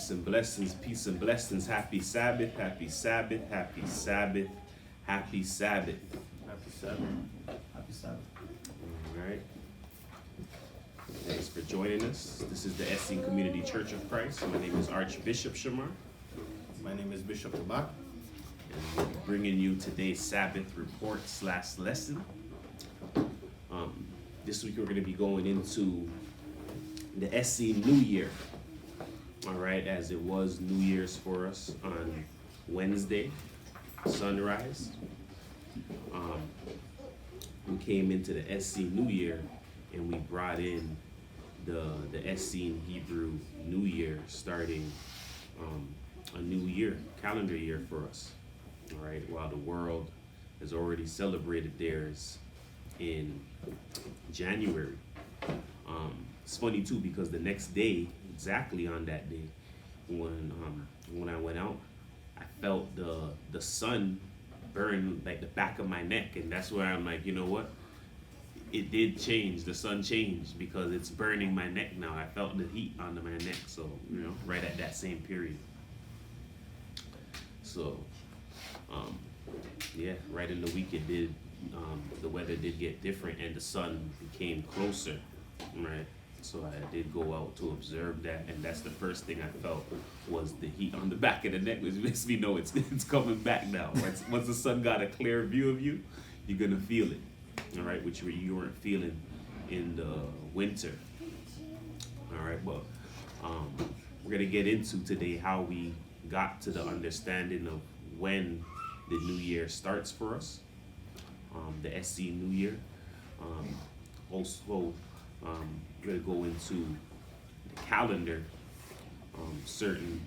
Peace and blessings, peace and blessings. Happy Sabbath, happy Sabbath, happy Sabbath, happy Sabbath. Happy Sabbath. Happy Sabbath. All right. Thanks for joining us. This is the Essene Community Church of Christ. My name is Archbishop Shamar. My name is Bishop Tabak. And we're bringing you today's Sabbath report / lesson. This week we're going to be going into the Essene New Year. All right, as it was New Year's for us on Wednesday, sunrise. We came into the Essene New Year and we brought in the Essene Hebrew New Year, starting a new year, calendar year for us. All right, while the world has already celebrated theirs in January. It's funny too because the next day, exactly on that day, when I went out, I felt the sun burn like the back of my neck, and that's where I'm like, you know what? It did change. The sun changed because it's burning my neck now. I felt the heat under my neck, so right at that same period. So, yeah, right in the week it did. The weather did get different, and the sun became closer, right? So I did go out to observe that, and that's the first thing I felt was the heat on the back of the neck, which makes me know it's coming back now. Once the sun got a clear view of you, you're gonna feel it, all right, which you weren't feeling in the winter. All right, but we're gonna get into today how we got to the understanding of when the new year starts for us, the Essene New Year. Also, we're going to go into the calendar, certain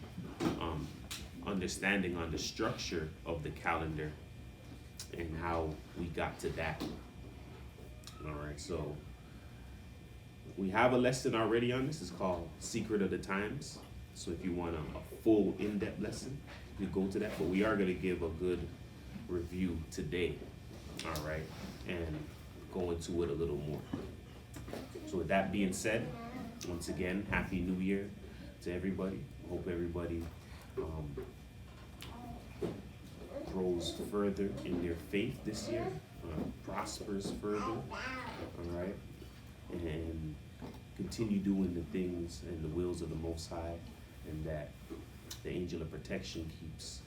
understanding on the structure of the calendar and how we got to that. All right, so we have a lesson already on this. It's called Secret of the Times. So if you want a full in-depth lesson, you go to that. But we are going to give a good review today, all right, and go into it a little more. So with that being said, once again, Happy New Year to everybody. Hope everybody grows further in their faith this year, prospers further, all right, and continue doing the things and the wills of the Most High, and that the angel of protection keeps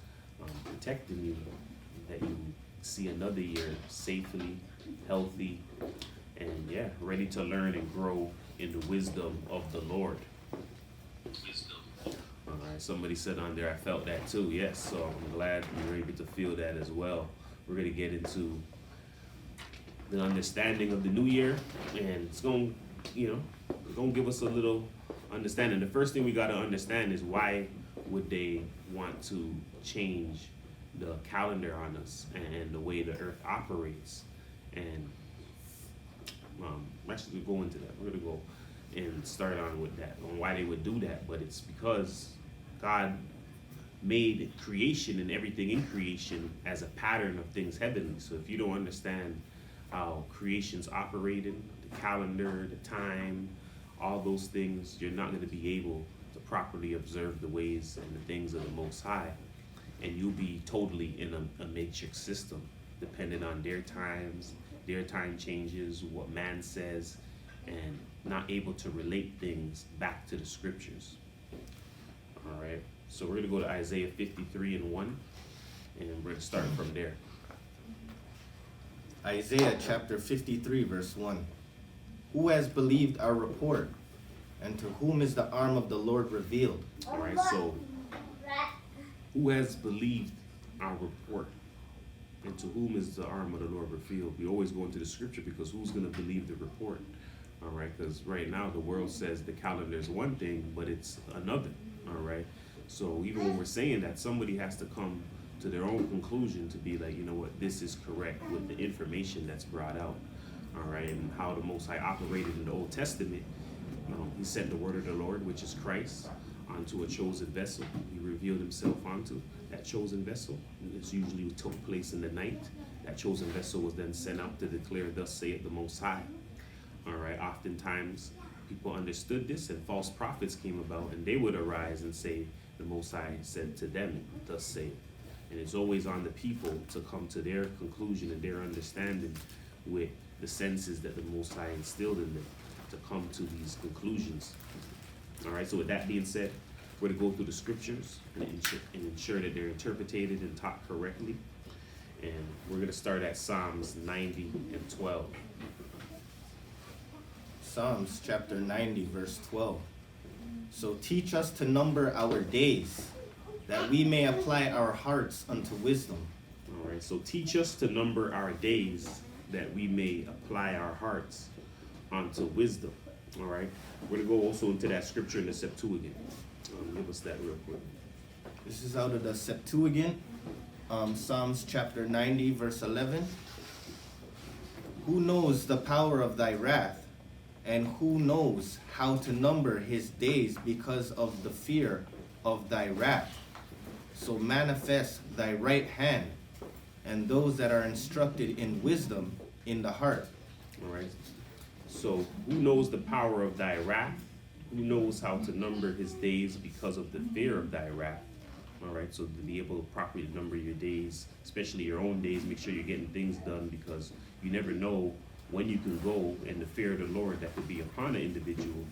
protecting you, that you see another year safely, healthy, and yeah, ready to learn and grow in the wisdom of the Lord. All right, somebody said on there, I felt that too. Yes, so I'm glad you were able to feel that as well. We're going to get into the understanding of the new year, and it's going to give us a little understanding. The first thing we got to understand is why would they want to change the calendar on us and the way the earth operates. And actually we'll go into that. We're going to go and start on with that, on why they would do that. But it's because God made creation and everything in creation as a pattern of things heavenly. So if you don't understand how creation's operating, the calendar, the time, all those things, you're not going to be able to properly observe the ways and the things of the Most High. And you'll be totally in a matrix system, depending on their times, their time changes, what man says, and not able to relate things back to the scriptures. All right, so we're going to go to Isaiah 53:1, and we're going to start from there. Isaiah chapter 53, verse 1. Who has believed our report, and to whom is the arm of the Lord revealed? All right, so who has believed our report, and to whom is the arm of the Lord revealed? We always go into the scripture because who's going to believe the report? All right, because right now the world says the calendar is one thing, but it's another. All right, so even when we're saying that, somebody has to come to their own conclusion to be like, you know what, this is correct with the information that's brought out. All right, and how the Most High operated in the Old Testament. He sent the word of the Lord, which is Christ, onto a chosen vessel. He revealed himself onto that chosen vessel. This usually took place in the night. That chosen vessel was then sent out to declare, thus saith the Most High. All right, oftentimes people understood this and false prophets came about, and they would arise and say, the Most High said to them, thus say. And it's always on the people to come to their conclusion and their understanding with the senses that the Most High instilled in them to come to these conclusions. All right, so with that being said, we're going to go through the scriptures and ensure that they're interpreted and taught correctly. And we're going to start at Psalms 90 and 12. Psalms chapter 90, verse 12. So teach us to number our days, that we may apply our hearts unto wisdom. All right, so teach us to number our days, that we may apply our hearts unto wisdom. All right, we're going to go also into that scripture in the Septuagint. Give us that real quick. This is out of the Septuagint, Psalms chapter 90, verse 11. Who knows the power of thy wrath, and who knows how to number his days because of the fear of thy wrath? So manifest thy right hand, and those that are instructed in wisdom in the heart. All right. So who knows the power of thy wrath? Who knows how to number his days because of the fear of thy wrath? All right. So to be able to properly number your days, especially your own days, make sure you're getting things done, because you never know when you can go, and the fear of the Lord that could be upon an individual.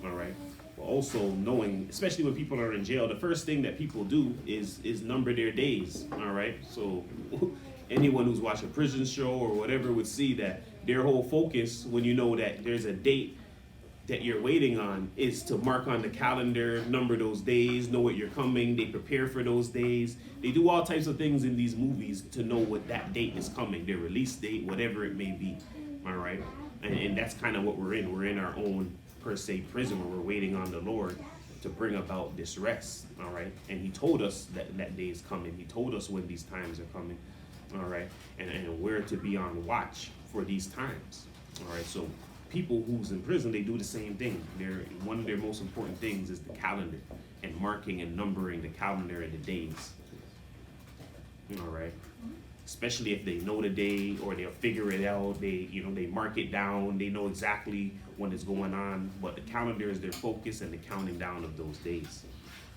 All right. But also knowing, especially when people are in jail, the first thing that people do is number their days. All right. So anyone who's watched a prison show or whatever would see that their whole focus, when you know that there's a date that you're waiting on, is to mark on the calendar, number those days, know what you're coming. They prepare for those days. They do all types of things in these movies to know what that date is coming, their release date, whatever it may be. All right. And that's kind of what we're in. We're in our own, per se, prison where we're waiting on the Lord to bring about this rest. All right. And he told us that that day is coming. He told us when these times are coming. All right. And we're to be on watch for these times. All right. So people who's in prison, they do the same thing. One of their most important things is the calendar, and marking and numbering the calendar and the days. All right. Especially if they know the day, or they'll figure it out. They mark it down. They know exactly when it's going on. But the calendar is their focus, and the counting down of those days.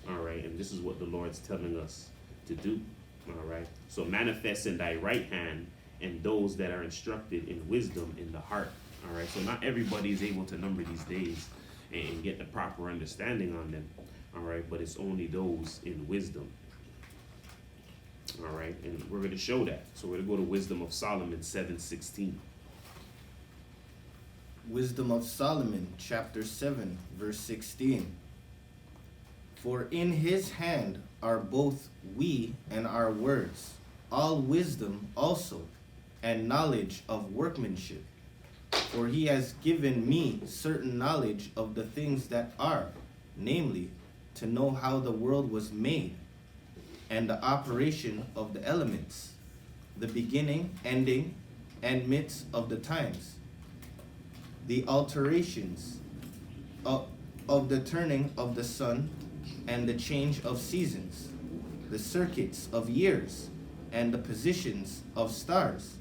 All right. And this is what the Lord's telling us to do. All right. So manifest in thy right hand, and those that are instructed in wisdom in the heart. All right. So not everybody is able to number these days and get the proper understanding on them. All right. But it's only those in wisdom. All right, and we're going to show that. So we're going to go to Wisdom of Solomon 7:16. Wisdom of Solomon, chapter 7, verse 16. For in his hand are both we and our words, all wisdom also, and knowledge of workmanship. For he has given me certain knowledge of the things that are, namely, to know how the world was made, and the operation of the elements, the beginning, ending, and midst of the times, the alterations of the turning of the sun, and the change of seasons, the circuits of years, and the positions of stars,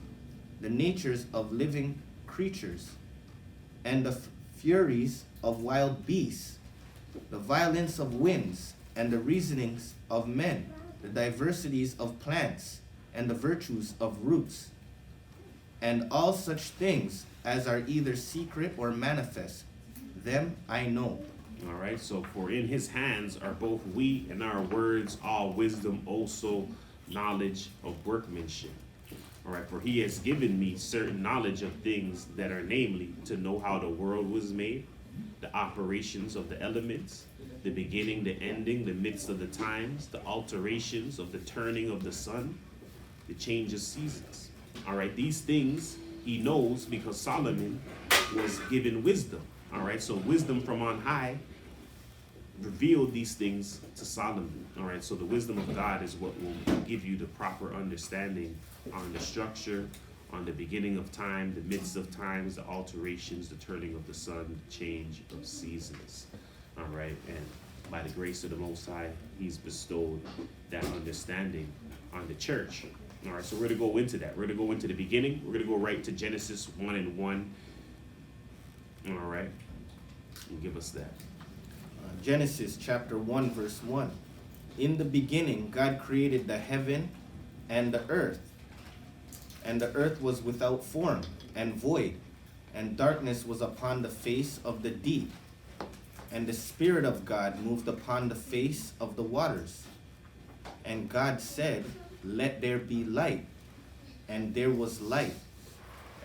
the natures of living creatures, and the furies of wild beasts, the violence of winds, and the reasonings of men, the diversities of plants, and the virtues of roots, and all such things as are either secret or manifest, them I know. All right, so for in his hands are both we and our words, all wisdom, also knowledge of workmanship. All right, for he has given me certain knowledge of things that are, namely, to know how the world was made, the operations of the elements, the beginning, the ending, the midst of the times, the alterations of the turning of the sun, the change of seasons. All right, these things he knows because Solomon was given wisdom. All right, so wisdom from on high revealed these things to Solomon. All right, so the wisdom of God is what will give you the proper understanding on the structure, on the beginning of time, the midst of times, the alterations, the turning of the sun, the change of seasons. All right, and by the grace of the Most High, he's bestowed that understanding on the church. All right, so we're going to go into that. We're going to go into the beginning. We're going to go right to Genesis 1:1. All right, and give us that. Genesis chapter 1, verse 1. In the beginning, God created the heaven and the earth. And the earth was without form and void, and darkness was upon the face of the deep. And the Spirit of God moved upon the face of the waters. And God said, "Let there be light." And there was light.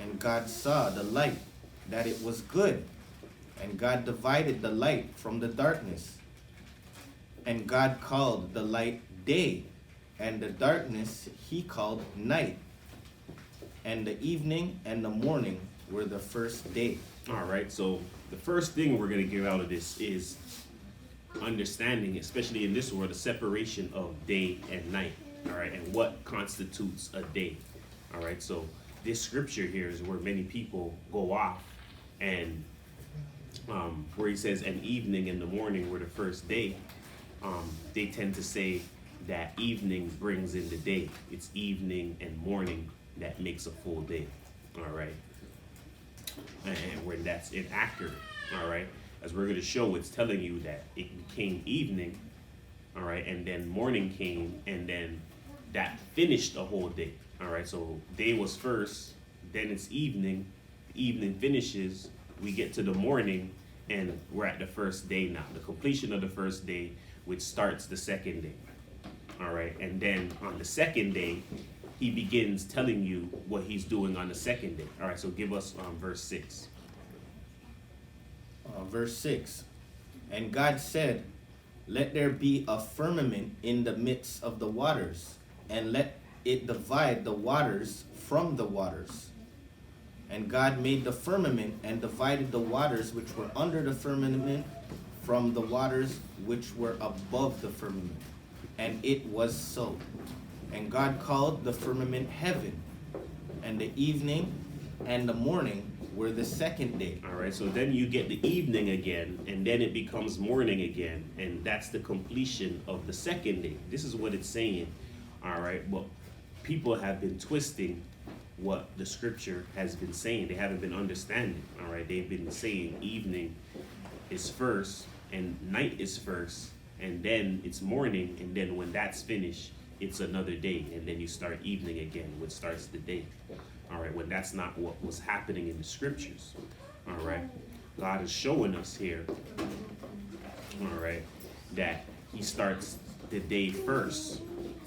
And God saw the light, that it was good. And God divided the light from the darkness. And God called the light day, and the darkness he called night. And the evening and the morning were the first day. All right, so the first thing we're going to get out of this is understanding, especially in this world, the separation of day and night. All right, and what constitutes a day. All right, so this scripture here is where many people go off, and where he says an evening and the morning were the first day. They tend to say that evening brings in the day. It's evening and morning that makes a full day. All right, and when that's inaccurate. All right, as we're going to show, it's telling you that it became evening. All right, and then morning came, and then that finished the whole day. All right, so day was first, then it's evening. The evening finishes, we get to the morning, and we're at the first day now, the completion of the first day, which starts the second day. All right, and then on the second day, he begins telling you what he's doing on the second day. All right, so give us verse 6. Verse 6. And God said, "Let there be a firmament in the midst of the waters, and let it divide the waters from the waters." And God made the firmament and divided the waters which were under the firmament from the waters which were above the firmament. And it was so. And God called the firmament heaven. And the evening and the morning were the second day. All right, so then you get the evening again, and then it becomes morning again, and that's the completion of the second day. This is what it's saying. All right, but people have been twisting what the scripture has been saying. They haven't been understanding. All right, they've been saying evening is first and night is first, and then it's morning, and then when that's finished, it's another day, and then you start evening again, which starts the day. All right, when that's not what was happening in the scriptures. All right, God is showing us here, all right, that he starts the day first.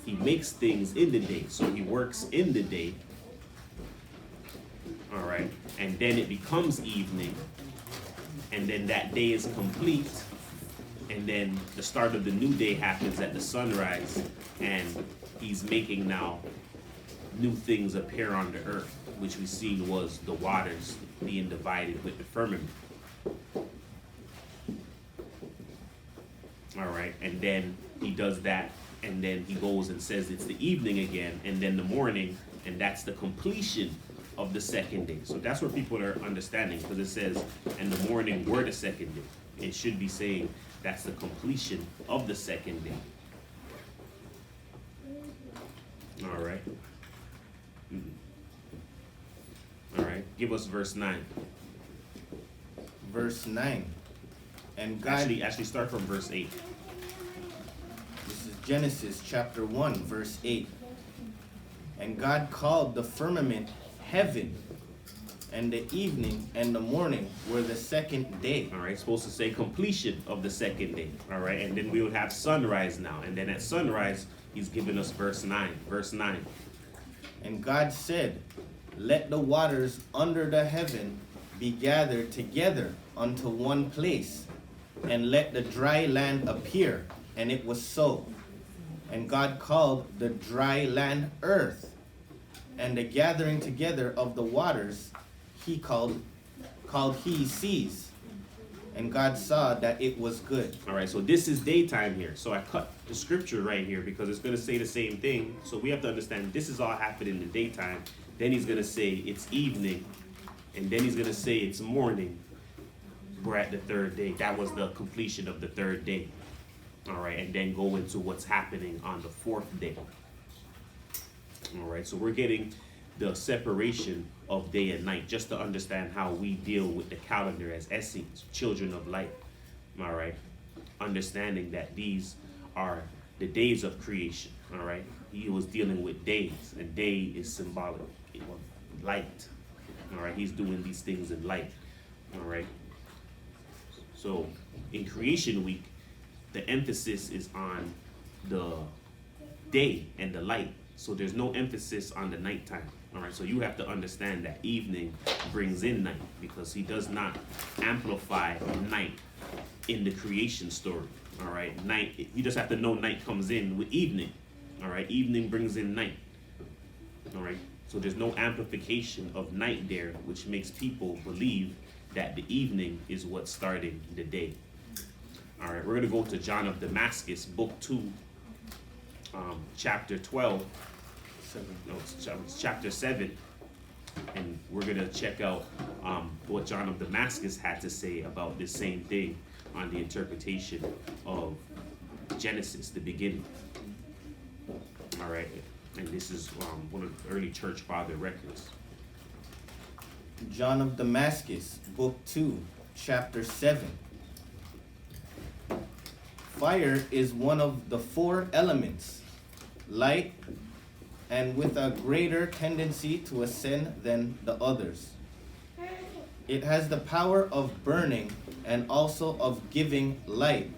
He makes things in the day, so he works in the day. All right, and then it becomes evening, and then that day is complete, and then the start of the new day happens at the sunrise, and he's making now new things appear on the earth, which we seen was the waters being divided with the firmament. All right, and then he does that, and then he goes and says it's the evening again, and then the morning, and that's the completion of the second day. So that's what people are understanding, because it says, and the morning were the second day. It should be saying that's the completion of the second day. All right. All right, give us verse 9. Verse 9. And God... Actually start from verse 8. This is Genesis chapter 1, verse 8. And God called the firmament heaven, and the evening and the morning were the second day. All right, it's supposed to say completion of the second day. All right, and then we would have sunrise now. And then at sunrise, he's giving us verse 9. Verse 9. And God said, "Let the waters under the heaven be gathered together unto one place, and let the dry land appear." And it was so. And God called the dry land earth, and the gathering together of the waters he called he seas. And God saw that it was good. All right, so this is daytime here. So I cut the scripture right here because it's going to say the same thing. So we have to understand this is all happening in the daytime. Then he's going to say it's evening, and then he's going to say it's morning. We're at the third day. That was the completion of the third day. All right, and then go into what's happening on the fourth day. All right, so we're getting the separation of day and night just to understand how we deal with the calendar as Essenes, children of light. All right, understanding that these are the days of creation. All right, he was dealing with days, and day is symbolic of light. All right, he's doing these things in light. All right. So in creation week, the emphasis is on the day and the light. So there's no emphasis on the nighttime. All right, so you have to understand that evening brings in night, because he does not amplify night in the creation story. All right, night, you just have to know night comes in with evening. All right, evening brings in night. All right, so there's no amplification of night there, which makes people believe that the evening is what's starting the day. All right, we're going to go to John of Damascus, book 2, chapter 12. It's chapter 7, and we're going to check out what John of Damascus had to say about this same thing on the interpretation of Genesis, the beginning. All right, and this is one of the early church father records. John of Damascus, book 2, chapter 7. Fire is one of the 4 elements, light, and with a greater tendency to ascend than the others. It has the power of burning and also of giving light,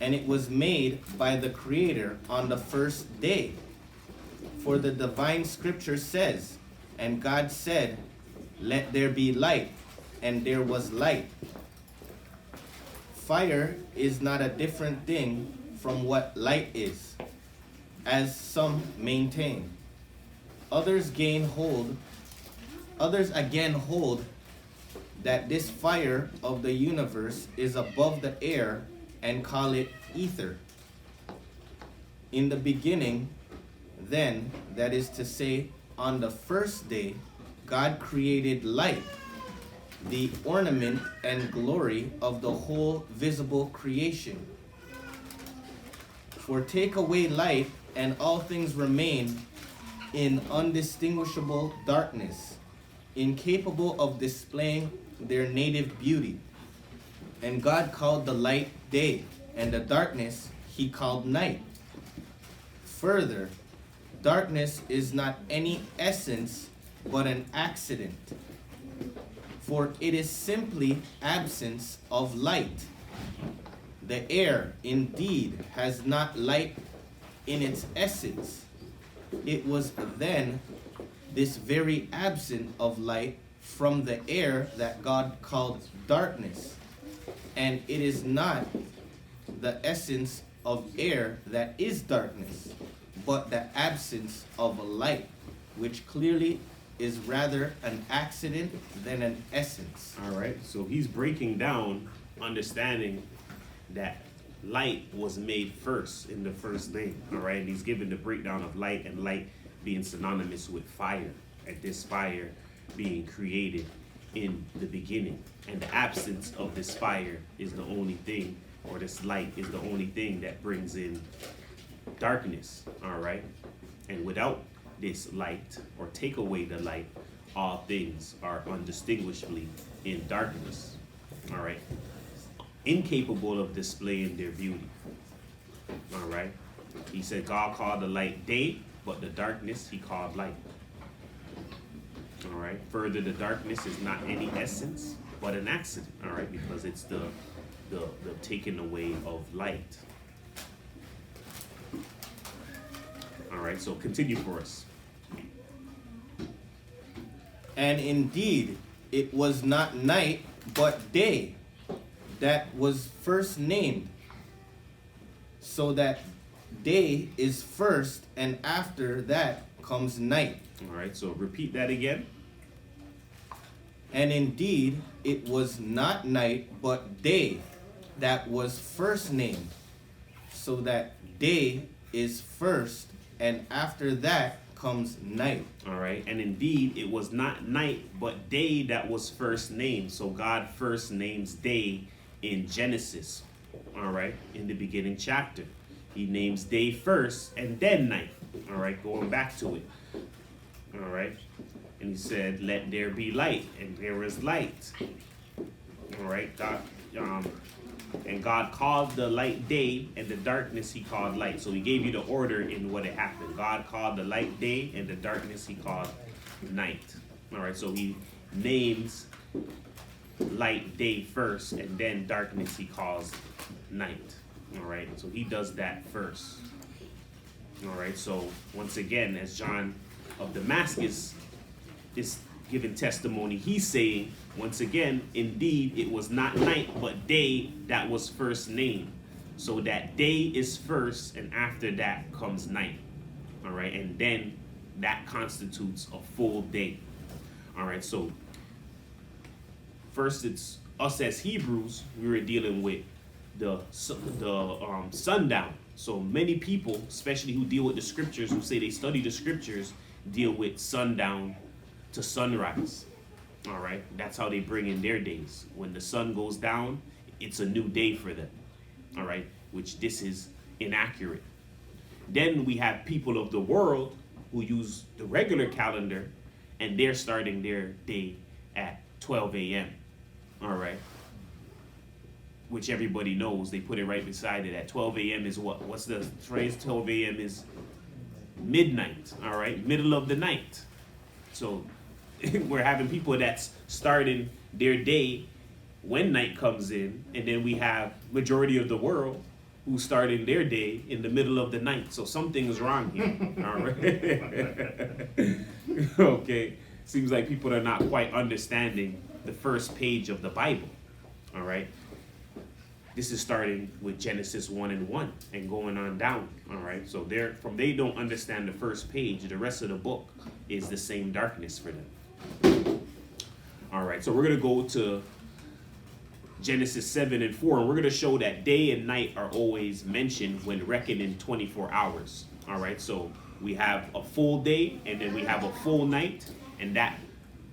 and it was made by the Creator on the first day. For the divine scripture says, "And God said, let there be light, and there was light." Fire is not a different thing from what light is, as some maintain. Others again hold that this fire of the universe is above the air and call it ether. In the beginning, then, that is to say, on the first day, God created light, the ornament and glory of the whole visible creation. For take away light, and all things remain in undistinguishable darkness, incapable of displaying their native beauty. And God called the light day, and the darkness he called night. Further, darkness is not any essence but an accident, for it is simply absence of light. The air, indeed, has not light in its essence. It was then this very absence of light from the air that God called darkness, and it is not the essence of air that is darkness, but the absence of light, which clearly is rather an accident than an essence. All right, so he's breaking down, understanding that light was made first in the first thing. All right, and he's giving the breakdown of light, and light being synonymous with fire, and this fire being created in the beginning, and the absence of this fire is the only thing, or this light is the only thing that brings in darkness. All right, and without this light, or take away the light, all things are undistinguishably in darkness. All right, incapable of displaying their beauty. All right, he said God called the light day, but the darkness he called light. All right, further, the darkness is not any essence but an accident. All right, because it's the taking away of light. All right, so continue for us. And indeed, it was not night, but day that was first named, so that day is first, and after that comes night. All right, so repeat that again. And indeed, it was not night, but day that was first named, so that day is first, and after that comes night. All right, and indeed, it was not night, but day that was first named. So God first names day in Genesis. All right, in the beginning chapter. He names day first and then night. All right, going back to it. All right, and he said, let there be light, and there is light. All right, God, And God called the light day, and the darkness he called light. So he gave you the order in what it happened. God called the light day, and the darkness he called night. All right, so he names light day first, and then darkness he calls night. All right, so he does that first. All right, so once again, as John of Damascus is giving testimony, he's saying, once again, indeed, it was not night, but day that was first named. So that day is first, and after that comes night. All right, and then that constitutes a full day. All right, so first it's us as Hebrews, we were dealing with the sundown. So many people, especially who deal with the scriptures, who say they study the scriptures, deal with sundown to sunrise. All right, that's how they bring in their days. When the sun goes down, it's a new day for them. All right, which this is inaccurate. Then we have people of the world who use the regular calendar, and they're starting their day at 12 a.m. All right, which everybody knows, they put it right beside it. At 12 a.m. is what? What's the phrase? 12 a.m. is midnight. All right, middle of the night. So we're having people that's starting their day when night comes in, and then we have majority of the world who's starting their day in the middle of the night. So something is wrong here. All right. Okay. Seems like people are not quite understanding the first page of the Bible. All right. This is starting with Genesis 1:1 and going on down. All right. So they don't understand the first page. The rest of the book is the same darkness for them. All right. So we're going to go to Genesis 7:4, and we're going to show that day and night are always mentioned when reckoning 24 hours. All right. So we have a full day, and then we have a full night, and that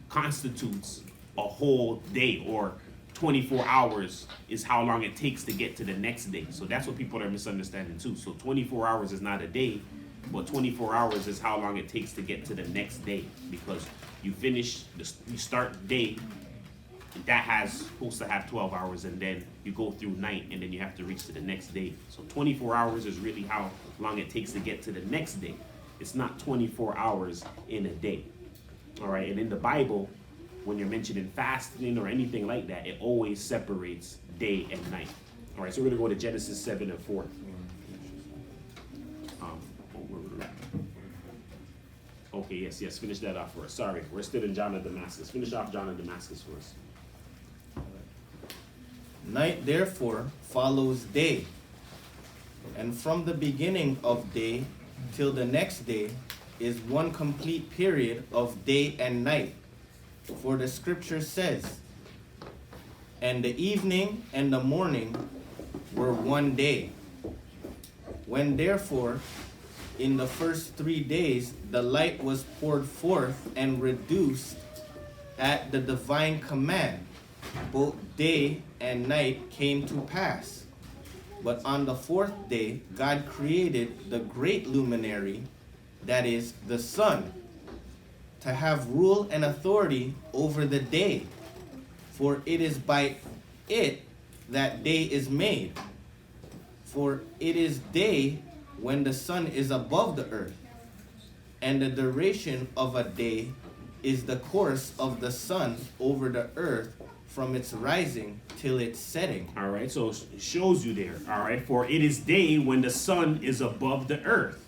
constitutes a whole day, or 24 hours is how long it takes to get to the next day. So that's what people are misunderstanding too. So 24 hours is not a day, but 24 hours is how long it takes to get to the next day, because you start the day, that has supposed to have 12 hours, and then you go through night, and then you have to reach to the next day. So 24 hours is really how long it takes to get to the next day. It's not 24 hours in a day. All right, and in the Bible, when you're mentioning fasting or anything like that, it always separates day and night. All right, so we're going to go to Genesis 7:4. Okay, yes, finish that off for us. Sorry, we're still in John of Damascus. Finish off John of Damascus for us. Night therefore follows day, and from the beginning of day till the next day is one complete period of day and night. For the scripture says, and the evening and the morning were one day. When therefore in the first 3 days the light was poured forth and reduced at the divine command, both day and night came to pass. But on the 4th day God created the great luminary, that is the sun, to have rule and authority over the day, for it is by it that day is made. For it is day when the sun is above the earth, and the duration of a day is the course of the sun over the earth from its rising till its setting. All right, so it shows you there. All right, for it is day when the sun is above the earth.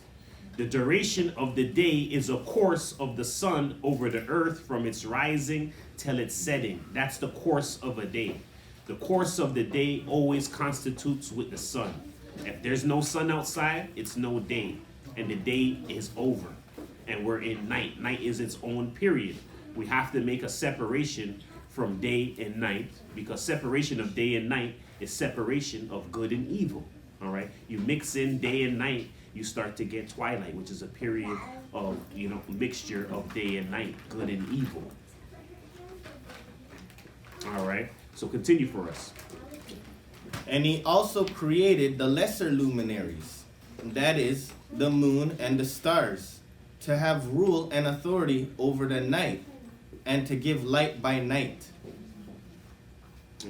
The duration of the day is a course of the sun over the earth from its rising till its setting. That's the course of a day. The course of the day always constitutes with the sun. If there's no sun outside, it's no day, and the day is over, and we're in night. Night is its own period. We have to make a separation from day and night, because separation of day and night is separation of good and evil. All right, you mix in day and night, you start to get twilight, which is a period of, mixture of day and night, good and evil. All right, so continue for us. And he also created the lesser luminaries, that is, the moon and the stars, to have rule and authority over the night, and to give light by night.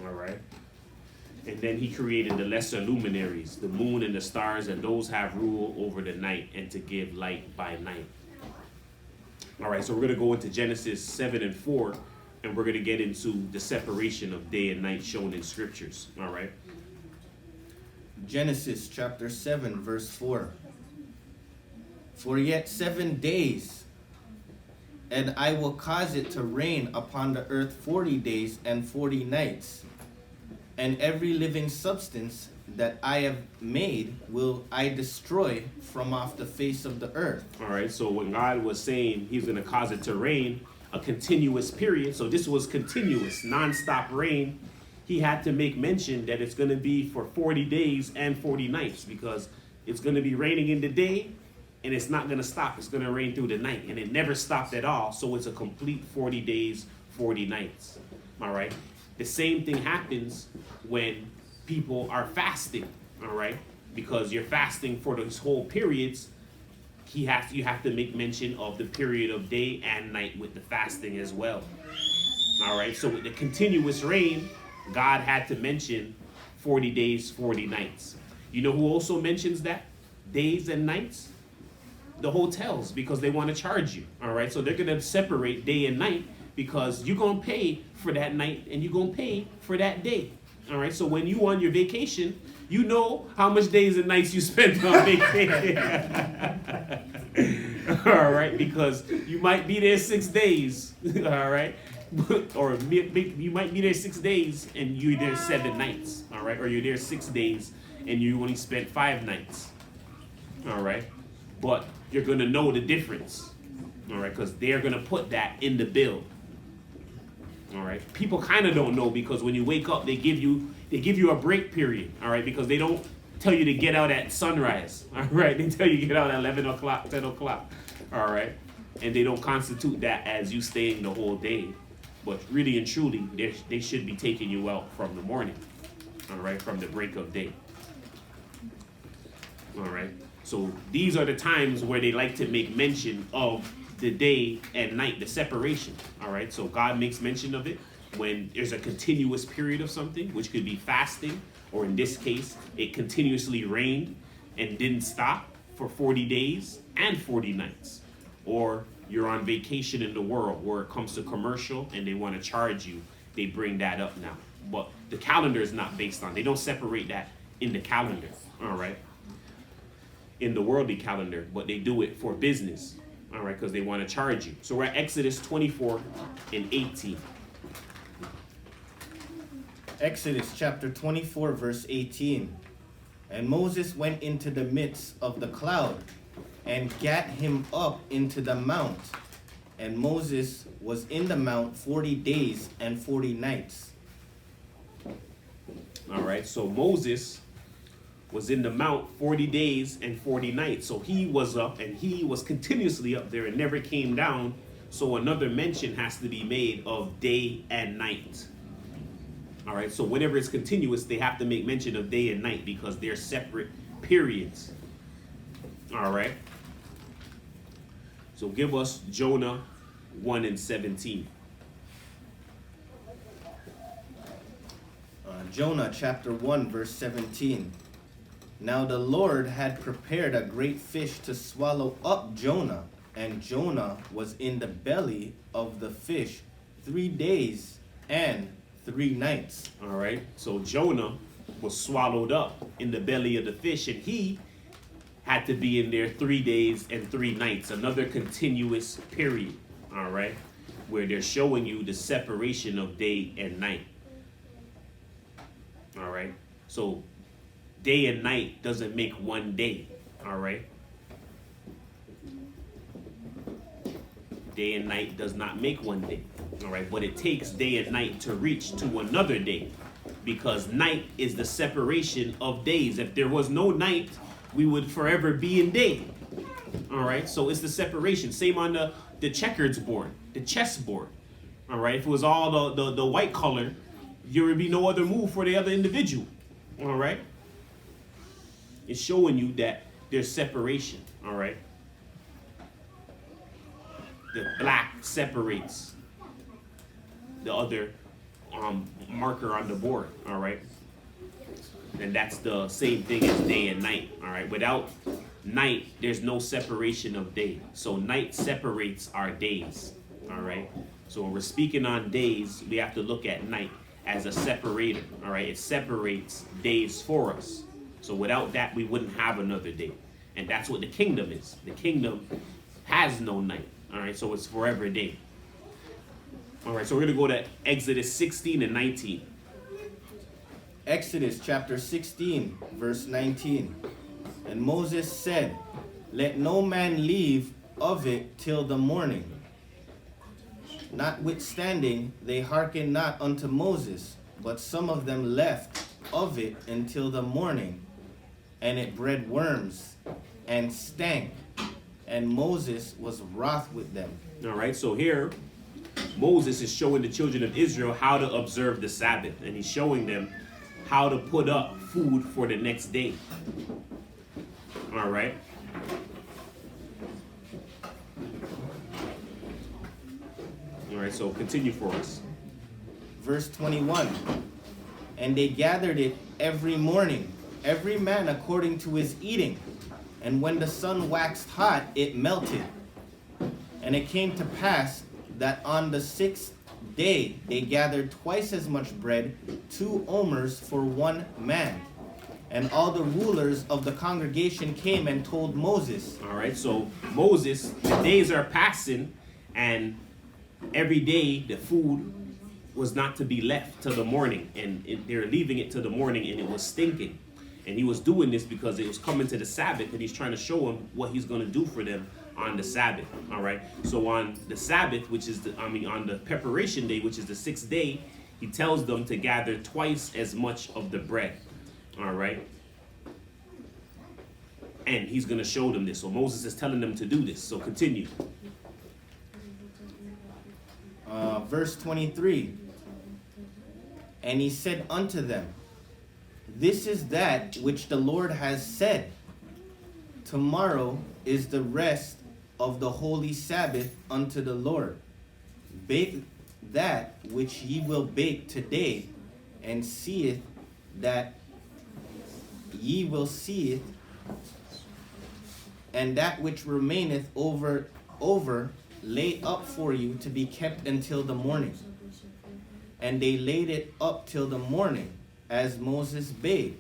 All right. And then he created the lesser luminaries, the moon and the stars, and those have rule over the night and to give light by night. All right, so we're going to go into Genesis 7 and 4, and we're going to get into the separation of day and night shown in scriptures. All right. Genesis chapter 7, verse 4. For yet 7 days, and I will cause it to rain upon the earth 40 days and 40 nights, and every living substance that I have made will I destroy from off the face of the earth. All right, so when God was saying he's going to cause it to rain, a continuous period, so this was continuous, non-stop rain, he had to make mention that it's going to be for 40 days and 40 nights, because it's going to be raining in the day, and it's not going to stop. It's going to rain through the night, and it never stopped at all, so it's a complete 40 days, 40 nights. All right, the same thing happens when people are fasting, all right, because you're fasting for those whole periods. You have to make mention of the period of day and night with the fasting as well. All right, so with the continuous rain, God had to mention 40 days, 40 nights. You know who also mentions that? Days and nights? The hotels, because they want to charge you. All right, so they're going to separate day and night because you're going to pay for that night and you're going to pay for that day. All right, so when you on your vacation, you know how much days and nights you spend on vacation. All right, because you might be there 6 days. All right, or you might be there 6 days and you're there 7 nights. All right, or you're there 6 days and you only spent 5 nights. All right, but you're gonna know the difference. All right, because they're gonna put that in the bill. All right, people kind of don't know because when you wake up, they give you a break period. All right, because they don't tell you to get out at sunrise. All right, they tell you to get out at 11 o'clock, 10 o'clock. All right, and they don't constitute that as you staying the whole day. But really and truly, they should be taking you out from the morning. All right, from the break of day. All right, so these are the times where they like to make mention of the day and night, the separation. All right, so God makes mention of it when there's a continuous period of something, which could be fasting, or in this case, it continuously rained and didn't stop for 40 days and 40 nights. Or you're on vacation in the world where it comes to commercial and they want to charge you, they bring that up now. But the calendar is not based on, they don't separate that in the calendar, all right? In the worldly calendar, but they do it for business. All right, because they want to charge you. So we're at Exodus 24 and 18. Exodus chapter 24, verse 18. And Moses went into the midst of the cloud and gat him up into the mount. And Moses was in the mount 40 days and 40 nights. All right, so Moses was in the mount 40 days and 40 nights. So he was up and he was continuously up there and never came down. So another mention has to be made of day and night. All right, so whenever it's continuous, they have to make mention of day and night because they're separate periods. All right. So give us Jonah 1 and 17. Jonah chapter 1, verse 17. Now the Lord had prepared a great fish to swallow up Jonah, and Jonah was in the belly of the fish 3 days and 3 nights. All right, so Jonah was swallowed up in the belly of the fish, and he had to be in there 3 days and 3 nights, another continuous period, all right, where they're showing you the separation of day and night. All right, so day and night doesn't make one day, all right? Day and night does not make one day, all right? But it takes day and night to reach to another day because night is the separation of days. If there was no night, we would forever be in day, all right? So it's the separation. Same on the checkers board, the chess board, all right? If it was all the white color, there would be no other move for the other individual, all right? It's showing you that there's separation, all right? The black separates the other marker on the board, all right? And that's the same thing as day and night. All right. Without night, there's no separation of day. So night separates our days. All right. So when we're speaking on days, we have to look at night as a separator. All right. It separates days for us. So without that, we wouldn't have another day. And that's what the kingdom is. The kingdom has no night. All right. So it's forever day. All right. So we're going to go to Exodus 16 and 19. Exodus chapter 16, verse 19. And Moses said, let no man leave of it till the morning. Notwithstanding, they hearkened not unto Moses, but some of them left of it until the morning, and it bred worms and stank, and Moses was wroth with them. All right, so here Moses is showing the children of Israel how to observe the Sabbath, and he's showing them how to put up food for the next day. All right. All right, so continue for us. Verse 21. And they gathered it every morning, every man according to his eating. And when the sun waxed hot, it melted. And it came to pass that on the 6th day they gathered twice as much bread, 2 omers for 1 man. And all the rulers of the congregation came and told Moses. All right, so Moses, the days are passing, and every day the food was not to be left till the morning, and they're leaving it till the morning, and it was stinking. And he was doing this because it was coming to the Sabbath, and he's trying to show them what he's going to do for them on the Sabbath. All right, so on the Sabbath, which is on the preparation day, which is the 6th day, he tells them to gather twice as much of the bread. All right, and he's going to show them this. So Moses is telling them to do this. So continue. Verse 23. And he said unto them, this is that which the Lord has said. Tomorrow is the rest of the holy Sabbath unto the Lord. Bake that which ye will bake today, and seeth that ye will see it, and that which remaineth over lay up for you to be kept until the morning. And they laid it up till the morning, as Moses bade,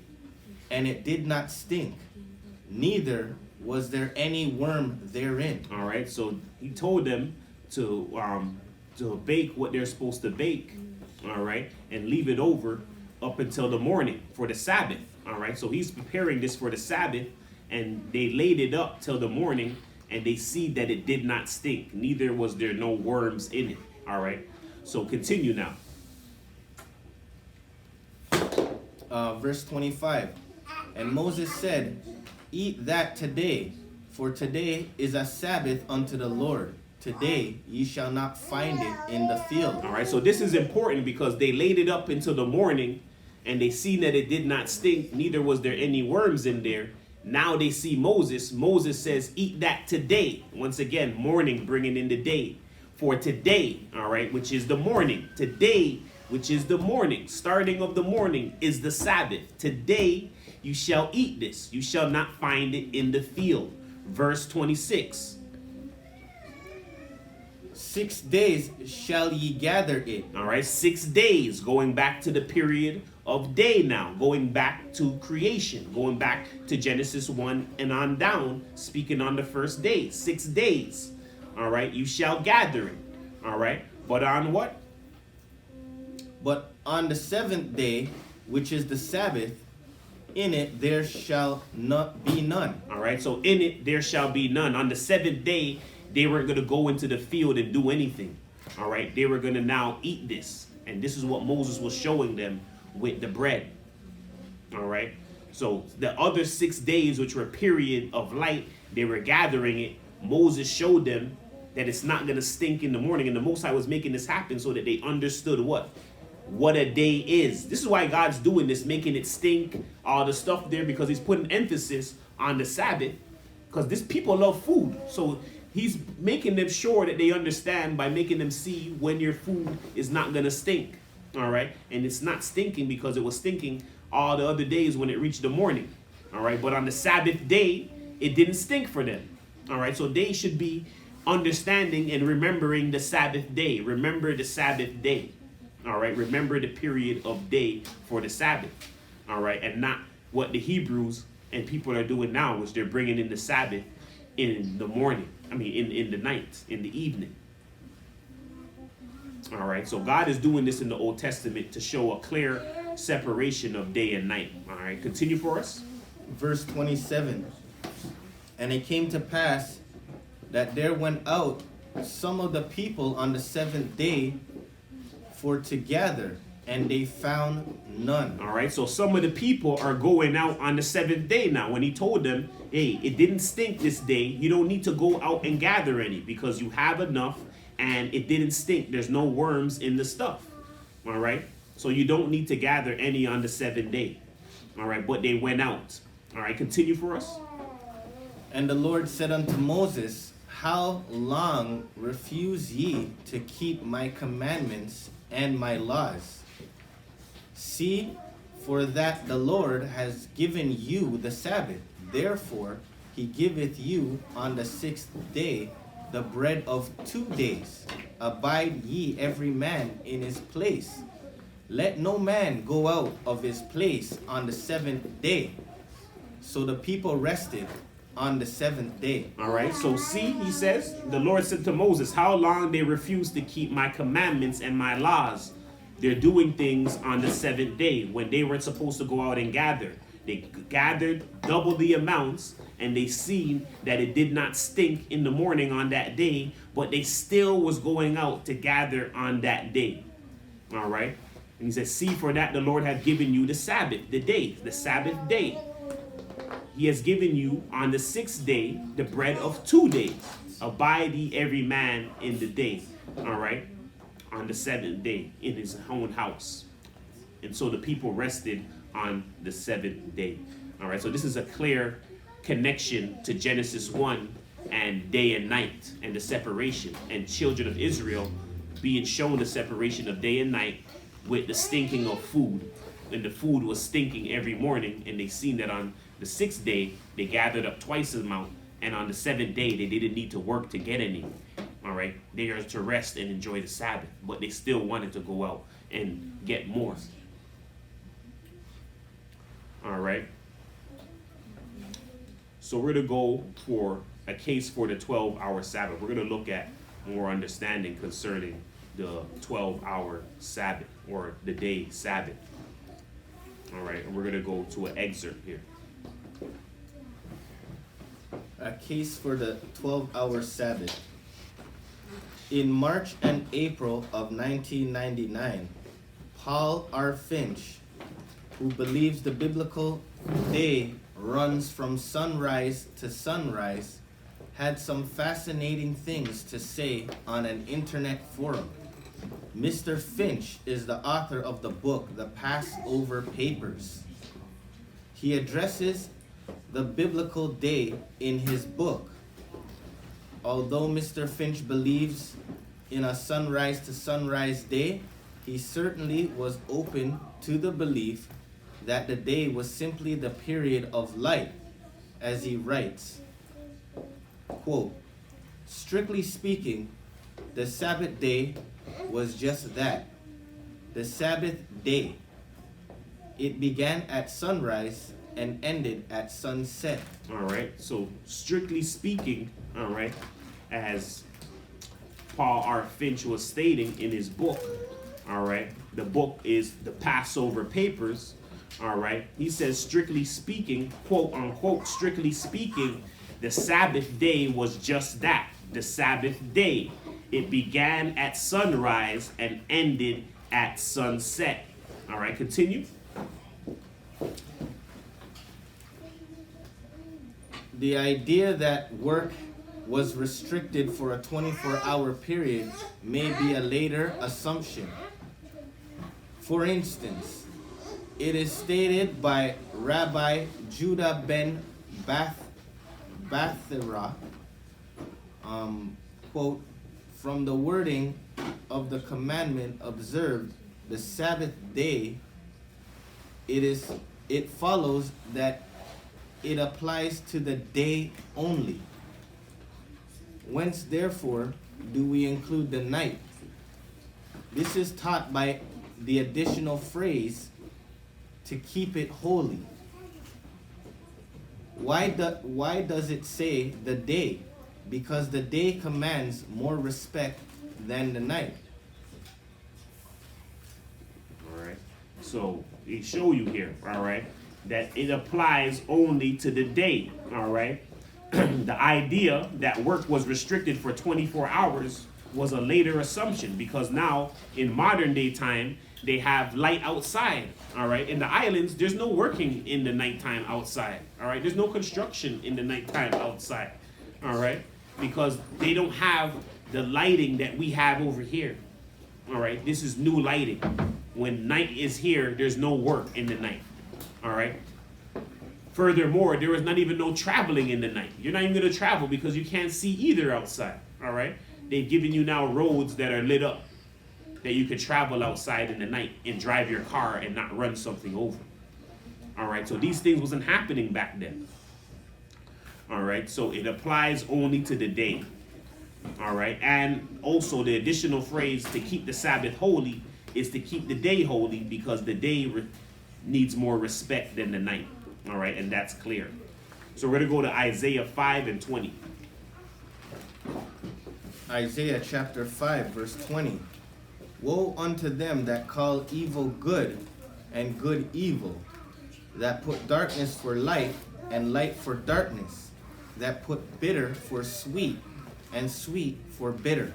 and it did not stink, neither was there any worm therein. All right, so he told them to bake what they're supposed to bake, all right, and leave it over up until the morning for the Sabbath. All right, so he's preparing this for the Sabbath, and they laid it up till the morning, and they see that it did not stink, neither was there no worms in it. All right, so continue now. Verse 25. And Moses said, eat that today, for today is a Sabbath unto the Lord. Today ye shall not find it in the field. All right, so this is important because they laid it up until the morning, and they seen that it did not stink, neither was there any worms in there. Now they see Moses. Moses says, eat that today. Once again, morning, bringing in the day. For today, all right, which is the morning. Today, which is the morning, starting of the morning, is the Sabbath. Today you shall eat this. You shall not find it in the field. Verse 26. 6 days shall ye gather it. All right, 6 days, going back to the period of day now, going back to creation, going back to Genesis 1 and on down, speaking on the first day. 6 days. All right, you shall gather it. All right, but on what? But on the 7th day, which is the Sabbath, in it there shall not be none. All right, so in it there shall be none. On the 7th day, they weren't going to go into the field and do anything. All right, they were going to now eat this. And this is what Moses was showing them with the bread. All right, so the other 6 days, which were a period of light, they were gathering it. Moses showed them that it's not going to stink in the morning. And the Most High was making this happen so that they understood what a day is. This is why God's doing this, making it stink, all the stuff there, because he's putting emphasis on the Sabbath, because these people love food. So he's making them sure that they understand by making them see when your food is not going to stink. All right. And it's not stinking because it was stinking all the other days when it reached the morning. All right, but on the Sabbath day, it didn't stink for them. All right, so they should be understanding and remembering the Sabbath day. Remember the Sabbath day. All right, remember the period of day for the Sabbath. All right, and not what the Hebrews and people are doing now, which they're bringing in the Sabbath in the morning. I mean, in the night, in the evening. All right, so God is doing this in the Old Testament to show a clear separation of day and night. All right, continue for us. Verse 27. And it came to pass that there went out some of the people on the seventh day for to gather, and they found none. All right, so some of the people are going out on the seventh day now. When he told them, hey, it didn't stink this day, you don't need to go out and gather any because you have enough and it didn't stink. There's no worms in the stuff. All right, so you don't need to gather any on the seventh day. All right, but they went out. All right, continue for us. And the Lord said unto Moses, how long refuse ye to keep my commandments and my laws? See, for that the Lord has given you the Sabbath. Therefore he giveth you on the sixth day the bread of 2 days. Abide ye every man in his place. Let no man go out of his place on the seventh day. So the people rested on the seventh day. All right, so see, he says, the Lord said to Moses, how long they refuse to keep my commandments and my laws. They're doing things on the seventh day when they weren't supposed to go out and gather. They gathered double the amounts, and they seen that it did not stink in the morning on that day, but they still was going out to gather on that day. All right, and he says, see, for that the Lord hath given you the Sabbath, the day, the Sabbath day. He has given you on the sixth day the bread of 2 days. Abide ye every man in the day. All right, on the seventh day in his own house. And so the people rested on the seventh day. All right, so this is a clear connection to Genesis 1 and day and night and the separation, and children of Israel being shown the separation of day and night with the stinking of food. And the food was stinking every morning, and they seen that on the sixth day they gathered up twice as amount, and on the seventh day they didn't need to work to get any. All right, they are to rest and enjoy the Sabbath, but they still wanted to go out and get more. All right, so we're going to go for a case for the 12-hour Sabbath. We're going to look at more understanding concerning the 12-hour Sabbath, or the day Sabbath. All right, and we're going to go to an excerpt here. A case for the 12-hour Sabbath. In March and April of 1999, Paul R. Finch, who believes the biblical day runs from sunrise to sunrise, had some fascinating things to say on an internet forum. Mr. Finch is the author of the book, The Passover Papers. He addresses the biblical day in his book. Although Mr. Finch believes in a sunrise to sunrise day, he certainly was open to the belief that the day was simply the period of light, as he writes, quote, strictly speaking, the Sabbath day was just that, the Sabbath day. It began at sunrise and ended at sunset. All right, so strictly speaking, all right, as Paul R. Finch was stating in his book, all right, the book is The Passover Papers, all right, he says, strictly speaking, quote unquote, strictly speaking, the Sabbath day was just that, the Sabbath day. It began at sunrise and ended at sunset. All right, continue. The idea that work was restricted for a 24-hour period may be a later assumption. For instance, it is stated by Rabbi Judah ben Bathera, quote, from the wording of the commandment observed the Sabbath day it follows that it applies to the day only. Whence therefore do we include the night? This is taught by the additional phrase, to keep it holy. Why does it say the day? Because the day commands more respect than the night. All right. So they show you here, all right, that it applies only to the day, all right. The idea that work was restricted for 24 hours was a later assumption, because now in modern day time they have light outside, all right. In the islands, there's no working in the nighttime outside, all right. There's no construction in the nighttime outside, all right, because they don't have the lighting that we have over here, all right. This is new lighting. When night is here, there's no work in the night, all right. Furthermore, there is not even no traveling in the night. You're not even going to travel because you can't see either outside, all right? They've given you now roads that are lit up that you could travel outside in the night and drive your car and not run something over, all right? So these things wasn't happening back then, all right? So it applies only to the day, all right? And also the additional phrase, to keep the Sabbath holy, is to keep the day holy, because the day needs more respect than the night. All right, and that's clear. So we're going to go to Isaiah 5 and 20. Isaiah chapter 5, verse 20. Woe unto them that call evil good and good evil, that put darkness for light and light for darkness, that put bitter for sweet and sweet for bitter.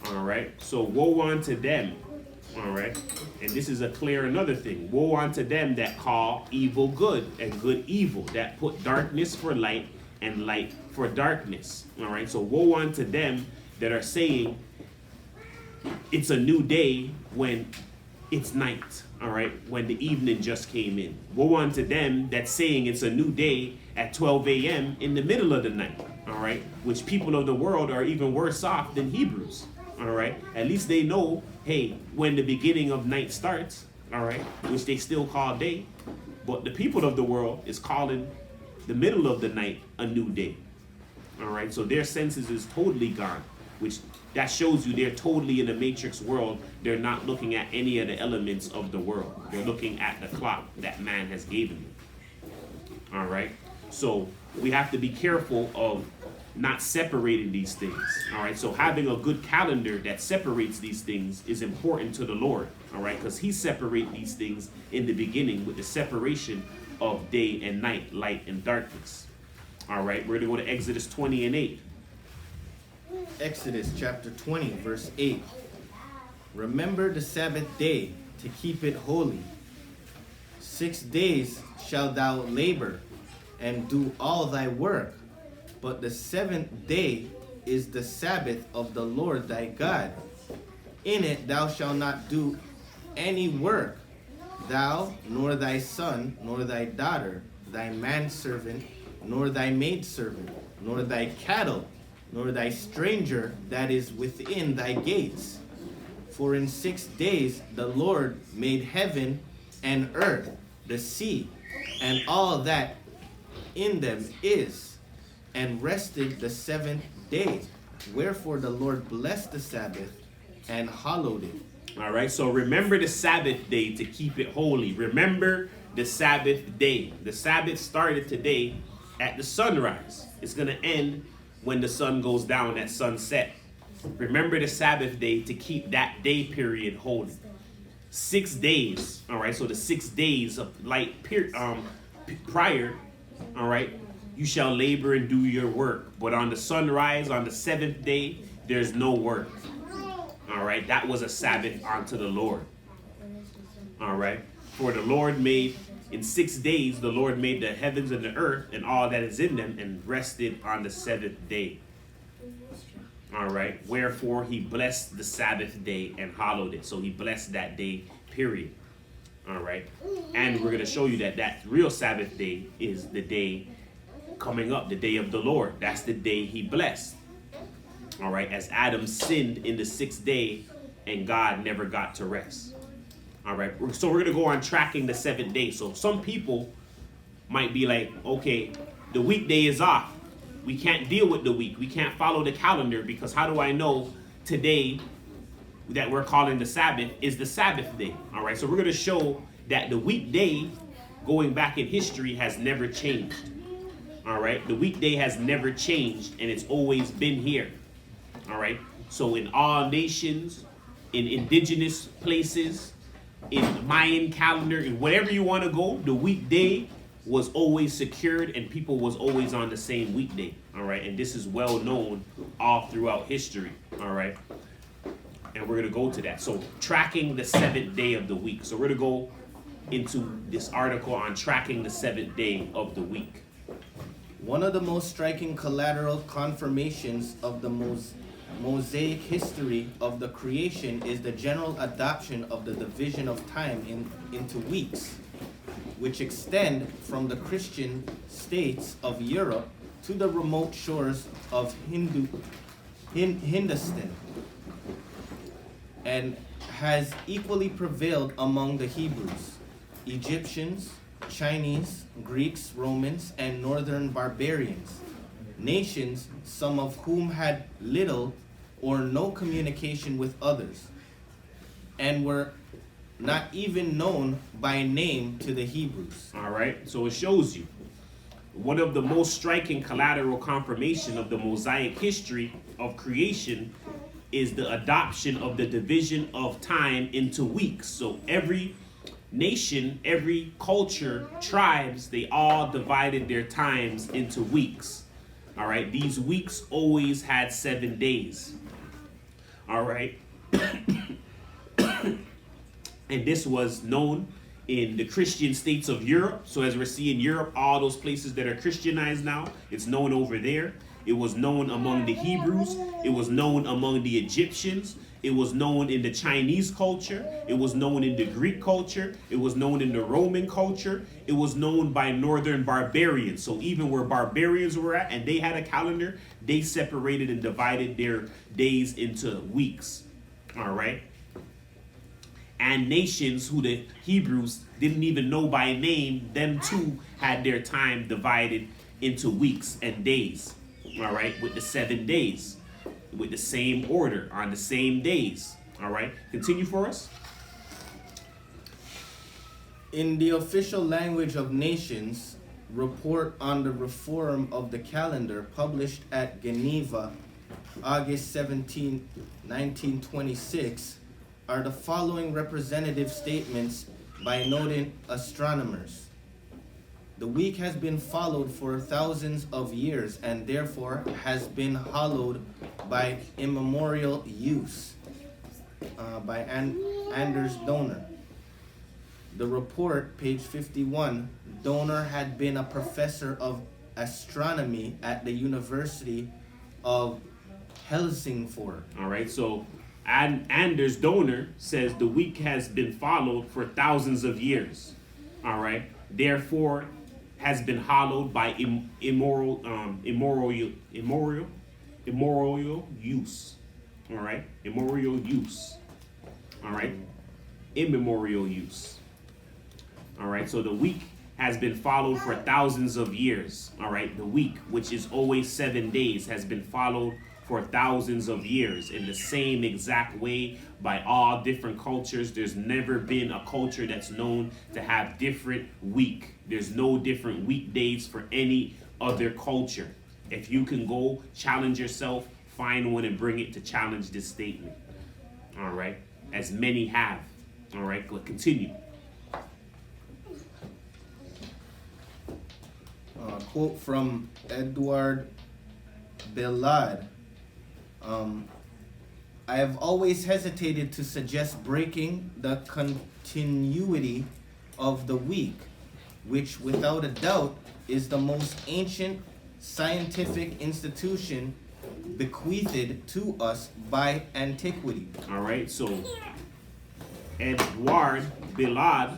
All right, so woe unto them. All right, and this is a clear another thing. Woe unto them that call evil good and good evil, that put darkness for light and light for darkness. All right, so woe unto them that are saying it's a new day when it's night. All right, when the evening just came in. Woe unto them that's saying it's a new day at 12 a.m. in the middle of the night. All right, which people of the world are even worse off than Hebrews. All right, at least they know, hey, when the beginning of night starts, all right, which they still call day, but the people of the world is calling the middle of the night a new day. All right, so their senses is totally gone, which that shows you they're totally in a matrix world. They're not looking at any of the elements of the world. They're looking at the clock that man has given you. All right, so we have to be careful of not separating these things. All right, so having a good calendar that separates these things is important to the Lord. All right, because he separated these things in the beginning with the separation of day and night, light and darkness. All right, we're going to go to Exodus 20 and 8. Exodus chapter 20, verse 8. Remember the Sabbath day to keep it holy. 6 days shalt thou labor and do all thy work. But the seventh day is the Sabbath of the Lord thy God. In it thou shalt not do any work, thou, nor thy son, nor thy daughter, thy manservant, nor thy maidservant, nor thy cattle, nor thy stranger that is within thy gates. For in 6 days the Lord made heaven and earth, the sea, and all that in them is, and rested the seventh day. Wherefore the Lord blessed the Sabbath and hallowed it. All right, so remember the Sabbath day to keep it holy. Remember the Sabbath day. The Sabbath started today at the sunrise. It's going to end when the sun goes down at sunset. Remember the Sabbath day to keep that day period holy. 6 days, all right, so the 6 days of light prior, all right, you shall labor and do your work. But on the sunrise, on the seventh day, there's no work. All right, that was a Sabbath unto the Lord. All right, for the Lord made, in 6 days, the Lord made the heavens and the earth and all that is in them, and rested on the seventh day. All right, wherefore he blessed the Sabbath day and hallowed it. So he blessed that day, period. All right, and we're going to show you that that real Sabbath day is the day coming up, the day of the Lord. That's the day he blessed. All right, as Adam sinned in the 6th day and God never got to rest. All right. So we're going to go on tracking the 7th day. So some people might be like, okay, the weekday is off. We can't deal with the week. We can't follow the calendar because how do I know today that we're calling the Sabbath is the Sabbath day? All right. So we're going to show that the weekday going back in history has never changed. All right. The weekday has never changed and it's always been here. All right. So in all nations, in indigenous places, in Mayan calendar, in whatever you want to go, the weekday was always secured and people was always on the same weekday. All right. And this is well known all throughout history. All right. And we're going to go to that. So tracking the 7th day of the week. So we're going to go into this article on tracking the 7th day of the week. One of the most striking collateral confirmations of the Mosaic history of the creation is the general adoption of the division of time into weeks, which extend from the Christian states of Europe to the remote shores of Hindustan, and has equally prevailed among the Hebrews, Egyptians, Chinese, Greeks, Romans, and northern barbarians, nations some of whom had little or no communication with others, and were not even known by name to the Hebrews. All right, so it shows you one of the most striking collateral confirmation of the Mosaic history of creation is the adoption of the division of time into weeks. So every nation, every culture, tribes, they all divided their times into weeks. All right, these weeks always had 7 days. All right. And this was known in the Christian states of Europe. So as we're seeing Europe, all those places that are Christianized now, it's known over there. It was known among the Hebrews. It was known among the Egyptians. It was known in the Chinese culture. It was known in the Greek culture. It was known in the Roman culture. It was known by northern barbarians. So even where barbarians were at and they had a calendar, they separated and divided their days into weeks. All right. And nations who the Hebrews didn't even know by name, them too had their time divided into weeks and days. All right, with the 7 days, with the same order on the same days. All right, continue for us. In the official language of nations, report on the reform of the calendar published at Geneva, August 17, 1926, are the following representative statements by noted astronomers. The week has been followed for thousands of years and therefore has been hallowed by immemorial use. By Anders Donner. The report, page 51, Donner had been a professor of astronomy at the University of Helsingfors. All right, so Anders Donner says the week has been followed for thousands of years. All right, therefore has been hallowed by immoral use. All right, immemorial use. All right, immemorial use. All right, so the week has been followed for thousands of years. All right, the week, which is always 7 days, has been followed for thousands of years in the same exact way by all different cultures. There's never been a culture that's known to have different week. There's no different weekdays for any other culture. If you can go challenge yourself, find one and bring it to challenge this statement. All right, as many have. All right, continue. Quote from Edward Bellad. I have always hesitated to suggest breaking the continuity of the week, which without a doubt is the most ancient scientific institution bequeathed to us by antiquity. All right, so Edward Bellad,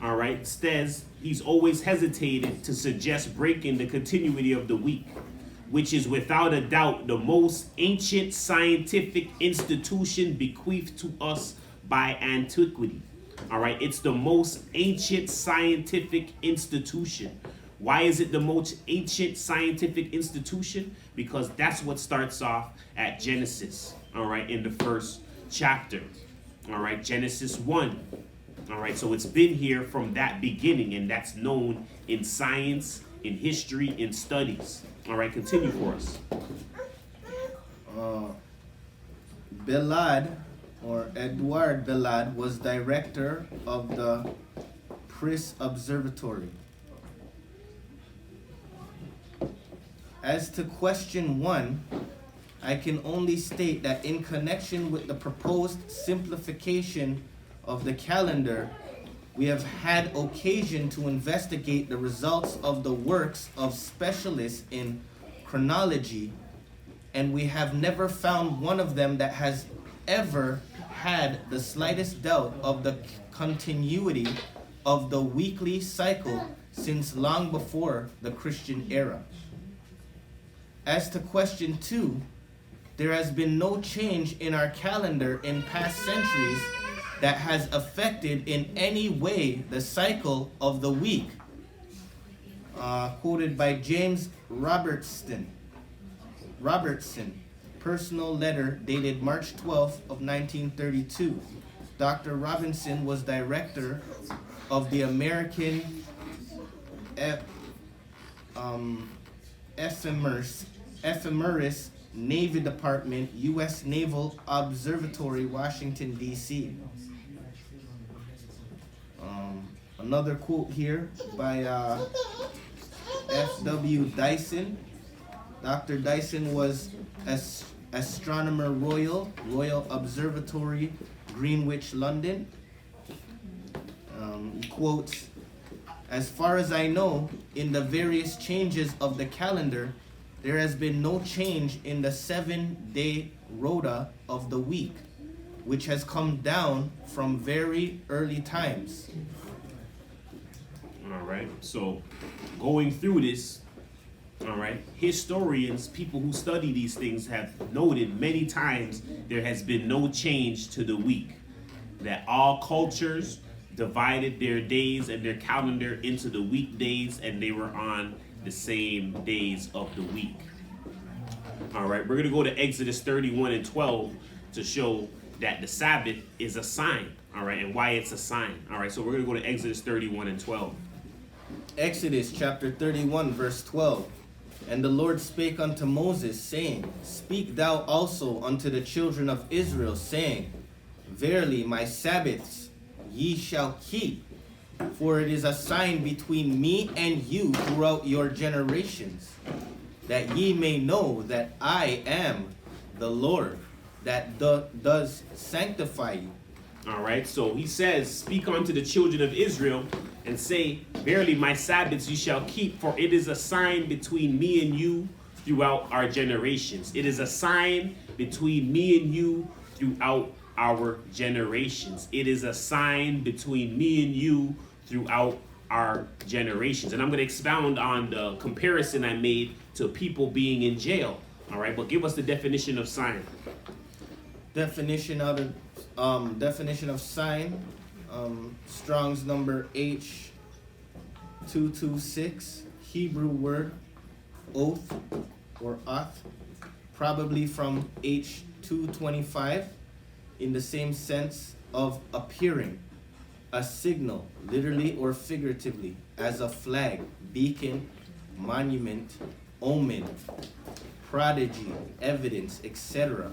all right, says he's always hesitated to suggest breaking the continuity of the week, which is without a doubt the most ancient scientific institution bequeathed to us by antiquity. All right, it's the most ancient scientific institution. Why is it the most ancient scientific institution? Because that's what starts off at Genesis, all right, in the first chapter. All right, Genesis 1. All right, so it's been here from that beginning, and that's known in science, in history, in studies. All right, continue for us. Belad, or Edouard Belad, was director of the Pris Observatory. As to question 1, I can only state that in connection with the proposed simplification of the calendar, we have had occasion to investigate the results of the works of specialists in chronology, and we have never found one of them that has ever had the slightest doubt of the continuity of the weekly cycle since long before the Christian era. As to question 2, there has been no change in our calendar in past centuries that has affected in any way the cycle of the week. Quoted by James Robertson, personal letter dated March 12th of 1932. Dr. Robinson was director of the American Ephemeris Navy Department, U.S. Naval Observatory, Washington, D.C. Another quote here by F.W. Dyson. Dr. Dyson was Astronomer Royal, Royal Observatory, Greenwich, London. He quotes, "As far as I know, in the various changes of the calendar, there has been no change in the 7-day rota of the week, which has come down from very early times." All right, so going through this, all right, historians, people who study these things have noted many times there has been no change to the week, that all cultures divided their days and their calendar into the weekdays, and they were on the same days of the week. All right, we're going to go to Exodus 31 and 12 to show that the Sabbath is a sign, all right, and why it's a sign. All right, so we're going to go to Exodus 31 and 12. Exodus chapter 31, verse 12. "And the Lord spake unto Moses, saying, Speak thou also unto the children of Israel, saying, Verily my Sabbaths ye shall keep, for it is a sign between me and you throughout your generations, that ye may know that I am the Lord, that does sanctify you." All right, so he says, speak unto the children of Israel and say, verily my Sabbaths you shall keep, for it is a sign between me and you throughout our generations. It is a sign between me and you throughout our generations. It is a sign between me and you throughout our generations. And I'm going to expound on the comparison I made to people being in jail. All right, but give us the definition of sign. Definition of sign, Strong's number H226, Hebrew word oath or oath, probably from H225, in the same sense of appearing, a signal, literally or figuratively, as a flag, beacon, monument, omen, prodigy, evidence, etc.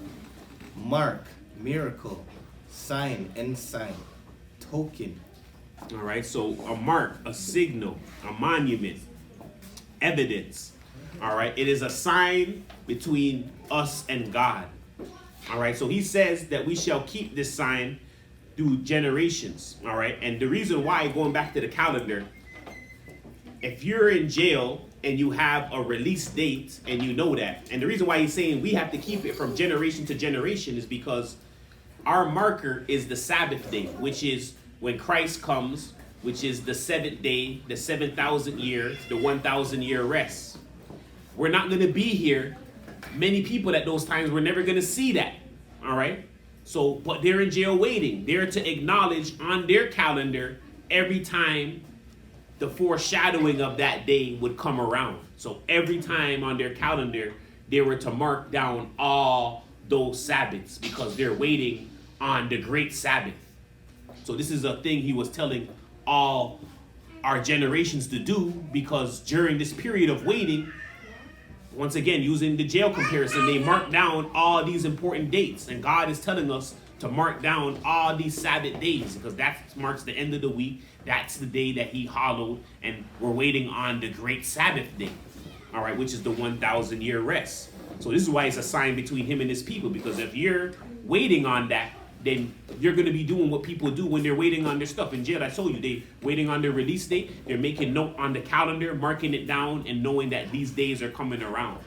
Mark, miracle, sign, ensign, token. All right, so a mark, a signal, a monument, evidence. All right, it is a sign between us and God. All right, so he says that we shall keep this sign through generations. All right, and the reason why, going back to the calendar, if you're in jail and you have a release date and you know that, and the reason why he's saying we have to keep it from generation to generation is because our marker is the Sabbath day, which is when Christ comes, which is the 7th day, the 7,000 year, the 1,000 year rest. We're not going to be here. Many people at those times, we're never going to see that. All right. So, but they're in jail waiting. They're to acknowledge on their calendar every time the foreshadowing of that day would come around. So every time on their calendar, they were to mark down all those Sabbaths because they're waiting on the great Sabbath. So this is a thing he was telling all our generations to do, because during this period of waiting, once again, using the jail comparison, they mark down all these important dates. And God is telling us to mark down all these Sabbath days, because that marks the end of the week. That's the day that he hallowed, and we're waiting on the great Sabbath day, all right, which is the 1,000-year rest. So this is why it's a sign between him and his people, because if you're waiting on that, then you're going to be doing what people do when they're waiting on their stuff. In jail, I told you, they waiting on their release date. They're making note on the calendar, marking it down, and knowing that these days are coming around.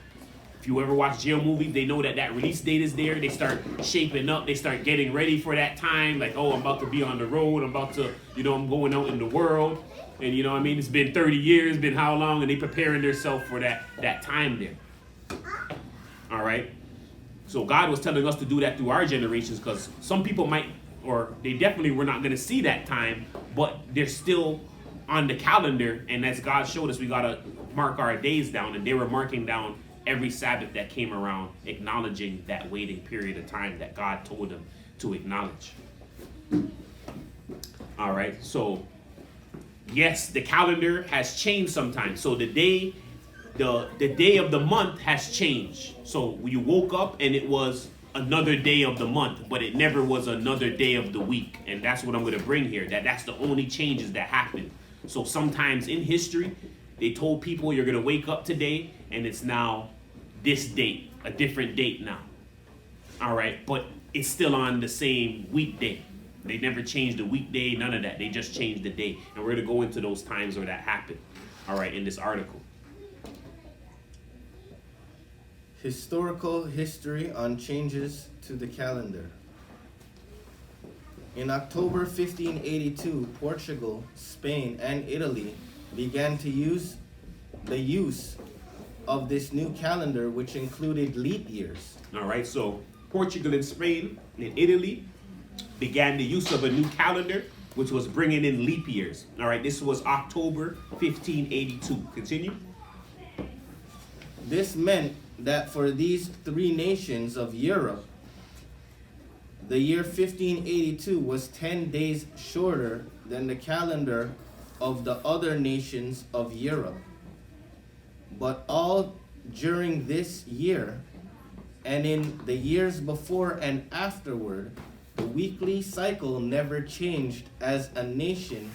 If you ever watch jail movies, they know that that release date is there. They start shaping up. They start getting ready for that time. Like, oh, I'm about to be on the road. I'm about to, I'm going out in the world. And you know what I mean? It's been 30 years, been how long? And they preparing themselves for that time there. All right? So God was telling us to do that through our generations, because some people might, or they definitely were not going to see that time, but they're still on the calendar. And as God showed us, we got to mark our days down. And they were marking down every Sabbath that came around, acknowledging that waiting period of time that God told them to acknowledge. All right, so yes, the calendar has changed sometimes. So the day of the month has changed. So you woke up and it was another day of the month, but it never was another day of the week. And that's what I'm going to bring here, that's the only changes that happen. So sometimes in history, they told people you're going to wake up today and it's now this date, a different date now. All right, but it's still on the same weekday. They never changed the weekday, none of that. They just changed the day. And we're going to go into those times where that happened, all right, in this article. Historical history on changes to the calendar. In October 1582, Portugal, Spain, and Italy began to use of this new calendar, which included leap years. All right, so Portugal and Spain and Italy began the use of a new calendar, which was bringing in leap years. All right, this was October 1582. Continue. This meant that for these three nations of Europe, the year 1582 was 10 days shorter than the calendar of the other nations of Europe. But all during this year, and in the years before and afterward, the weekly cycle never changed, as a nation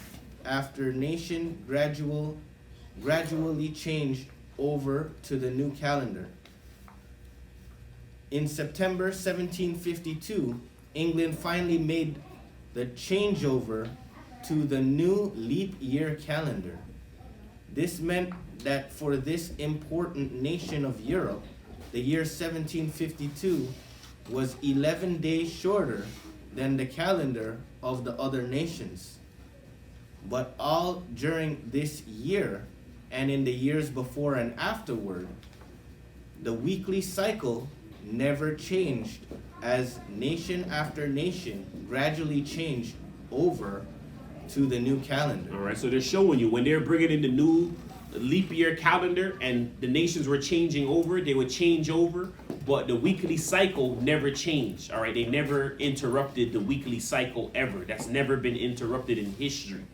after nation gradually changed over to the new calendar. In September 1752, England finally made the changeover to the new leap year calendar. This meant that for this important nation of Europe, the year 1752 was 11 days shorter than the calendar of the other nations. But all during this year and in the years before and afterward, the weekly cycle never changed, as nation after nation gradually changed over to the new calendar. All right, so they're showing you when they're bringing in the new leap year calendar and the nations were changing over, they would change over, but the weekly cycle never changed. All right, they never interrupted the weekly cycle ever. That's never been interrupted in history.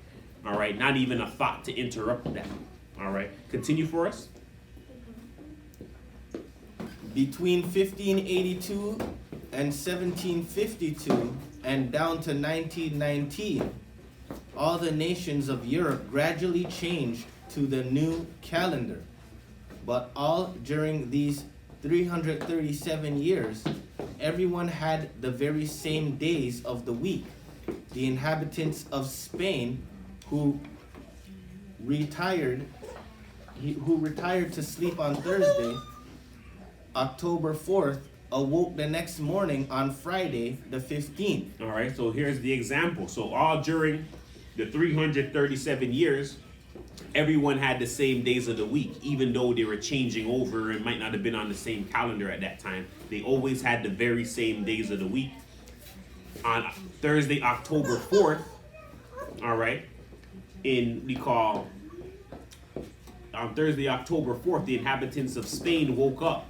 All right, not even a thought to interrupt that. All right, continue for us. Between 1582 and 1752 and down to 1919, all the nations of Europe gradually changed to the new calendar. But all during these 337 years, everyone had the very same days of the week. The inhabitants of Spain who retired to sleep on Thursday, October 4th, awoke the next morning on Friday, the 15th. All right, so here's the example. So all during the 337 years, everyone had the same days of the week, even though they were changing over and might not have been on the same calendar at that time. They always had the very same days of the week. on Thursday, October 4th, all right, on Thursday, October 4th, the inhabitants of Spain woke up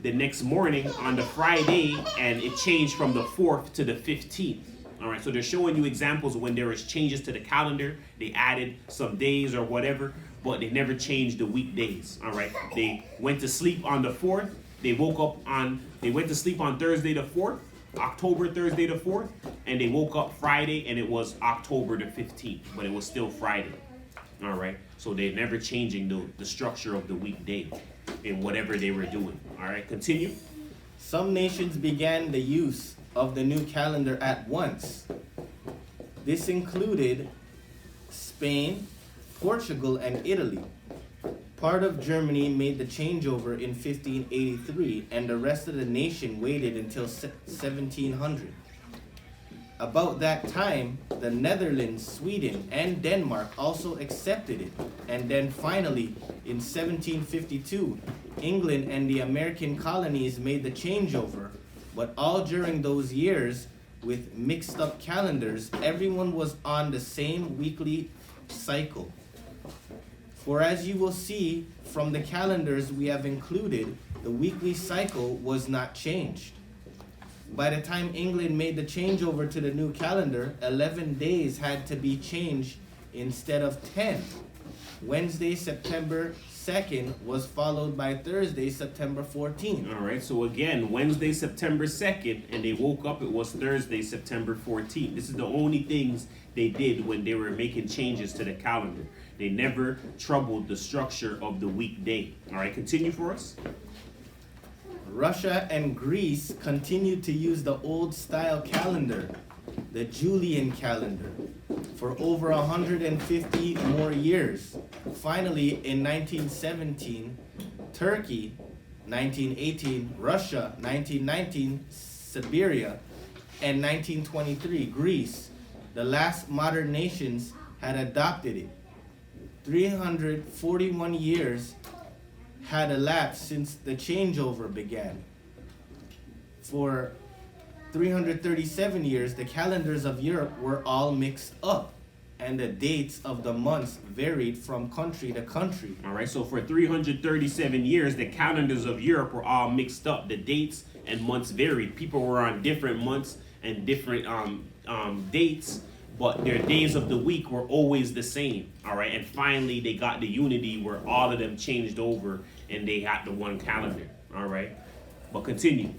the next morning on the Friday, and it changed from the 4th to the 15th. All right, so they're showing you examples of when there was changes to the calendar. They added some days or whatever, but they never changed the weekdays. All right, they went to sleep on the 4th. They went to sleep on Thursday the 4th, October Thursday the 4th, and they woke up Friday, and it was October the 15th, but it was still Friday. All right, so they're never changing the structure of the weekday in whatever they were doing. All right, continue. Some nations began the use of the new calendar at once. This included Spain, Portugal, and Italy. Part of Germany made the changeover in 1583, and the rest of the nation waited until 1700. About that time, the Netherlands, Sweden, and Denmark also accepted it. And then finally, in 1752, England and the American colonies made the changeover. But all during those years, with mixed up calendars, everyone was on the same weekly cycle. For as you will see from the calendars we have included, the weekly cycle was not changed. By the time England made the changeover to the new calendar, 11 days had to be changed instead of 10. Wednesday, September 2nd was followed by Thursday, September 14th. All right, so again, Wednesday, September 2nd, and they woke up, it was Thursday, September 14th. This is the only things they did when they were making changes to the calendar. They never troubled the structure of the weekday. All right, continue for us. Russia and Greece continued to use the old style calendar, the Julian calendar, for over 150 more years. Finally, in 1917, Turkey, 1918, Russia, 1919, Siberia, and 1923, Greece, the last modern nations, had adopted it. 341 years had elapsed since the changeover began. For 337 years, the calendars of Europe were all mixed up, and the dates of the months varied from country to country. All right, so for 337 years, the calendars of Europe were all mixed up. The dates and months varied. People were on different months and different dates, but their days of the week were always the same. All right, and finally they got the unity where all of them changed over and they had the one calendar. All right, but continue.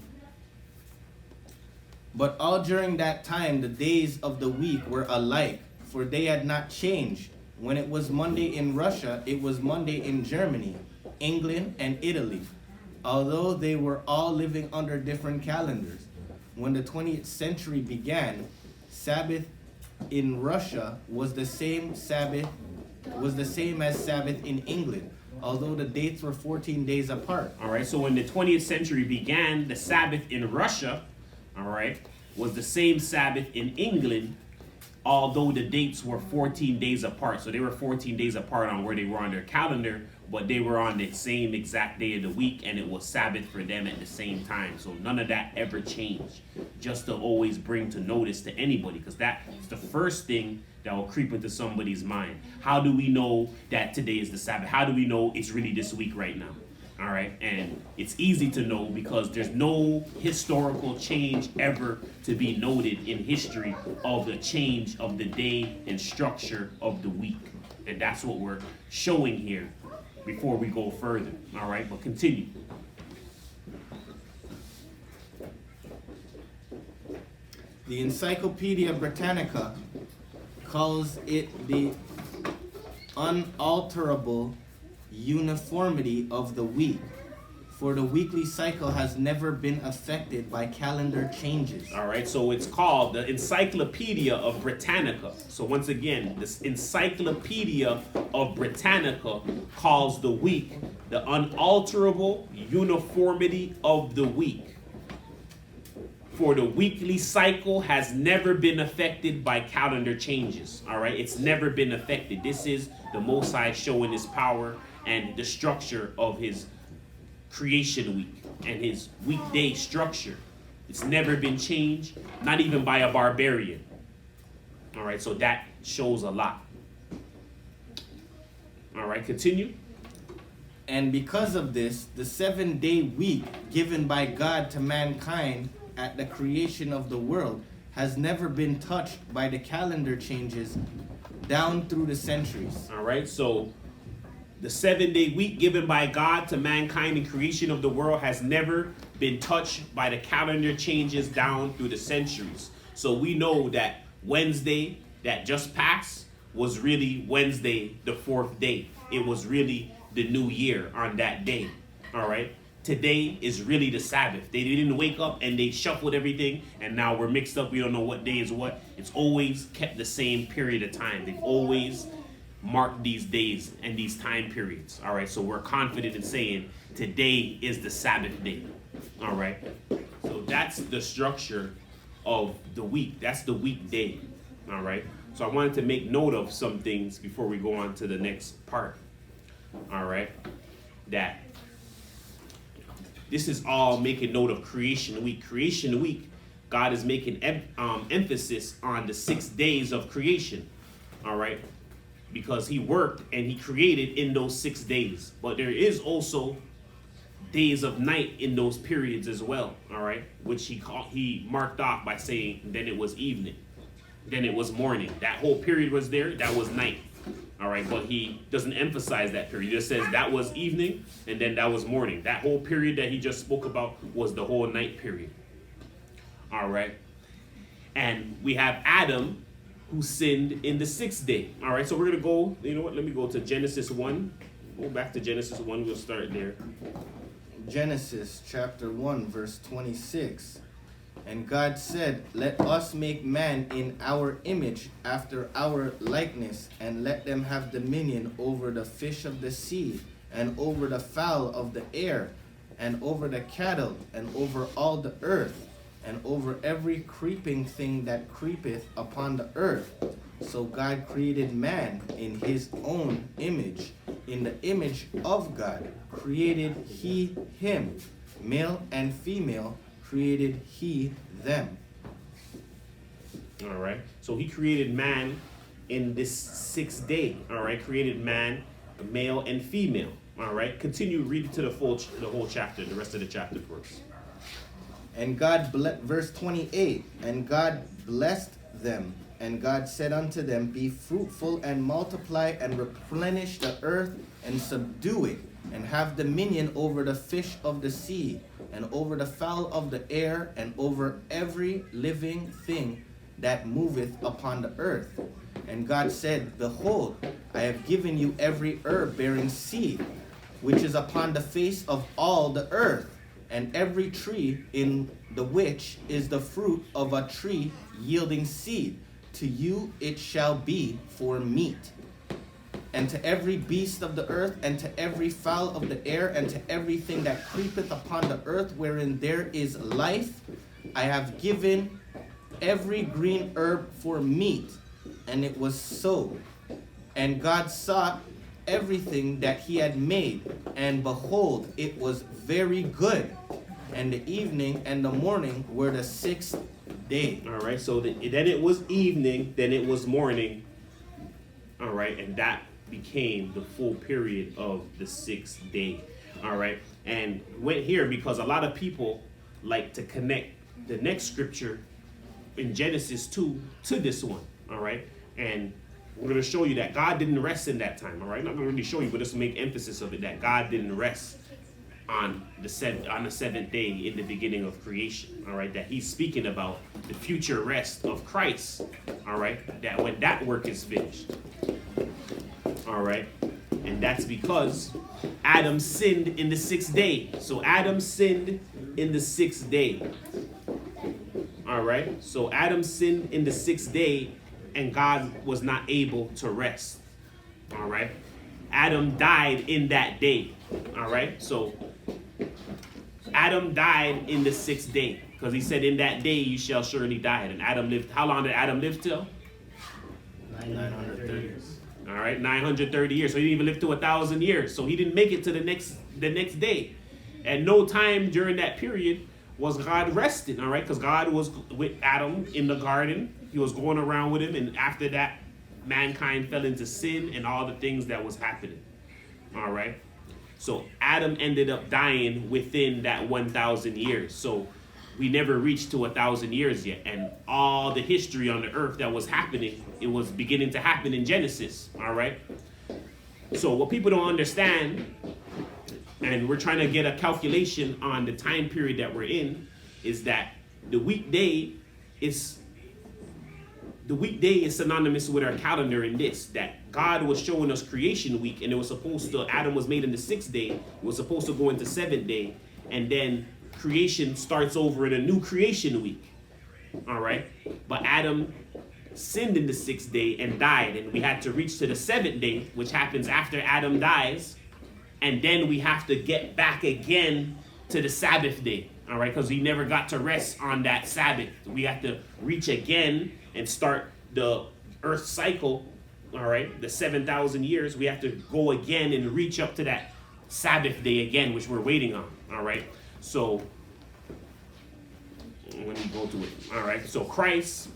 But all during that time, the days of the week were alike, for they had not changed. When it was Monday in Russia, it was Monday in Germany, England, and Italy, although they were all living under different calendars. When the 20th century began, Sabbath in Russia was the same as Sabbath in England, although the dates were 14 days apart. All right, so when the 20th century began, the Sabbath in Russia, all right, was the same Sabbath in England, although the dates were 14 days apart. So they were 14 days apart on where they were on their calendar, but they were on the same exact day of the week, and it was Sabbath for them at the same time. So none of that ever changed, just to always bring to notice to anybody, because that's the first thing that will creep into somebody's mind. How do we know that today is the Sabbath? How do we know it's really this week right now? All right, and it's easy to know because there's no historical change ever to be noted in history of the change of the day and structure of the week. And that's what we're showing here before we go further. All right, but continue. The Encyclopedia Britannica calls it the unalterable uniformity of the week, for the weekly cycle has never been affected by calendar changes. All right, so it's called the Encyclopedia of Britannica. So once again, this Encyclopedia of Britannica calls the week the unalterable uniformity of the week. For the weekly cycle has never been affected by calendar changes. All right, it's never been affected. This is the Most High showing his power and the structure of his creation week and his weekday structure. It's never been changed, not even by a barbarian. All right, so that shows a lot. All right, continue. And because of this, the 7-day week given by God to mankind at the creation of the world has never been touched by the calendar changes down through the centuries. All right, so the 7-day week given by God to mankind in creation of the world has never been touched by the calendar changes down through the centuries. So we know that Wednesday that just passed was really Wednesday, the 4th day. It was really the new year on that day. All right. Today is really the Sabbath. They didn't wake up and they shuffled everything and now we're mixed up. We don't know what day is what. It's always kept the same period of time. They've always marked these days and these time periods. All right. So we're confident in saying today is the Sabbath day. All right. So that's the structure of the week. That's the weekday. All right. So I wanted to make note of some things before we go on to the next part. All right. That this is all making note of creation week. Creation week, God is making emphasis on the 6 days of creation. All right. Because he worked and he created in those 6 days. But there is also days of night in those periods as well. All right. Which he marked off by saying, then it was evening. Then it was morning. That whole period was there. That was night. All right, but he doesn't emphasize that period. He just says that was evening and then that was morning. That whole period that he just spoke about was the whole night period. All right. And we have Adam who sinned in the 6th day. All right, so we're going to go, you know what, let me go to Genesis 1. Go back to Genesis 1. We'll start there. Genesis chapter 1, verse 26. And God said, let us make man in our image, after our likeness, and let them have dominion over the fish of the sea, and over the fowl of the air, and over the cattle, and over all the earth, and over every creeping thing that creepeth upon the earth. So God created man in his own image. In the image of God created he him. Male and female created he them. All right. So he created man in this 6th day. All right. Created man, male and female. All right. Continue reading to the whole chapter, the rest of the chapter first. And God, verse 28, and God blessed them. And God said unto them, be fruitful and multiply and replenish the earth and subdue it, and have dominion over the fish of the sea, and over the fowl of the air, and over every living thing that moveth upon the earth. And God said, behold, I have given you every herb bearing seed, which is upon the face of all the earth, and every tree in the which is the fruit of a tree yielding seed. To you it shall be for meat. And to every beast of the earth, and to every fowl of the air, and to everything that creepeth upon the earth, wherein there is life, I have given every green herb for meat. And it was so. And God saw everything that he had made, and behold, it was very good. And the evening and the morning were the 6th day. All right, so then it was evening, then it was morning. All right, and that became the full period of the 6th day. All right, and went here because a lot of people like to connect the next scripture in Genesis 2 to this one. All right, and we're going to show you that God didn't rest in that time. All right, I'm not going to really show you, but just make emphasis of it that God didn't rest on the 7th day in the beginning of creation. All right, that he's speaking about the future rest of Christ. All right, that when that work is finished. All right, and that's because Adam sinned in the 6th day. So Adam sinned in the 6th day. All right, so Adam sinned in the 6th day, and God was not able to rest. All right, Adam died in that day. All right, so Adam died in the 6th day, because he said, in that day you shall surely die. And Adam lived, how long did Adam live till? 930 years. All right, 930 years. So he didn't even live to 1,000 years. So he didn't make it to the next day. At no time during that period was God resting, all right? Because God was with Adam in the garden. He was going around with him, and after that, mankind fell into sin and all the things that was happening, all right? So Adam ended up dying within that 1,000 years. So we never reached to 1,000 years yet. And all the history on the earth that was happening, it was beginning to happen in Genesis, all right? So what people don't understand, and we're trying to get a calculation on the time period that we're in, is that the weekday is synonymous with our calendar in this, that God was showing us creation week, and it was supposed to, Adam was made in the 6th day, it was supposed to go into 7th day, and then creation starts over in a new creation week, all right? But Adam sinned in the 6th day and died, and we had to reach to the 7th day, which happens after Adam dies, and then we have to get back again to the Sabbath day, all right? Because we never got to rest on that Sabbath. We have to reach again and start the earth cycle, all right? The 7,000 years, we have to go again and reach up to that Sabbath day again, which we're waiting on, all right? So, let me go to it, all right? So Christ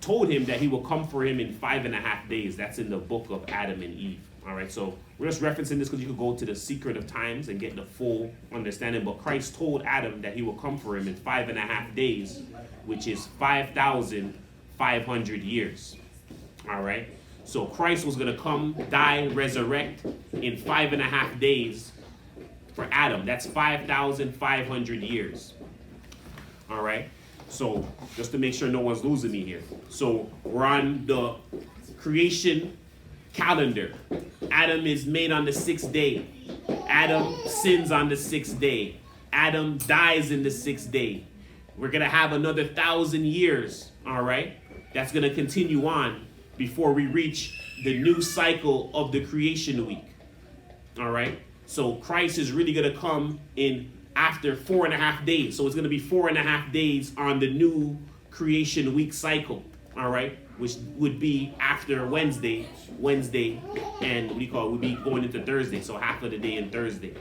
told him that he will come for him in 5.5 days. That's in the book of Adam and Eve. All right, so we're just referencing this because you could go to the Secret of Times and get the full understanding. But Christ told Adam that he will come for him in 5.5 days, which is 5,500 years. All right, so Christ was going to come, die, resurrect in 5.5 days for Adam. That's 5,500 years. All right. So just to make sure no one's losing me here. So we're on the creation calendar. Adam is made on the 6th day. Adam sins on the 6th day. Adam dies in the 6th day. We're going to have another 1,000 years, all right? That's going to continue on before we reach the new cycle of the creation week, all right? So Christ is really going to come in after 4.5 days. So it's going to be 4.5 days on the new creation week cycle, all right? Which would be after Wednesday, and what do you call it? Would be going into Thursday. So half of the day in Thursday,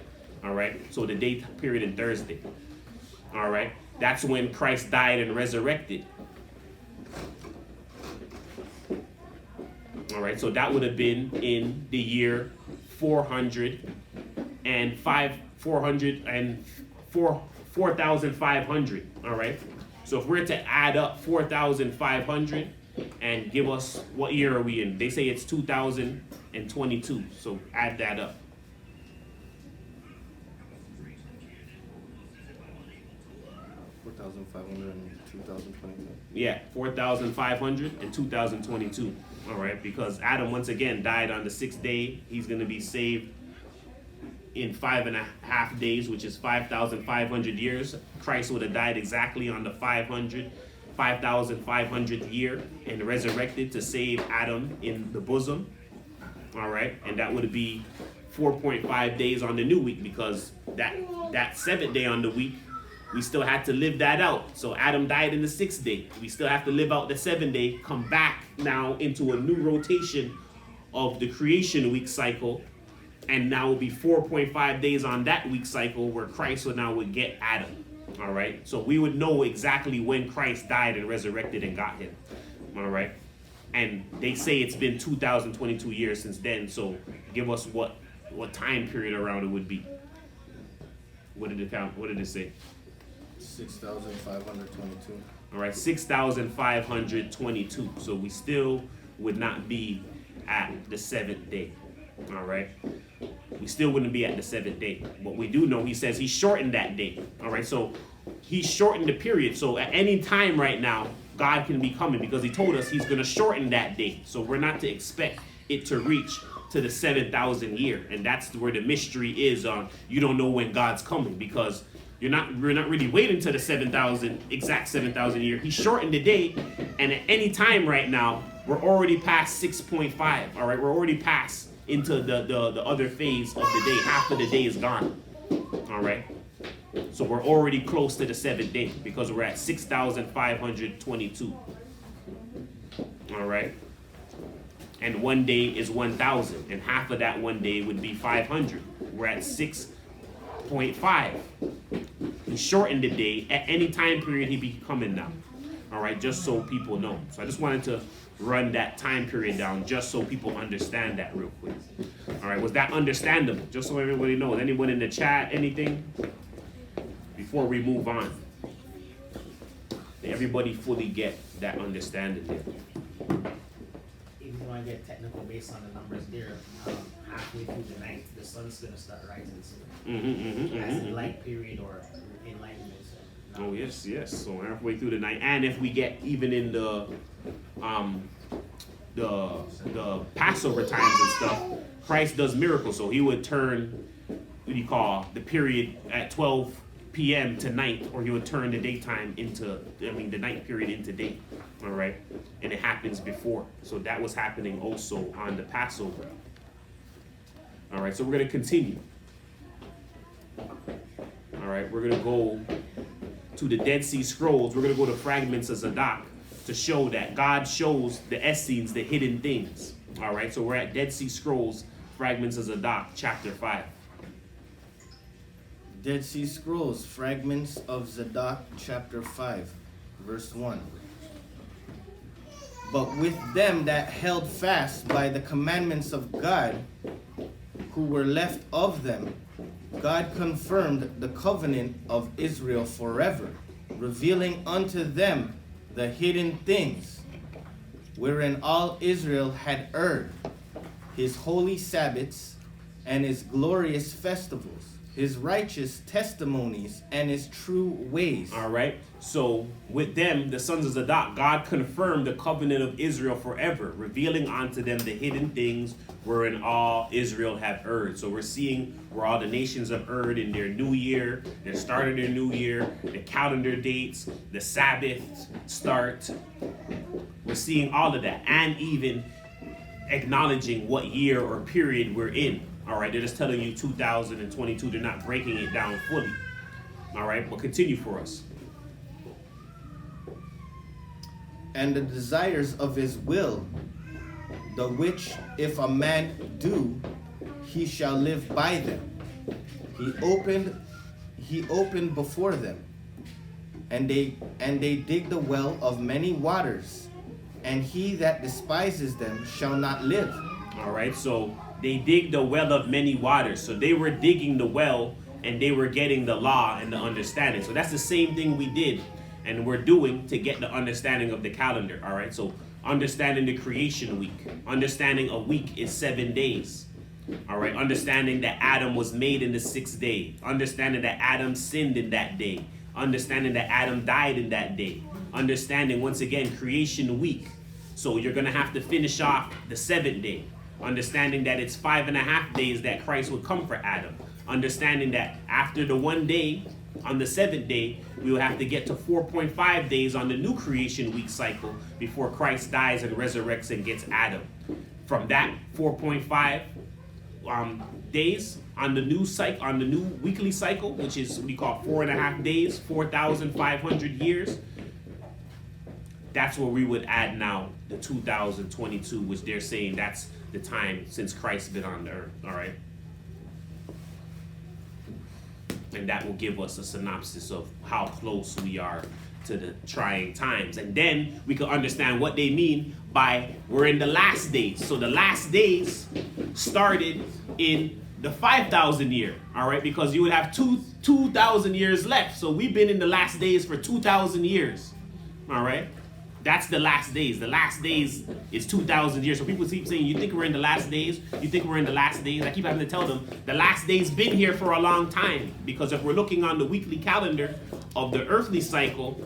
all right? So the day period in Thursday, all right? That's when Christ died and resurrected. All right, so that would have been in the year 4,500, all right? So if we're to add up 4,500 and give us, what year are we in? They say it's 2022, so add that up. Yeah, 4,500 and 2022, all right? Because Adam, once again, died on the 6th day. He's going to be saved in 5.5 days, which is 5,500 years. Christ would have died exactly on the 5,500th year and resurrected to save Adam in the bosom, all right? And that would be 4.5 days on the new week, because that 7th day on the week, we still had to live that out. So Adam died in the 6th day. We still have to live out the 7th day, come back now into a new rotation of the creation week cycle. And now will be 4.5 days on that week cycle where Christ would get Adam. All right. So we would know exactly when Christ died and resurrected and got him. All right. And they say it's been 2022 years since then. So give us what time period around it would be. What did it count? What did it say? 6,522. All right, 6,522. So we still would not be at the 7th day. All right, we still wouldn't be at the 7th day. But we do know he says he shortened that day. All right, so he shortened the period. So at any time right now, God can be coming, because he told us he's going to shorten that day. So we're not to expect it to reach to the 7,000 year, and that's where the mystery is on. You don't know when God's coming, because we're not really waiting to the 7,000 year. He shortened the day, and at any time right now, we're already past 6.5. All right, we're already past into the other phase of the day. Half of the day is gone. All right, so we're already close to the 7th day, because we're at 6,522. All right, and one day is 1,000, and half of that one day would be 500. We're at 6.5. He shortened the day. At any time period, he be coming down. All right, just so people know. So I just wanted to run that time period down just so people understand that real quick. All right, was that understandable? Just so everybody knows. Anyone in the chat, anything? Before we move on. Did everybody fully get that understanding there? Even though I get technical based on the numbers there, halfway through the night, the sun's going to start rising. So that's a light period or enlightenment. So Oh yes, yes. So halfway through the night, and if we get even in the Passover times and stuff, Christ does miracles. So he would turn what do you call the period at 12 p.m. to night, or he would turn the daytime into the night period into day. All right, and it happens before. So that was happening also on the Passover. All right, so we're gonna continue. All right, we're gonna go to the Dead Sea Scrolls. We're going to go to fragments of Zadok to show that God shows the Essenes the hidden things. All right, so we're at Dead Sea Scrolls, fragments of Zadok, chapter 5. Dead Sea Scrolls, fragments of Zadok, chapter 5, verse 1. But with them that held fast by the commandments of God, who were left of them, God confirmed the covenant of Israel forever, revealing unto them the hidden things, wherein all Israel had erred, his holy Sabbaths and his glorious festivals, his righteous testimonies and his true ways. All right, so with them, the sons of Zadok, God confirmed the covenant of Israel forever, revealing unto them the hidden things wherein all Israel have erred. So we're seeing where all the nations have erred in their new year, they're starting their new year, the calendar dates, the Sabbath start. We're seeing all of that, and even acknowledging what year or period we're in. All right, they're just telling you 2022. They're not breaking it down fully. All right, but continue for us. And the desires of his will, the which if a man do, he shall live by them. He opened before them, and they dig the well of many waters, and he that despises them shall not live. All right, so they dig the well of many waters. So they were digging the well, and they were getting the law and the understanding. So that's the same thing we did and we're doing to get the understanding of the calendar. All right, so understanding the creation week, understanding a week is 7 days. All right, understanding that Adam was made in the 6th day, understanding that Adam sinned in that day, understanding that Adam died in that day, understanding once again creation week. So you're gonna have to finish off the 7th day, understanding that it's 5.5 days that Christ would come for Adam, understanding that after the 1 day on the 7th day, we will have to get to 4.5 days on the new creation week cycle before Christ dies and resurrects and gets Adam. From that 4.5 days on the new cycle, on the new weekly cycle, which is what we call 4.5 days, 4,500 years. That's where we would add now the 2022, which they're saying that's the time since Christ's been on the earth. All right. And that will give us a synopsis of how close we are to the trying times. And then we can understand what they mean by we're in the last days. So the last days started in the 5,000 year, all right? Because you would have 2,000 years left. So we've been in the last days for 2,000 years, all right? That's the last days. The last days is 2,000 years. So people keep saying, you think we're in the last days? You think we're in the last days? I keep having to tell them, the last days been here for a long time. Because if we're looking on the weekly calendar of the earthly cycle,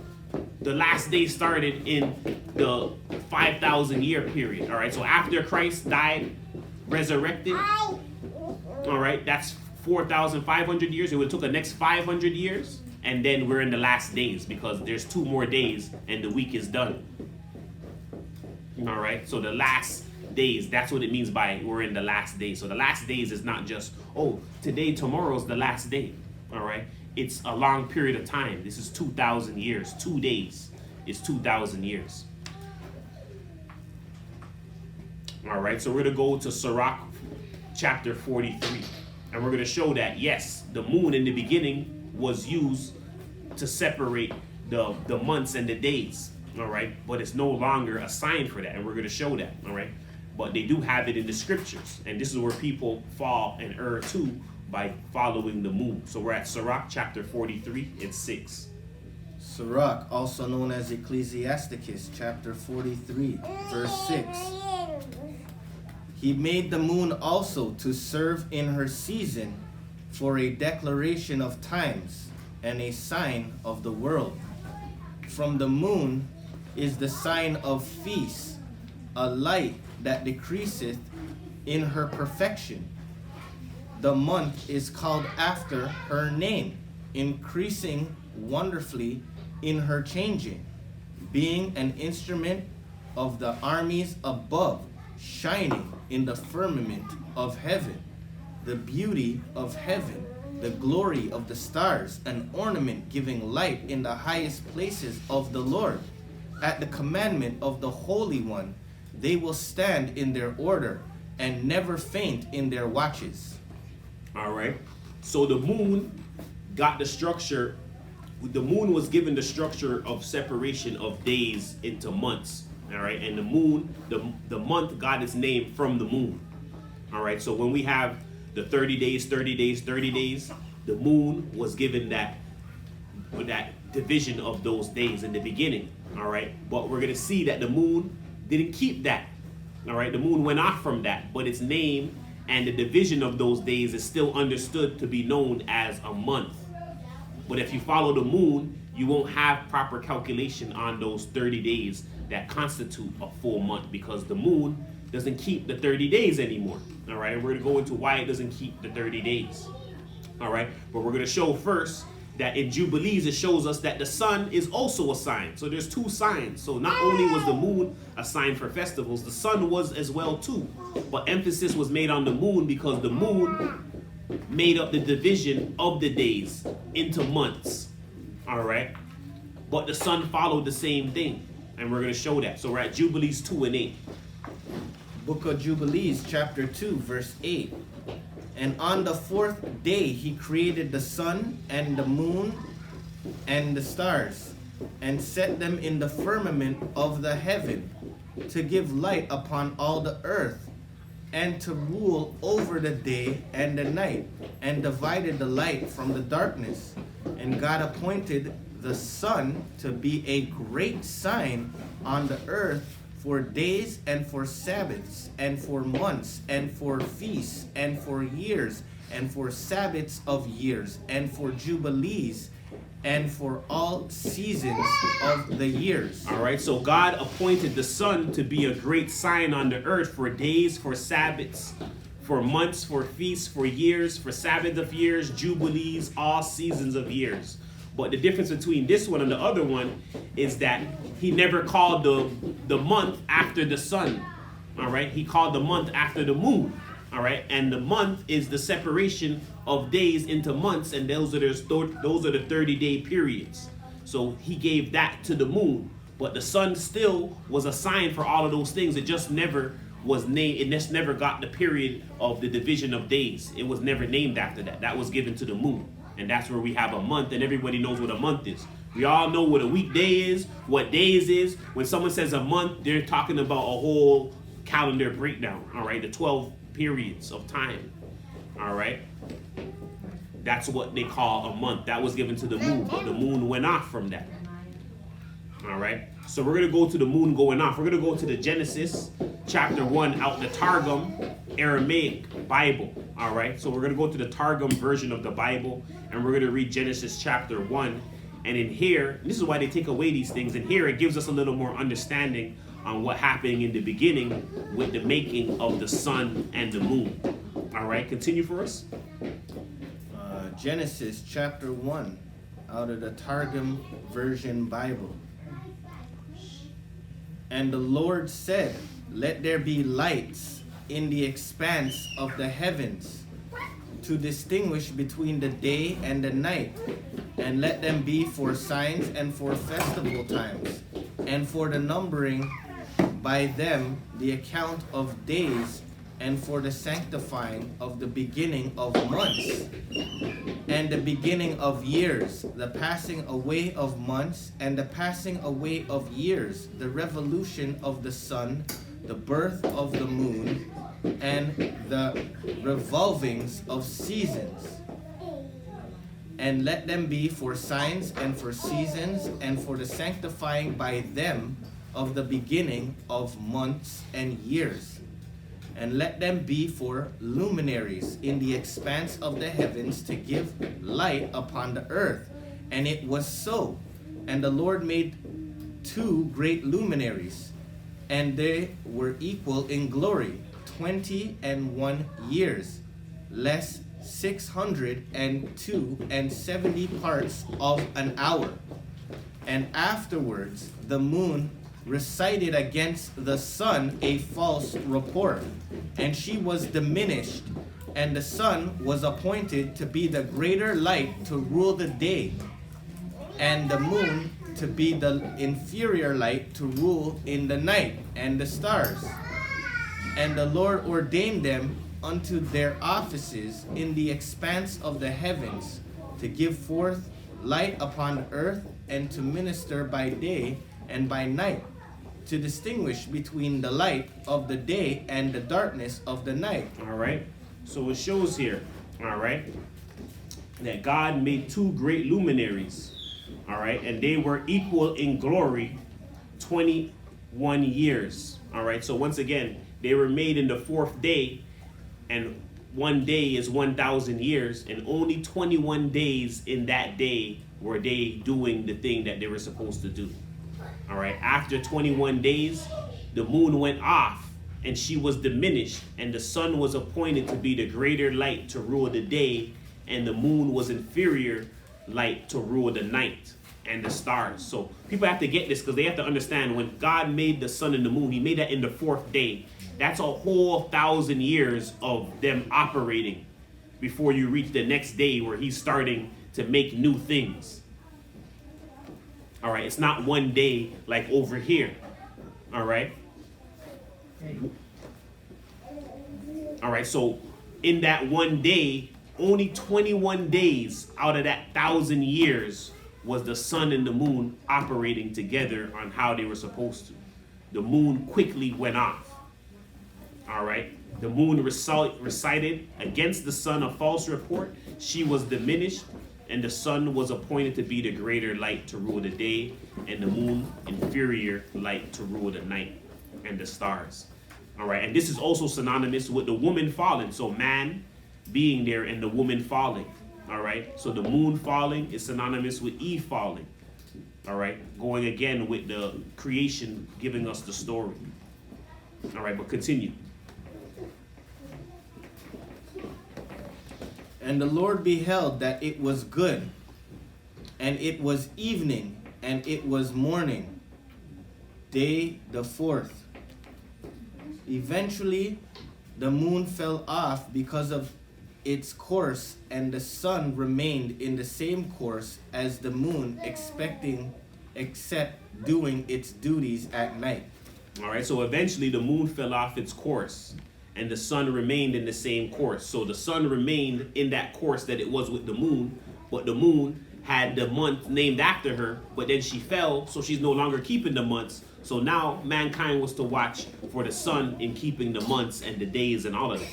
the last day started in the 5,000 year period. All right, so after Christ died, resurrected, all right, that's 4,500 years. It would have took the next 500 years. And then we're in the last days because there's 2 more days and the week is done. All right, so the last days, that's what it means by we're in the last days. So the last days is not just, oh, today, tomorrow's the last day. All right, it's a long period of time. This is 2,000 years. 2 days is 2,000 years. All right, so we're going to go to Sirach chapter 43. And we're going to show that, yes, the moon in the beginning was used to separate the months and the days, all right? But it's no longer a sign for that, and we're going to show that, all right? But they do have it in the scriptures, and this is where people fall and err too by following the moon. So we're at Sirach chapter 43 and 6. Sirach, also known as Ecclesiasticus, chapter 43, verse 6. He made the moon also to serve in her season for a declaration of times and a sign of the world. From the moon is the sign of feast, a light that decreaseth in her perfection. The month is called after her name, increasing wonderfully in her changing, being an instrument of the armies above, shining in the firmament of heaven, the beauty of heaven, the glory of the stars, an ornament giving light in the highest places of the Lord. At the commandment of the Holy One, they will stand in their order and never faint in their watches. All right. So the moon got the structure. The moon was given the structure of separation of days into months. All right. And the moon, the month got its name from the moon. All right. So when we have the 30 days, 30 days, 30 days, the moon was given that division of those days in the beginning. All right. But we're going to see that the moon didn't keep that. All right. The moon went off from that, but its name and the division of those days is still understood to be known as a month. But if you follow the moon, you won't have proper calculation on those 30 days that constitute a full month, because the moon doesn't keep the 30 days anymore. All right. We're going to go into why it doesn't keep the 30 days. All right. But we're going to show first that in Jubilees, it shows us that the sun is also a sign. So there's two signs. So not only was the moon a sign for festivals, the sun was as well too. But emphasis was made on the moon because the moon made up the division of the days into months. All right. But the sun followed the same thing. And we're going to show that. So we're at Jubilees 2 and 8. Book of Jubilees, chapter 2, verse 8. And on the fourth day he created the sun and the moon and the stars, and set them in the firmament of the heaven, to give light upon all the earth, and to rule over the day and the night, and divided the light from the darkness. And God appointed the sun to be a great sign on the earth, for days and for Sabbaths and for months and for feasts and for years and for Sabbaths of years and for jubilees and for all seasons of the years. All right, so God appointed the sun to be a great sign on the earth for days, for Sabbaths, for months, for feasts, for years, for Sabbath of years, jubilees, all seasons of years. But the difference between this one and the other one is that he never called the month after the sun. All right, he called the month after the moon. All right, and the month is the separation of days into months, and those are the 30-day periods. So he gave that to the moon, but the sun still was a sign for all of those things. It just never was named. It just never got the period of the division of days. It was never named after that. That was given to the moon. And that's where we have a month, and everybody knows what a month is. We all know what a weekday is, what days is. When someone says a month, they're talking about a whole calendar breakdown, all right? The 12 periods of time, all right? That's what they call a month. That was given to the moon, but the moon went off from that, all right? So we're going to go to the moon going off. We're going to go to the Genesis chapter 1 out the Targum Aramaic Bible, all right? So we're going to go to the Targum version of the Bible, and we're going to read Genesis chapter 1. And in here, this is why they take away these things. And here it gives us a little more understanding on what happened in the beginning with the making of the sun and the moon. All right, continue for us. Genesis chapter 1 out of the Targum version Bible. And the Lord said, let there be lights in the expanse of the heavens, to distinguish between the day and the night, and let them be for signs and for festival times, and for the numbering by them the account of days, and for the sanctifying of the beginning of months. And and the beginning of years, the passing away of months, and the passing away of years, the revolution of the sun, the birth of the moon, and the revolvings of seasons. And let them be for signs and for seasons and for the sanctifying by them of the beginning of months and years. And let them be for luminaries in the expanse of the heavens to give light upon the earth. And it was so. And the Lord made 2 great luminaries, and they were equal in glory, 21 years, less 602 and 70 parts of an hour. And afterwards the moon recited against the sun a false report, and she was diminished, and the sun was appointed to be the greater light to rule the day, and the moon to be the inferior light to rule in the night, and the stars. And the Lord ordained them unto their offices in the expanse of the heavens, to give forth light upon the earth, and to minister by day and by night, to distinguish between the light of the day and the darkness of the night. All right. So it shows here, all right, that God made 2 great luminaries, all right, and they were equal in glory, 21 years. All right. So once again, they were made in the 4th day, and one day is 1,000 years, and only 21 days in that day were they doing the thing that they were supposed to do. All right. After 21 days, the moon went off, and she was diminished, and the sun was appointed to be the greater light to rule the day, and the moon was inferior light to rule the night, and the stars. So people have to get this, because they have to understand, when God made the sun and the moon, he made that in the 4th day. That's a whole 1,000 years of them operating before you reach the next day where he's starting to make new things. All right, it's not one day like over here. All right. All right, so in that one day, only 21 days out of that 1,000 years was the sun and the moon operating together on how they were supposed to. The moon quickly went off. All right. The moon recited against the sun a false report. She was diminished, and the sun was appointed to be the greater light to rule the day, and the moon inferior light to rule the night, and the stars. All right. And this is also synonymous with the woman falling. So man being there and the woman falling. All right. So the moon falling is synonymous with Eve falling. All right. Going again with the creation giving us the story. All right. But continue. And the Lord beheld that it was good, and it was evening, and it was morning, day the 4th. Eventually, the moon fell off because of its course, and the sun remained in the same course as the moon, except doing its duties at night. All right, so eventually the moon fell off its course, and the sun remained in the same course. So the sun remained in that course that it was with the moon, but the moon had the month named after her, but then she fell, so she's no longer keeping the months. So now mankind was to watch for the sun in keeping the months and the days and all of that.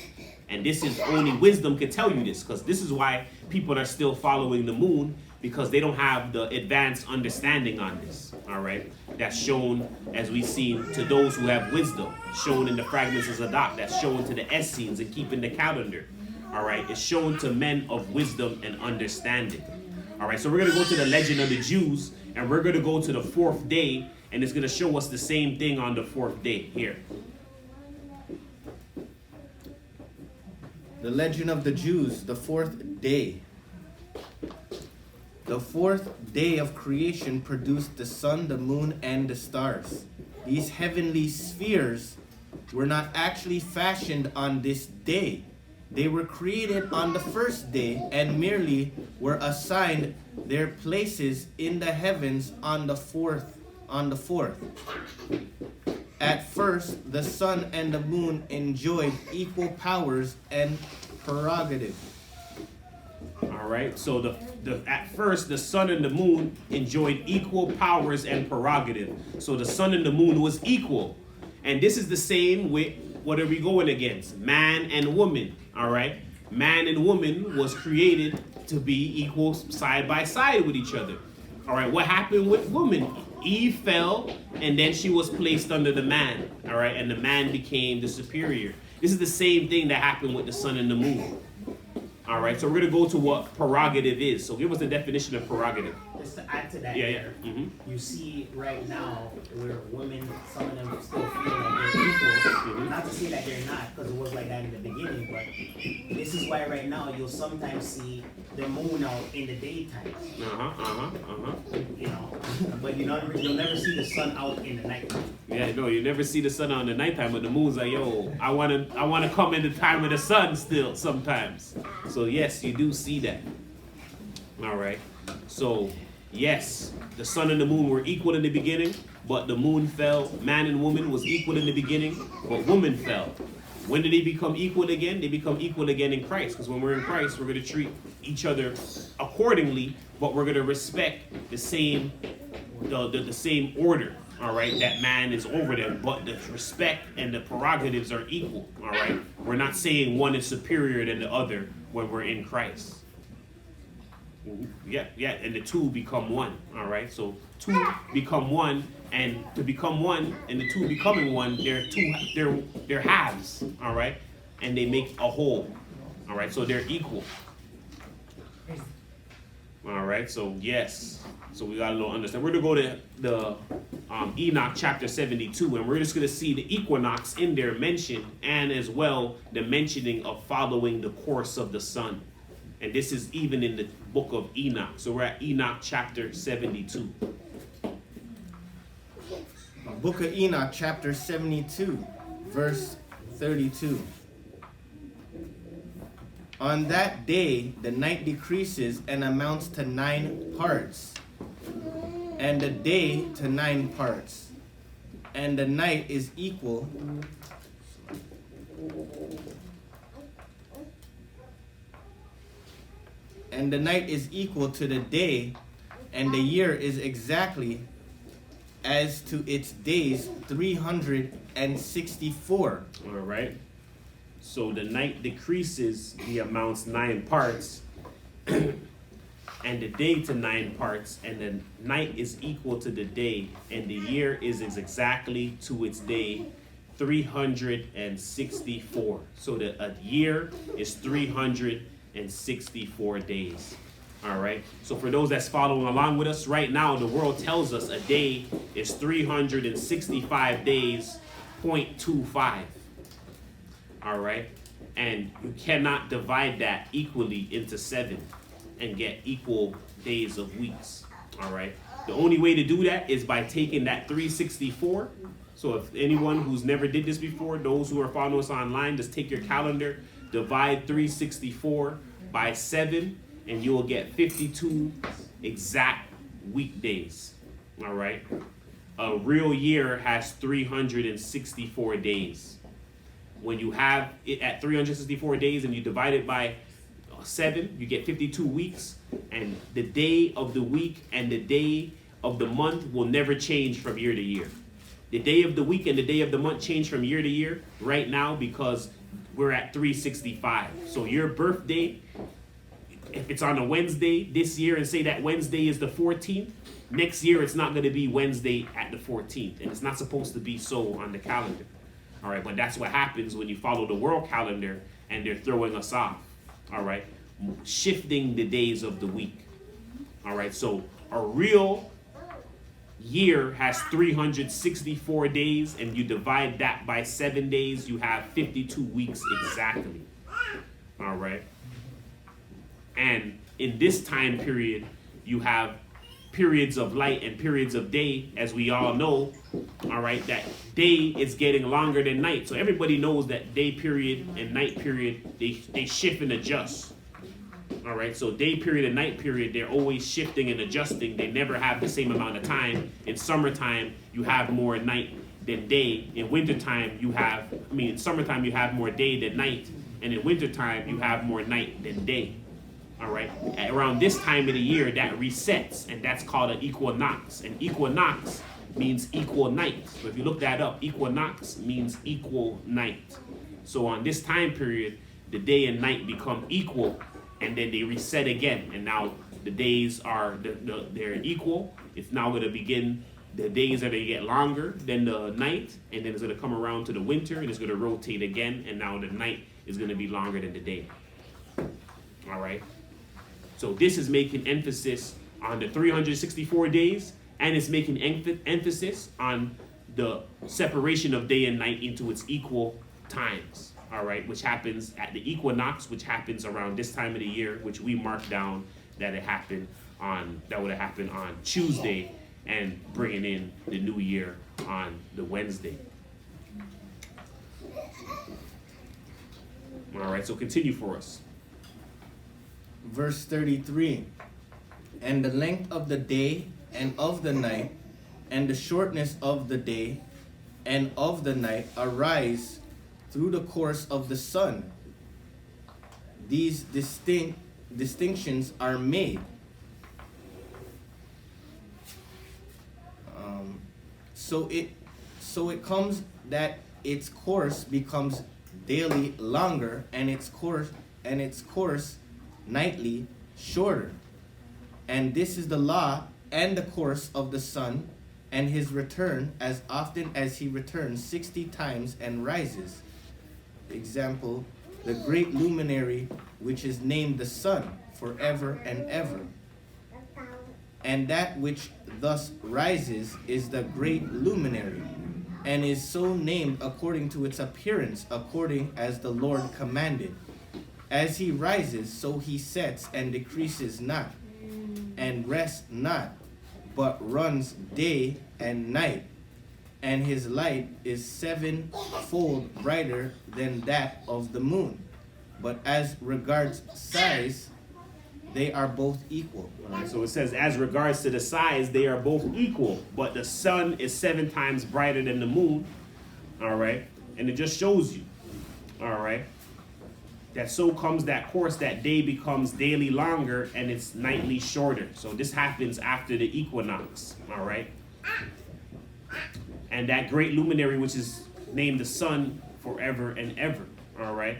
And this is only wisdom can tell you this, because this is why people are still following the moon, because they don't have the advanced understanding on this. All right, that's shown, as we've seen, to those who have wisdom, shown in the fragments of Zadok, that's shown to the Essenes and keeping the calendar. All right, it's shown to men of wisdom and understanding. All right, so we're going to go to the legend of the Jews, and we're going to go to the 4th day, and it's going to show us the same thing on the 4th day here. The legend of the Jews, the 4th day. The 4th day of creation produced the sun, the moon, and the stars. These heavenly spheres were not actually fashioned on this day. They were created on the 1st day and merely were assigned their places in the heavens on the 4th. At first, the sun and the moon enjoyed equal powers and prerogative. All right? So at first, the sun and the moon enjoyed equal powers and prerogative. So the sun and the moon was equal. And this is the same with what are we going against? Man and woman, all right? Man and woman was created to be equal side by side with each other. All right, what happened with woman? Eve fell, and then she was placed under the man, all right? And the man became the superior. This is the same thing that happened with the sun and the moon. All right, so we're going to go to what prerogative is. So give us the definition of prerogative. Just to add to that, you see right now where women, some of them still feel like they're equal. Not to say that they're not, because it was like that in the beginning, but this is why right now you'll sometimes see the moon out in the daytime. You know, but you'll never see the sun out in the nighttime. Yeah, no, you never see the sun out in the nighttime, but the moon's like, yo, I wanna come in the time of the sun still sometimes. So yes, you do see that. All right. So yes, the sun and the moon were equal in the beginning, but the moon fell. Man and woman was equal in the beginning, but woman fell. When did they become equal again? They become equal again in Christ. Because when we're in Christ, we're going to treat each other accordingly, but we're going to respect the same order. All right, that man is over them, but the respect and the prerogatives are equal. All right, we're not saying one is superior than the other when we're in Christ. Yeah, and the two become one. All right, so two become one, and to become one, and the two becoming one, they're halves. All right, and they make a whole. All right, so they're equal. All right, so yes, so we got a little understand. We're gonna go to the Enoch chapter 72, and we're just gonna see the equinox in there mentioned, and as well the mentioning of following the course of the sun. And this is even in the book of Enoch. So we're at Enoch chapter 72. Book of Enoch chapter 72, verse 32. On that day, the night decreases and amounts to 9 parts, and the day to 9 parts, and the night is equal to the day, and the year is exactly as to its days 364. All right. So the night decreases, the amounts 9 parts, and the day to 9 parts, and the night is equal to the day, and the year is exactly to its day 364. So a year is 364 days. All right. So for those that's following along with us right now, the world tells us a day is 365 days, 0.25. All right. And you cannot divide that equally into 7 and get equal days of weeks. All right. The only way to do that is by taking that 364. So if anyone who's never did this before, those who are following us online, just take your calendar, divide 364 by 7, and you will get 52 exact weekdays. All right. A real year has 364 days. When you have it at 364 days and you divide it by 7, you get 52 weeks, and the day of the week and the day of the month will never change from year to year. The day of the week and the day of the month change from year to year right now because we're at 365. So your birthday, if it's on a Wednesday this year, and say that Wednesday is the 14th, next year it's not going to be Wednesday at the 14th, and it's not supposed to be so on the calendar. All right, but that's what happens when you follow the world calendar and they're throwing us off. All right, shifting the days of the week. All right, so a real year has 364 days, and you divide that by 7 days, you have 52 weeks exactly. All right. And in this time period, you have periods of light and periods of day, as we all know. All right, that day is getting longer than night. So everybody knows that day period and night period, they shift and adjust. All right, so day period and night period, they're always shifting and adjusting. They never have the same amount of time. In summertime, you have more night than day. In wintertime, in summertime, you have more day than night. And in wintertime, you have more night than day. All right, around this time of the year, that resets, and that's called an equinox. And equinox means equal night. So if you look that up, equinox means equal night. So on this time period, the day and night become equal, and then they reset again. And now the days are, they're equal. It's now going to begin, the days are going to get longer than the night, and then it's going to come around to the winter, and it's going to rotate again, and now the night is going to be longer than the day. All right? So this is making emphasis on the 364 days, and it's making emphasis on the separation of day and night into its equal times, all right, which happens at the equinox, which happens around this time of the year, which we mark down that it happened on, that would have happened on Tuesday, and bringing in the new year on the Wednesday. All right, so continue for us. Verse 33. And the length of the day and of the night, and the shortness of the day and of the night arise through the course of the sun. These distinctions are made. So it comes that its course becomes daily longer, and its course nightly shorter. And this is the law and the course of the sun, and his return, as often as he returns 60 times and rises. Example, the great luminary, which is named the sun forever and ever. And that which thus rises is the great luminary, and is so named according to its appearance, according as the Lord commanded. As he rises, so he sets, and decreases not, and rests not, but runs day and night. And his light is sevenfold brighter than that of the moon. But as regards size, they are both equal. All right, so it says, as regards to the size, they are both equal, but the sun is 7 times brighter than the moon. All right, and it just shows you, all right, that so comes that course, that day becomes daily longer and it's nightly shorter. So this happens after the equinox, all right? And that great luminary, which is named the sun forever and ever, all right?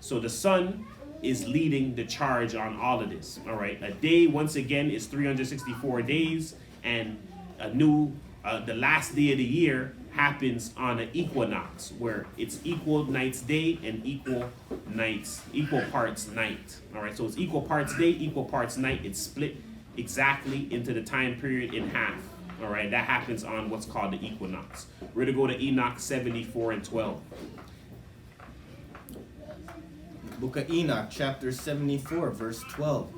So the sun is leading the charge on all of this, all right? A day, once again, is 364 days, and the last day of the year happens on an equinox, where it's equal nights day and equal parts night. All right, so it's equal parts day, equal parts night. It's split exactly into the time period in half. All right, that happens on what's called the equinox. We're gonna go to Enoch 74 and 12. Book of Enoch, chapter 74, verse 12.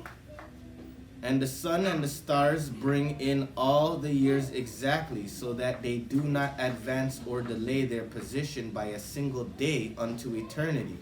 And the sun and the stars bring in all the years exactly, so that they do not advance or delay their position by a single day unto eternity,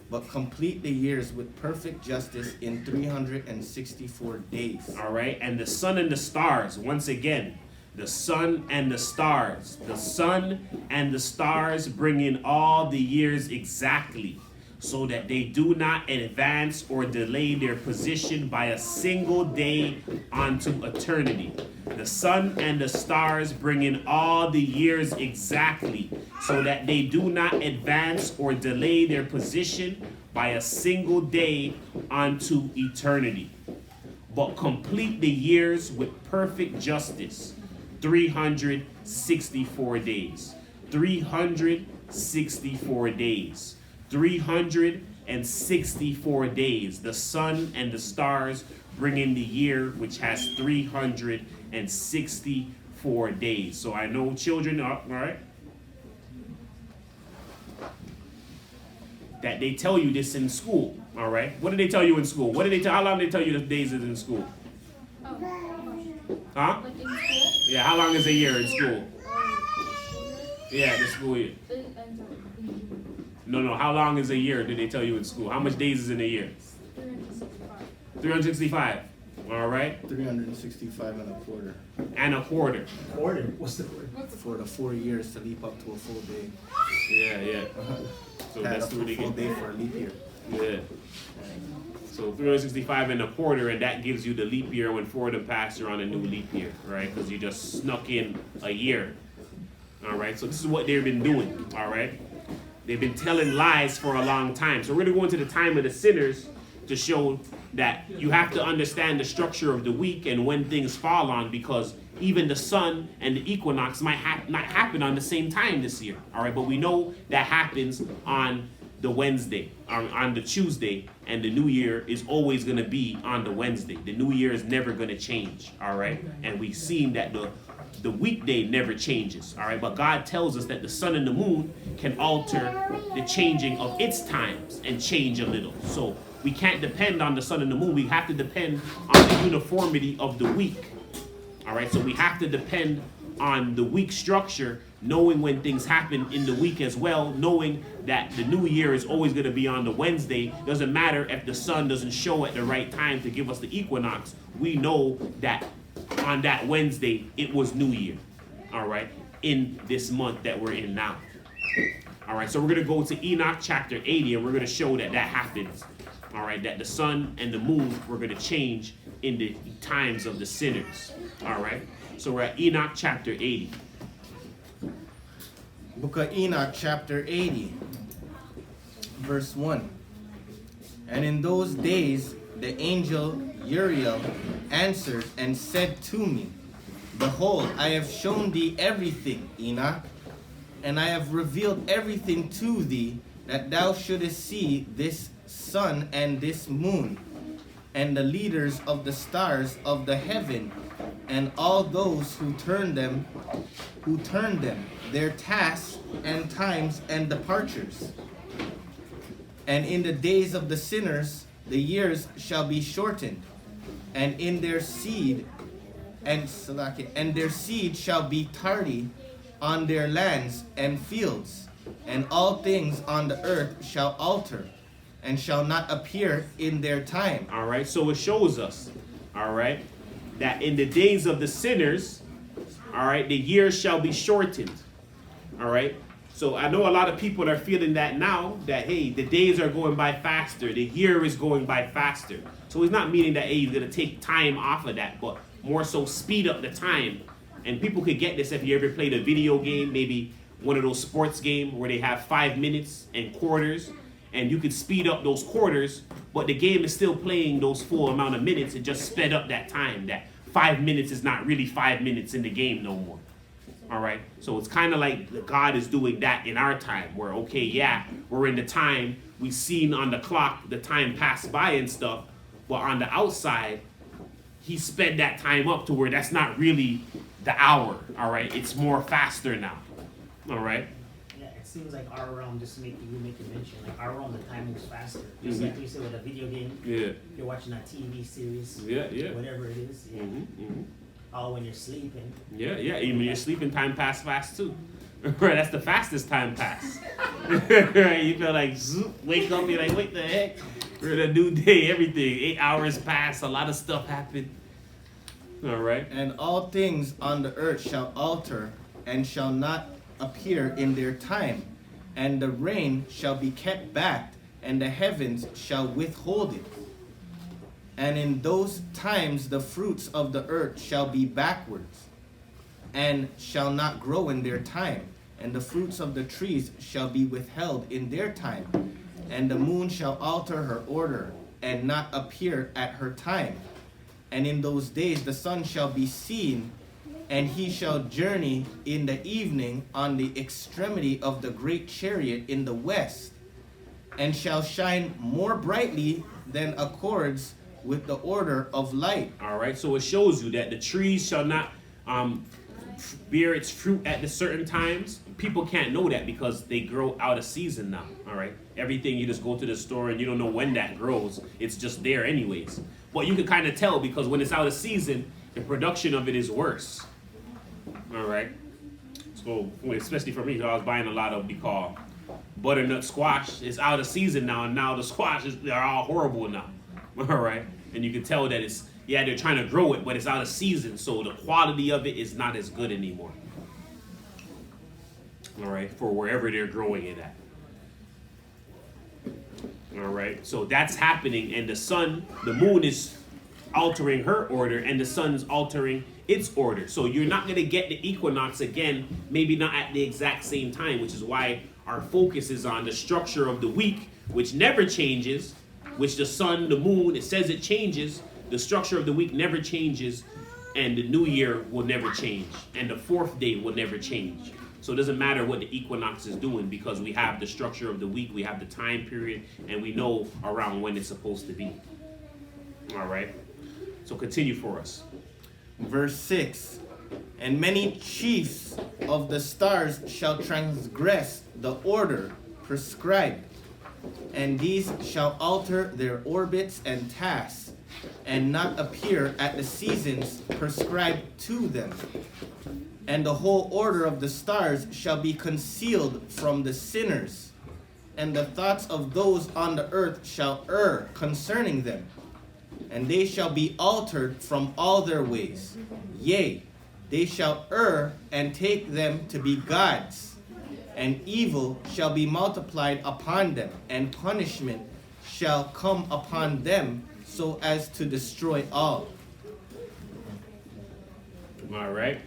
but complete the years with perfect justice in 364 days. All right, and the sun and the stars, once again, the sun and the stars. The sun and the stars bring in all the years exactly, so that they do not advance or delay their position by a single day unto eternity. The sun and the stars bring in all the years exactly, so that they do not advance or delay their position by a single day unto eternity, but complete the years with perfect justice. 364 days. 364 days. 364 days. The sun and the stars bring in the year, which has 364 days. So I know children, all right, that they tell you this in school, all right? What do they tell you in school? How long do they tell you the days is in school? Huh? Like in school? Yeah, how long is a year in school? Yeah, the school year. It ends up in June. No, how long is a year, did they tell you in school? How much days is in a year? 365. 365, all right? 365 and a quarter. And a quarter. Quarter? What's the word? For the 4 years to leap up to a full day. Yeah. So Add that's up to what a they full get. day for a leap year. Yeah. So 365 and a quarter, and that gives you the leap year. When 4 of them pass, you're on a new leap year, right? Because you just snuck in a year. All right, so this is what they've been doing, all right? They've been telling lies for a long time. So we're going to go into the time of the sinners to show that you have to understand the structure of the week and when things fall on, because even the sun and the equinox might not happen on the same time this year, all right? But we know that happens on the Wednesday, on the Tuesday, and the new year is always going to be on the Wednesday. The new year is never going to change, all right? And we've seen that the weekday never changes, all right? But God tells us that the sun and the moon can alter the changing of its times and change a little. So we can't depend on the sun and the moon. We have to depend on the uniformity of the week, all right? So we have to depend on the week structure, knowing when things happen in the week as well, knowing that the new year is always going to be on the Wednesday. Doesn't matter if the sun doesn't show at the right time to give us the equinox. We know that on that Wednesday, it was New Year, all right, in this month that we're in now. All right, so we're going to go to Enoch chapter 80, and we're going to show that that happens, all right, that the sun and the moon were going to change in the times of the sinners, all right? So we're at Enoch chapter 80. Book of Enoch chapter 80, verse 1. And in those days the angel Uriel answered and said to me, Behold, I have shown thee everything, Enoch, and I have revealed everything to thee, that thou shouldest see this sun and this moon, and the leaders of the stars of the heaven, and all those who turn them, their tasks and times and departures. And in the days of the sinners the years shall be shortened, and in their seed and their seed shall be tardy on their lands and fields, and all things on the earth shall alter, and shall not appear in their time. All right, so it shows us, all right, that in the days of the sinners, all right, the years shall be shortened, all right? So I know a lot of people are feeling that now, that, hey, the days are going by faster, the year is going by faster. So he's not meaning that, hey, he's going to take time off of that, but more so speed up the time. And people could get this if you ever played a video game, maybe one of those sports games where they have 5 minutes and quarters, and you could speed up those quarters, but the game is still playing those full amount of minutes. It just sped up that time. That 5 minutes is not really 5 minutes in the game no more. All right, so it's kind of like God is doing that in our time, where, okay, yeah, we're in the time, we've seen on the clock the time pass by and stuff, but on the outside, he sped that time up to where that's not really the hour, all right? It's more faster now, all right? Yeah, it seems like our realm, just to make you make a mention, like our realm, the time moves faster. Just like you said with a video game, Yeah. you're watching a TV series, Yeah. whatever it is, yeah. All when you're sleeping. Yeah, even when you're sleeping, time pass fast too. Right, that's the fastest time pass. Right, you feel like, zoop, wake up, you're like, what the heck? We're in a new day, everything. 8 hours pass, a lot of stuff happened. All right. And all things on the earth shall alter, and shall not appear in their time. And the rain shall be kept back, and the heavens shall withhold it. And in those times the fruits of the earth shall be backwards, and shall not grow in their time. And the fruits of the trees shall be withheld in their time. And the moon shall alter her order, and not appear at her time. And in those days the sun shall be seen, and he shall journey in the evening on the extremity of the great chariot in the west, and shall shine more brightly than accords with the order of light. All right, so it shows you that the trees shall not bear its fruit at the certain times. People can't know that because they grow out of season now, all right? Everything, you just go to the store and you don't know when that grows. It's just there anyways. But you can kind of tell because when it's out of season, the production of it is worse, all right? So, especially for me, I was buying a lot of what we call butternut squash. It's out of season now, and now the squashes, they're all horrible now, all right? And you can tell that it's, yeah, they're trying to grow it, but it's out of season, so the quality of it is not as good anymore. All right, for wherever they're growing it at. All right, so that's happening, and the moon is altering her order, and the sun's altering its order. So you're not going to get the equinox again, maybe not at the exact same time, which is why our focus is on the structure of the week, which never changes, which the sun, the moon, it says it changes. The structure of the week never changes, and the new year will never change, and the fourth day will never change. So it doesn't matter what the equinox is doing, because we have the structure of the week, we have the time period, and we know around when it's supposed to be. All right, so continue for us. Verse 6. And many chiefs of the stars shall transgress the order prescribed, and these shall alter their orbits and tasks, and not appear at the seasons prescribed to them. And the whole order of the stars shall be concealed from the sinners, and the thoughts of those on the earth shall err concerning them, and they shall be altered from all their ways. Yea, they shall err and take them to be gods, and evil shall be multiplied upon them, and punishment shall come upon them, so as to destroy all. All right.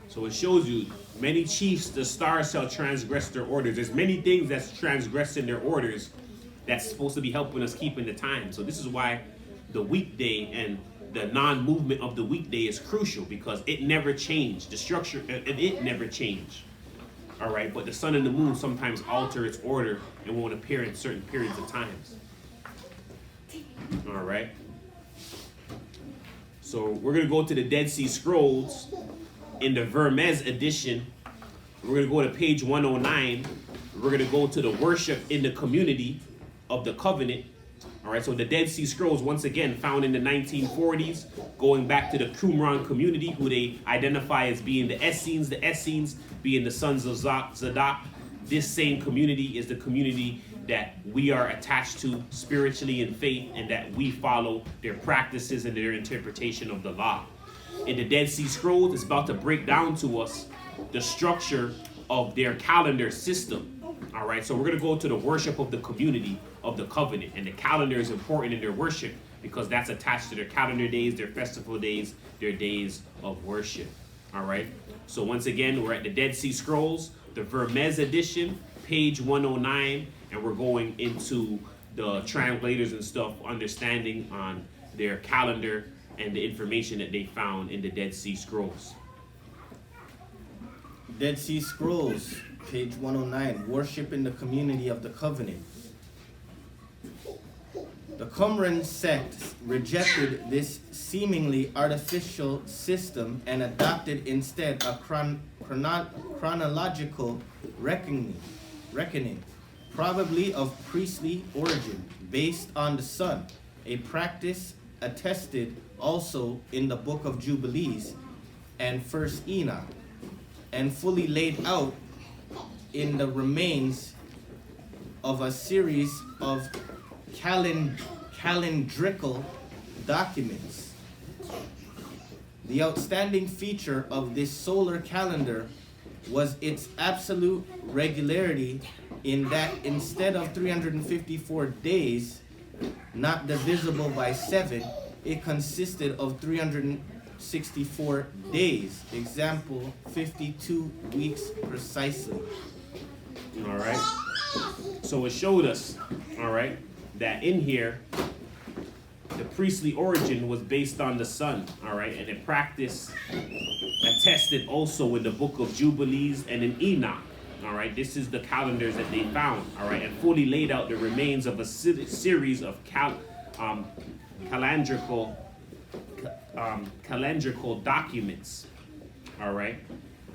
So it shows you, many chiefs, the stars shall transgress their orders. There's many things that's transgressing their orders that's supposed to be helping us keep in the time. So this is why the weekday and the non-movement of the weekday is crucial, because it never changed. The structure of it never changed. All right, but the sun and the moon sometimes alter its order and won't appear in certain periods of times. All right. So we're going to go to the Dead Sea Scrolls in the Vermes edition. We're going to go to page 109. We're going to go to the worship in the community of the covenant. All right, so the Dead Sea Scrolls, once again, found in the 1940s, going back to the Qumran community, who they identify as being the Essenes being the sons of Zadok. This same community is the community that we are attached to spiritually in faith, and that we follow their practices and their interpretation of the law. In the Dead Sea Scrolls, it's about to break down to us the structure of their calendar system. All right, so we're going to go to the worship of the community of the covenant, and the calendar is important in their worship because that's attached to their calendar days, their festival days, their days of worship. All right, so once again, we're at the Dead Sea Scrolls, the Vermes edition, page 109, and we're going into the translators and stuff, understanding on their calendar and the information that they found in the Dead Sea Scrolls. Dead Sea Scrolls, page 109, worship in the community of the covenant. The Qumran sect rejected this seemingly artificial system and adopted instead a chronological reckoning, probably of priestly origin, based on the sun, a practice attested also in the Book of Jubilees and First Enoch, and fully laid out in the remains of a series of calendrical documents. The outstanding feature of this solar calendar was its absolute regularity, in that instead of 354 days, not divisible by 7, it consisted of 364 days. Example, 52 weeks precisely. All right. So it showed us, all right, that in here, the priestly origin was based on the sun, all right, and the practice attested also in the Book of Jubilees and in Enoch. All right, this is the calendars that they found, all right, and fully laid out the remains of a series of calendrical documents, all right.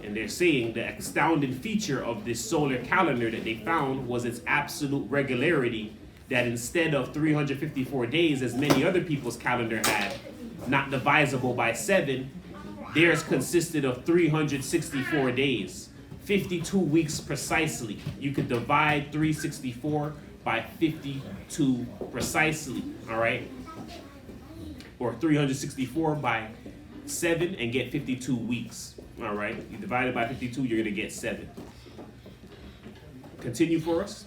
And they're saying the astounding feature of this solar calendar that they found was its absolute regularity, that instead of 354 days, as many other people's calendar had, not divisible by 7, theirs consisted of 364 days, 52 weeks precisely. You could divide 364 by 52 precisely, all right? Or 364 by 7 and get 52 weeks, all right? You divide it by 52, you're gonna get 7. Continue for us.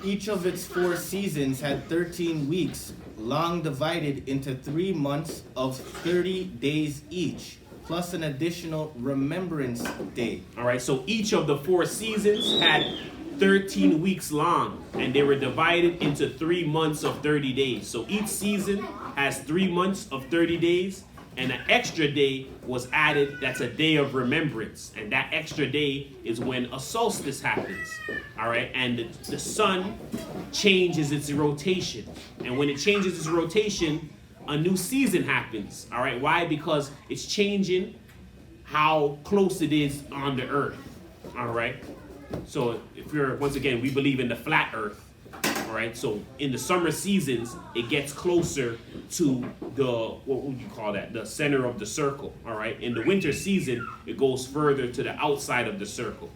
Each of its 4 seasons had 13 weeks, long divided into 3 months of 30 days each, plus an additional remembrance day. All right, so each of the 4 seasons had 13 weeks long, and they were divided into 3 months of 30 days. So each season has 3 months of 30 days, and an extra day was added. That's a day of remembrance, and that extra day is when a solstice happens. All right, and the sun changes its rotation, and when it changes its rotation, a new season happens. All right, why? Because it's changing how close it is on the earth. All right, so if you're, once again, we believe in the flat earth. All right, so in the summer seasons, it gets closer to the, what would you call that, the center of the circle. All right, in the winter season, it goes further to the outside of the circle.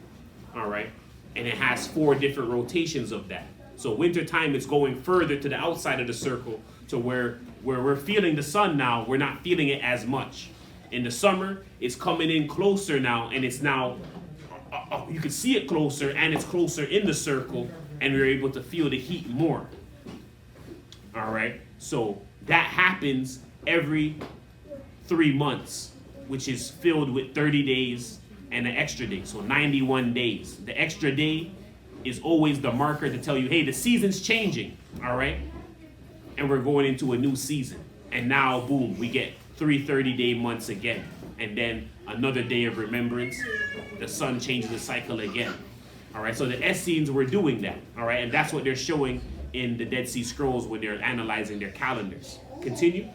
All right, and it has 4 different rotations of that. So winter time, it's going further to the outside of the circle, to where we're feeling the sun now, we're not feeling it as much. In the summer, it's coming in closer now, and it's now, you can see it closer, and it's closer in the circle, and we're able to feel the heat more. All right, so that happens every 3 months, which is filled with 30 days and an extra day, so 91 days. The extra day is always the marker to tell you, hey, the season's changing, all right? And we're going into a new season. And now, boom, we get 3 30-day months again. And then another day of remembrance, the sun changes the cycle again. All right, so the Essenes were doing that, all right? And that's what they're showing in the Dead Sea Scrolls when they're analyzing their calendars. Continue.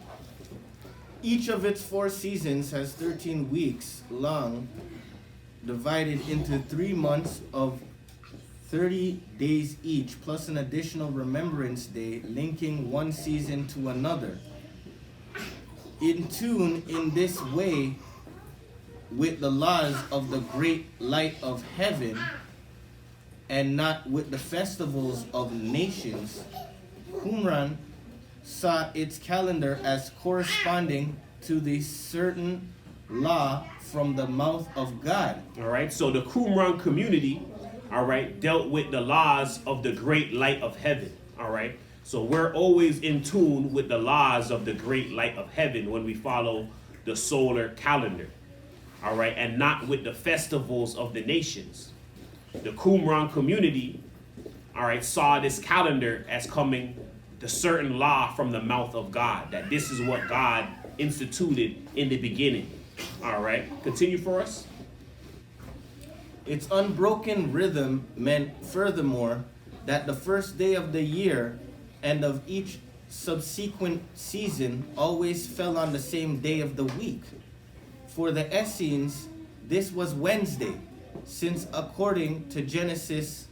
Each of its 4 seasons has 13 weeks long, divided into 3 months of 30 days each, plus an additional remembrance day linking one season to another. In tune in this way with the laws of the great light of heaven, and not with the festivals of nations, Qumran saw its calendar as corresponding to the certain law from the mouth of God. All right, so the Qumran community, all right, dealt with the laws of the great light of heaven. All right, so we're always in tune with the laws of the great light of heaven when we follow the solar calendar. All right, and not with the festivals of the nations. The Qumran community, all right, saw this calendar as coming the certain law from the mouth of God, that this is what God instituted in the beginning. All right, continue for us. Its unbroken rhythm meant, furthermore, that the first day of the year and of each subsequent season always fell on the same day of the week. For the Essenes, this was Wednesday, since according to Genesis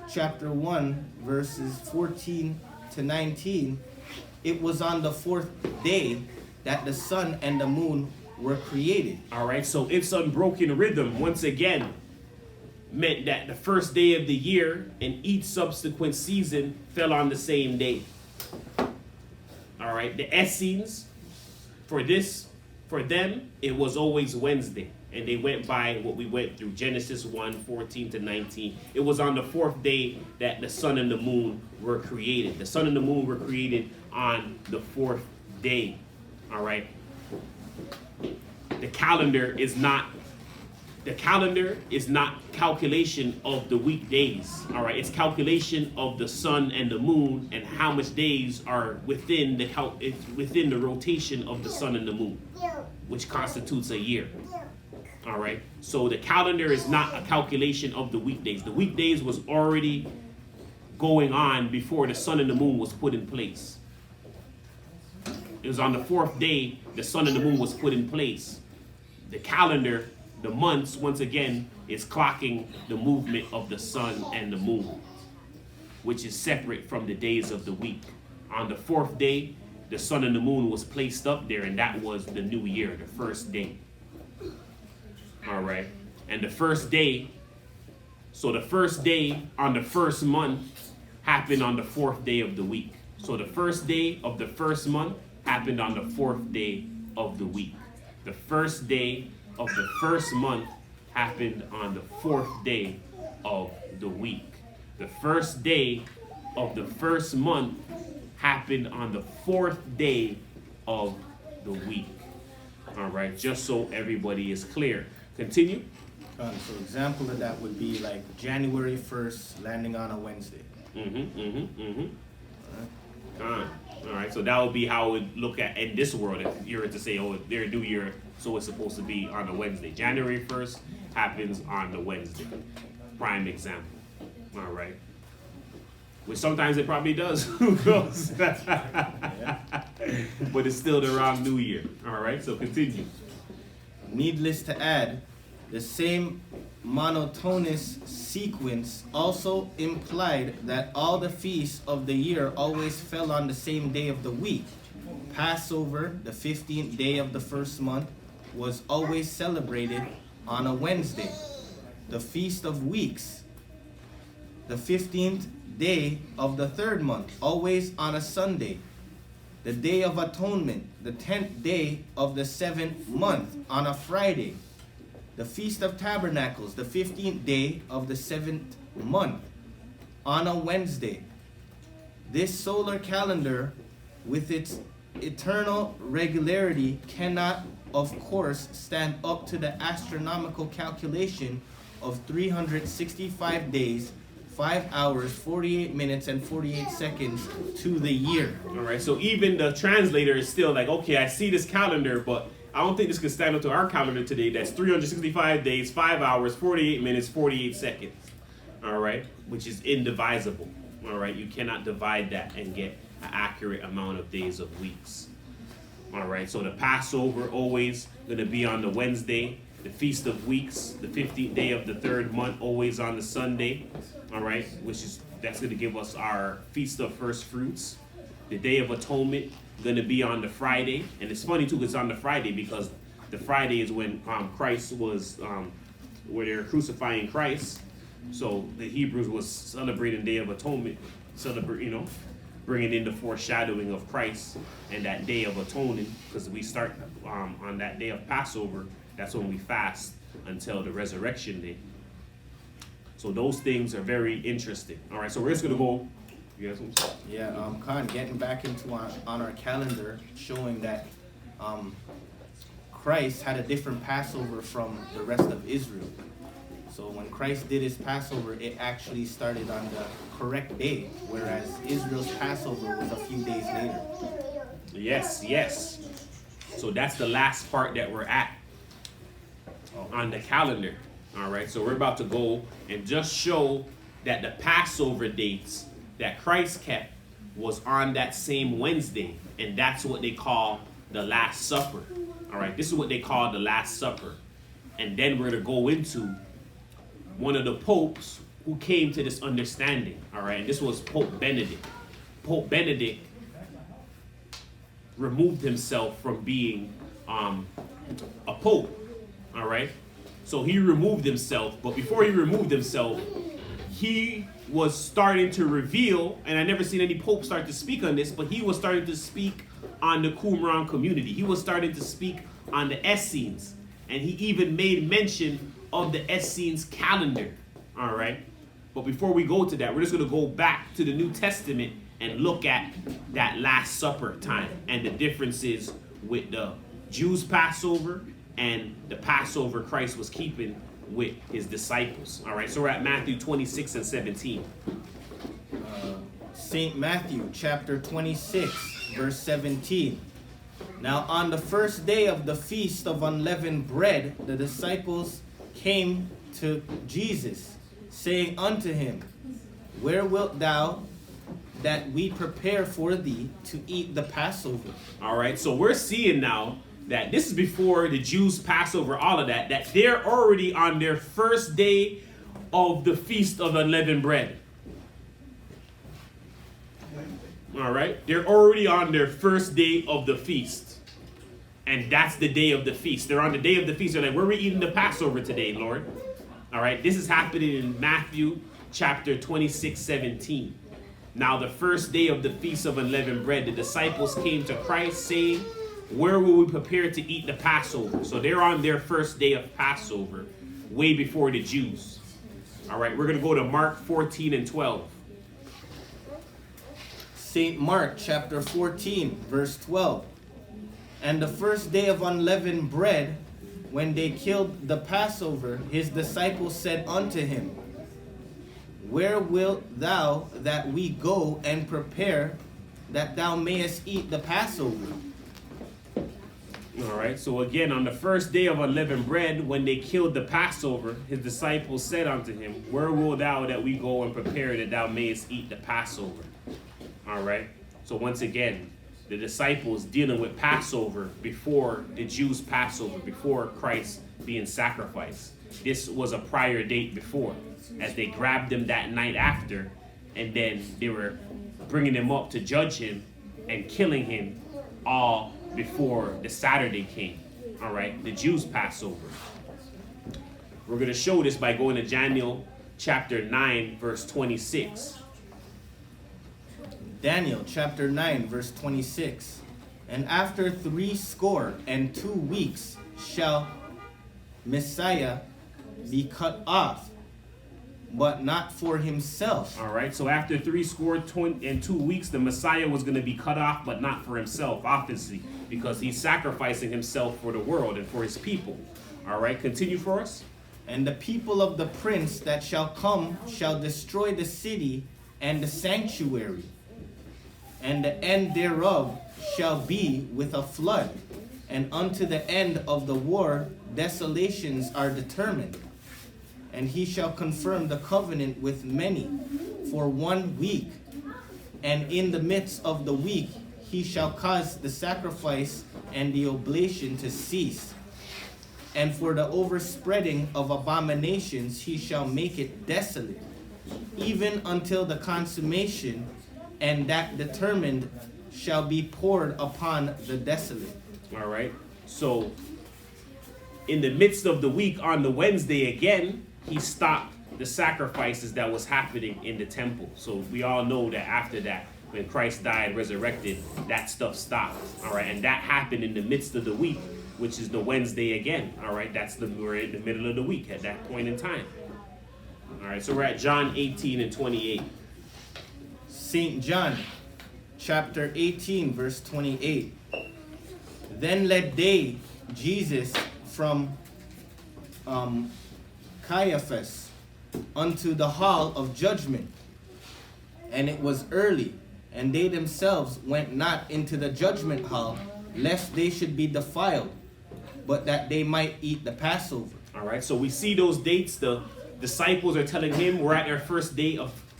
chapter 1, verses 14 to 19, it was on the 4th day that the sun and the moon were created. All right, so its unbroken rhythm, once again, meant that the first day of the year and each subsequent season fell on the same day. All right, the Essenes, for them, it was always Wednesday. And they went by what we went through, Genesis 1, 14 to 19. It was on the 4th day that the sun and the moon were created. The sun and the moon were created on the 4th day. All right. The calendar is not calculation of the weekdays. All right. It's calculation of the sun and the moon and how much days are within the rotation of the sun and the moon, which constitutes a year. All right, so the calendar is not a calculation of the weekdays. The weekdays was already going on before the sun and the moon was put in place. It was on the 4th day the sun and the moon was put in place. The calendar, the months, once again, is clocking the movement of the sun and the moon, which is separate from the days of the week. On the 4th day, the sun and the moon was placed up there, and that was the new year, the first day. All right, and the first day, so the first day on the first month happened on the 4th day of the week. So the first day of the first month happened on the 4th day of the week. The first day of the first month happened on the 4th day of the week. The first day of the first month happened on the 4th day of the week. All right, just so everybody is clear. Continue. So example of that would be like January 1st landing on a Wednesday. All right, so that would be how it would look at in this world if you were to say, oh, their new year, so it's supposed to be on a Wednesday. January 1st happens on the Wednesday. Prime example. All right. Which sometimes it probably does. Who knows? But it's still the wrong new year. All right, so continue. Needless to add, the same monotonous sequence also implied that all the feasts of the year always fell on the same day of the week. Passover, the 15th day of the first month, was always celebrated on a Wednesday. The Feast of Weeks, the 15th day of the third month, always on a Sunday. The Day of Atonement, the 10th day of the 7th month, on a Friday. The Feast of Tabernacles, the 15th day of the 7th month, on a Wednesday. This solar calendar, with its eternal regularity, cannot, of course, stand up to the astronomical calculation of 365 days, 5 hours, 48 minutes, and 48 seconds to the year. All right, so even the translator is still like, okay, I see this calendar, but I don't think this can stand up to our calendar today. That's 365 days, 5 hours, 48 minutes, 48 seconds. All right, which is indivisible. All right, you cannot divide that and get an accurate amount of days of weeks. All right, so the Passover always going to be on the Wednesday. The Feast of Weeks, the 15th day of the third month, always on the Sunday. All right, that's going to give us our Feast of First Fruits. The Day of Atonement going to be on the Friday, and it's funny too. It's on the Friday because the Friday is when Christ was, where they're crucifying Christ. So the Hebrews was celebrating Day of Atonement, bringing in the foreshadowing of Christ and that Day of Atoning, because we start on that day of Passover. That's when we fast until the resurrection day. So those things are very interesting. All right, so we're just gonna go. You guys want to say? Yeah, Khan, getting back into on our calendar, showing that Christ had a different Passover from the rest of Israel. So when Christ did his Passover, it actually started on the correct day, whereas Israel's Passover was a few days later. Yes. So that's the last part that we're at on the calendar. All right, so we're about to go and just show that the Passover dates that Christ kept was on that same Wednesday, and that's what they call the Last Supper. All right, this is what they call the Last Supper. And then we're going to go into one of the popes who came to this understanding. All right, and this was Pope Benedict. Pope Benedict removed himself from being a pope. All right, so he removed himself, but before he removed himself, he was starting to reveal, and I never seen any pope start to speak on this, but he was starting to speak on the Qumran community. He was starting to speak on the Essenes, and he even made mention of the Essenes calendar. All right, but before we go to that, we're just going to go back to the New Testament and look at that Last Supper time and the differences with the Jews' Passover and the Passover Christ was keeping with his disciples. All right, so we're at Matthew 26 and 17. St. Matthew chapter 26, verse 17. Now on the first day of the Feast of Unleavened Bread, the disciples came to Jesus, saying unto him, Where wilt thou that we prepare for thee to eat the Passover? All right, so we're seeing now that this is before the Jews' Passover, all of that they're already on their first day of the Feast of Unleavened Bread. All right, they're already on their first day of the feast. And that's the day of the feast. They're on the day of the feast. They're like, where are we eating the Passover today, Lord? All right, this is happening in Matthew chapter 26, 17. Now the first day of the Feast of Unleavened Bread, the disciples came to Christ saying, where will we prepare to eat the Passover? So they're on their first day of Passover, way before the Jews. All right, we're going to go to Mark 14 and 12. St. Mark chapter 14, verse 12. And the first day of unleavened bread, when they killed the Passover, his disciples said unto him, Where wilt thou that we go and prepare, that thou mayest eat the Passover? All right, so again, on the first day of unleavened bread, when they killed the Passover, his disciples said unto him, Where wilt thou that we go and prepare, that thou mayest eat the Passover? All right, so once again, the disciples dealing with Passover before the Jews' Passover, before Christ being sacrificed. This was a prior date before, as they grabbed him that night after, and then they were bringing him up to judge him and killing him all before the Saturday came. All right, the Jews' Passover. We're going to show this by going to Daniel chapter 9, verse 26. Daniel chapter 9, verse 26. And after 62 weeks shall Messiah be cut off, but not for himself. All right, so after 62 weeks, the Messiah was going to be cut off, but not for himself, obviously, because he's sacrificing himself for the world and for his people. All right, continue for us. And the people of the prince that shall come shall destroy the city and the sanctuary, and the end thereof shall be with a flood, and unto the end of the war desolations are determined. And he shall confirm the covenant with many for 1 week, and in the midst of the week he shall cause the sacrifice and the oblation to cease. And for the overspreading of abominations he shall make it desolate, even until the consummation, and that determined shall be poured upon the desolate. All right, so in the midst of the week, on the Wednesday again, he stopped the sacrifices that was happening in the temple. So we all know that after that, when Christ died, resurrected, that stuff stopped. All right, and that happened in the midst of the week, which is the Wednesday again. All right, we're in the middle of the week at that point in time. All right, so we're at John 18 and 28. St. John chapter 18, verse 28. Then led they Jesus from Caiaphas unto the hall of judgment. And it was early, and they themselves went not into the judgment hall, lest they should be defiled, but that they might eat the Passover. All right, so we see those dates. The disciples are telling him we're at their first day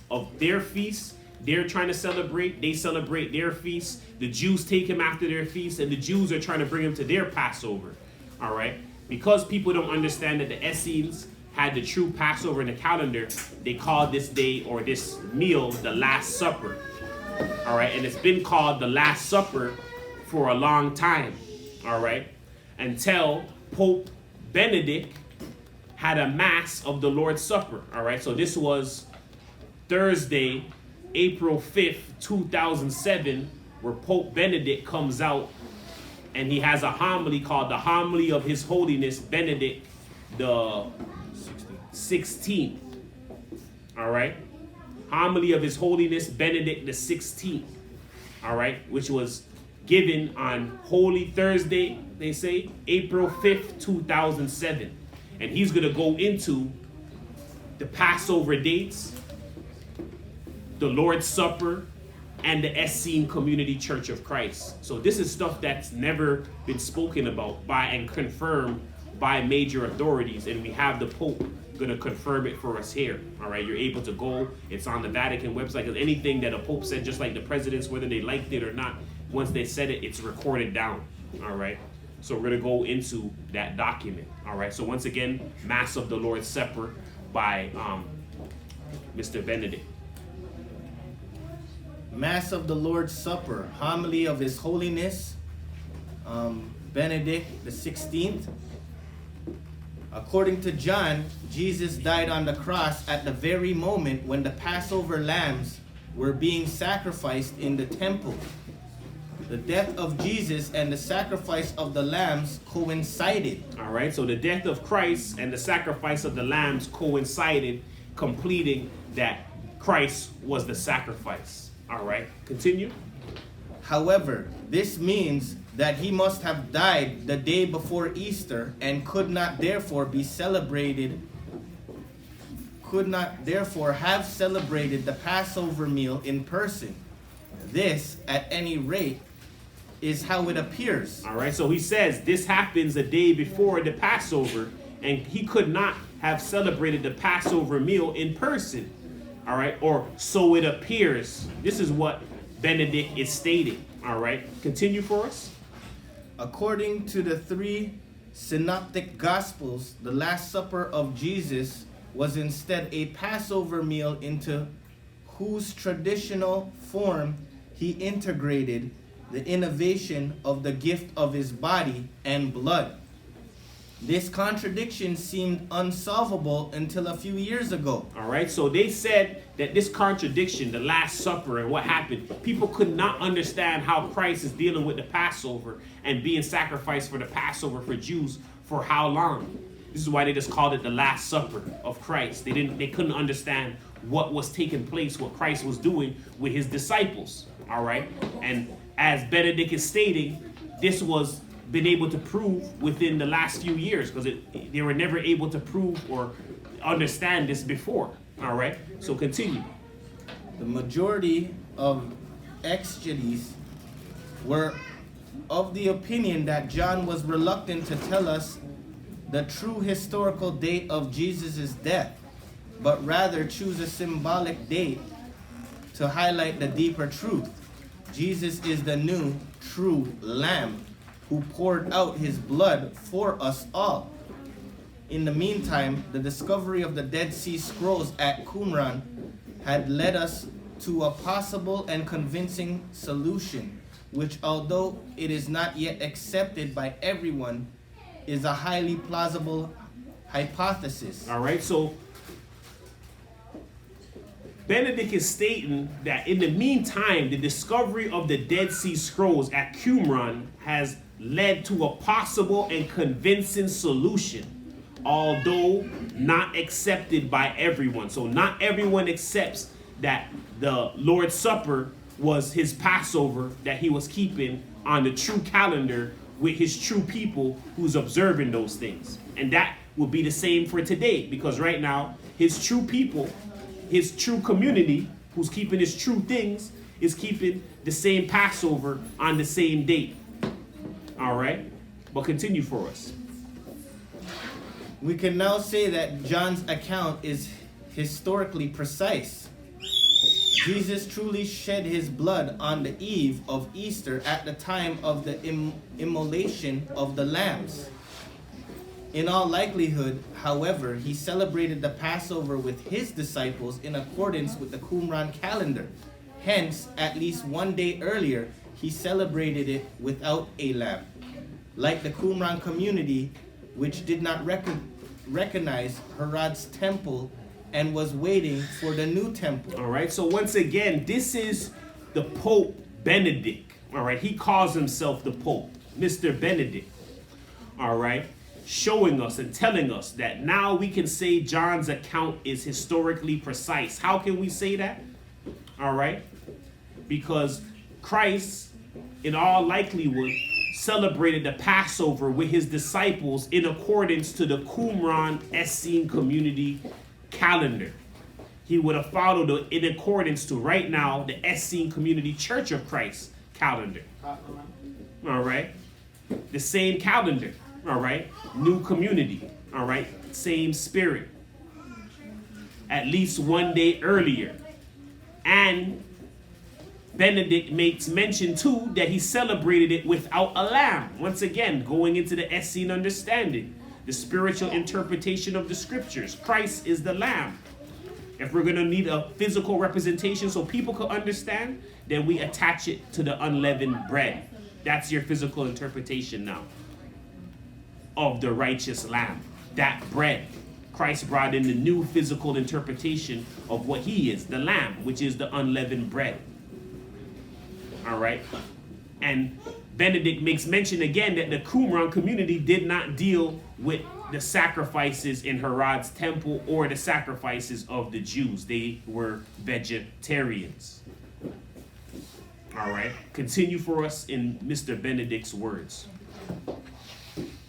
of their feast. They're trying to celebrate. They celebrate their feast. The Jews take him after their feast, and the Jews are trying to bring him to their Passover. All right, because people don't understand that the Essenes had the true Passover in the calendar, they called this day or this meal the Last Supper. All right, and it's been called the Last Supper for a long time. All right, until Pope Benedict had a Mass of the Lord's Supper. All right, so this was Thursday, April 5th, 2007, where Pope Benedict comes out and he has a homily called the Homily of His Holiness Benedict the 16th. All right, Homily of His Holiness Benedict the 16th. All right, which was given on Holy Thursday, they say, April 5th, 2007. And he's going to go into the Passover dates, the Lord's Supper, and the Essene Community Church of Christ. So this is stuff that's never been spoken about by and confirmed by major authorities, and we have the Pope going to confirm it for us here. All right, you're able to go. It's on the Vatican website, because anything that a Pope said, just like the presidents, whether they liked it or not, once they said it, it's recorded down. All right, so we're going to go into that document. All right, so once again, Mass of the Lord's Supper by Mr. Benedict. Mass of the Lord's Supper, Homily of His Holiness Benedict the 16th. According to John, Jesus died on the cross at the very moment when the Passover lambs were being sacrificed in the temple. The death of Jesus and the sacrifice of the lambs coincided. All right, so the death of Christ and the sacrifice of the lambs coincided, completing that Christ was the sacrifice. All right, continue. However, this means that he must have died the day before Easter and could not therefore have celebrated the Passover meal in person. This, at any rate, is how it appears. All right, so he says this happens a day before the Passover, and he could not have celebrated the Passover meal in person. All right, or so it appears. This is what Benedict is stating. All right, continue for us. According to the three synoptic gospels, the Last Supper of Jesus was instead a Passover meal into whose traditional form he integrated the innovation of the gift of his body and blood. This contradiction seemed unsolvable until a few years ago. All right, so they said that this contradiction, the Last Supper and what happened, people could not understand how Christ is dealing with the Passover and being sacrificed for the Passover for Jews for how long. This is why they just called it the Last Supper of Christ. They couldn't understand what was taking place, what Christ was doing with his disciples. All right, and as Benedict is stating, this was been able to prove within the last few years, because they were never able to prove or understand this before. All right, so continue. The majority of exegetes were of the opinion that John was reluctant to tell us the true historical date of Jesus' death, but rather choose a symbolic date to highlight the deeper truth. Jesus is the new true Lamb who poured out his blood for us all. In the meantime, the discovery of the Dead Sea Scrolls at Qumran had led us to a possible and convincing solution, which, although it is not yet accepted by everyone, is a highly plausible hypothesis. All right, so Benedict is stating that in the meantime, the discovery of the Dead Sea Scrolls at Qumran has led to a possible and convincing solution, although not accepted by everyone. So not everyone accepts that the Lord's Supper was his Passover that he was keeping on the true calendar with his true people who's observing those things. And that will be the same for today, because right now his true people, his true community who's keeping his true things is keeping the same Passover on the same date. All right, but continue for us. We can now say that John's account is historically precise. Jesus truly shed his blood on the eve of Easter at the time of the immolation of the lambs. In all likelihood, however, he celebrated the Passover with his disciples in accordance with the Qumran calendar. Hence, at least one day earlier, he celebrated it without a lamb. Like the Qumran community, which did not recognize Herod's temple and was waiting for the new temple. All right, so once again, this is the Pope Benedict. All right, he calls himself the Pope, Mr. Benedict. All right, showing us and telling us that now we can say John's account is historically precise. How can we say that? All right, because Christ, in all likelihood, celebrated the Passover with his disciples in accordance to the Qumran Essene community calendar. He would have followed it in accordance to right now the Essene Community Church of Christ calendar. All right, the same calendar. All right, new community. All right, same spirit. At least one day earlier. And Benedict makes mention too that he celebrated it without a lamb. Once again, going into the Essene understanding, the spiritual interpretation of the scriptures. Christ is the lamb. If we're going to need a physical representation so people can understand, then we attach it to the unleavened bread. That's your physical interpretation now of the righteous lamb. That bread. Christ brought in the new physical interpretation of what he is, the lamb, which is the unleavened bread. All right. And Benedict makes mention again that the Qumran community did not deal with the sacrifices in Herod's temple or the sacrifices of the Jews. They were vegetarians. All right, continue for us in Mr. Benedict's words.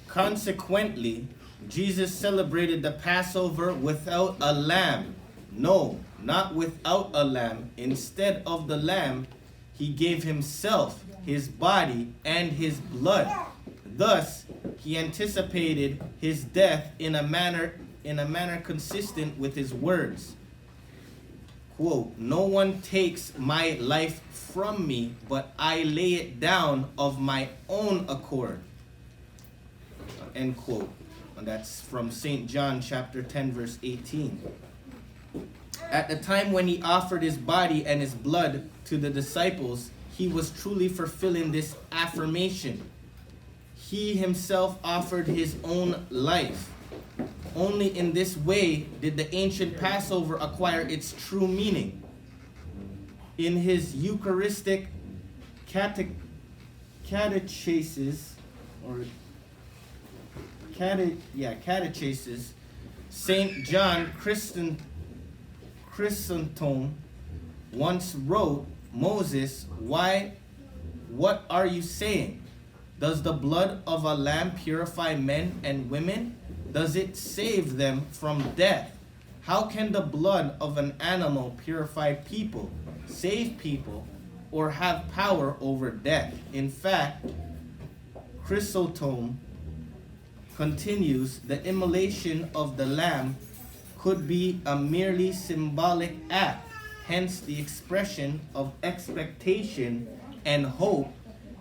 Consequently, Jesus celebrated the Passover without a lamb. No, not without a lamb. Instead of the lamb, he gave himself, his body, and his blood. Thus, he anticipated his death in a manner consistent with his words. Quote, "No one takes my life from me, but I lay it down of my own accord." End quote. And that's from St. John chapter 10, verse 18. At the time when he offered his body and his blood to the disciples, he was truly fulfilling this affirmation. He himself offered his own life. Only in this way did the ancient Passover acquire its true meaning. In his Eucharistic catechesis, St. John Chrysostom once wrote, "Moses, what are you saying? Does the blood of a lamb purify men and women? Does it save them from death? How can the blood of an animal purify people, save people, or have power over death?" In fact, Chrysostom continues, the immolation of the lamb could be a merely symbolic act, hence the expression of expectation and hope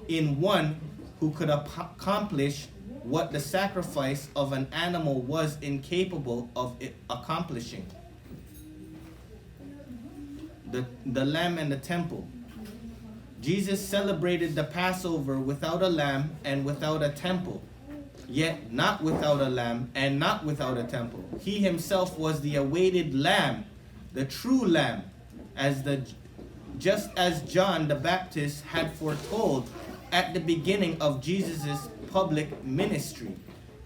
in one who could accomplish what the sacrifice of an animal was incapable of accomplishing. The lamb and the temple. Jesus celebrated the Passover without a lamb and without a temple, yet not without a lamb and not without a temple. He himself was the awaited lamb, the true lamb, just as John the Baptist had foretold at the beginning of Jesus' public ministry.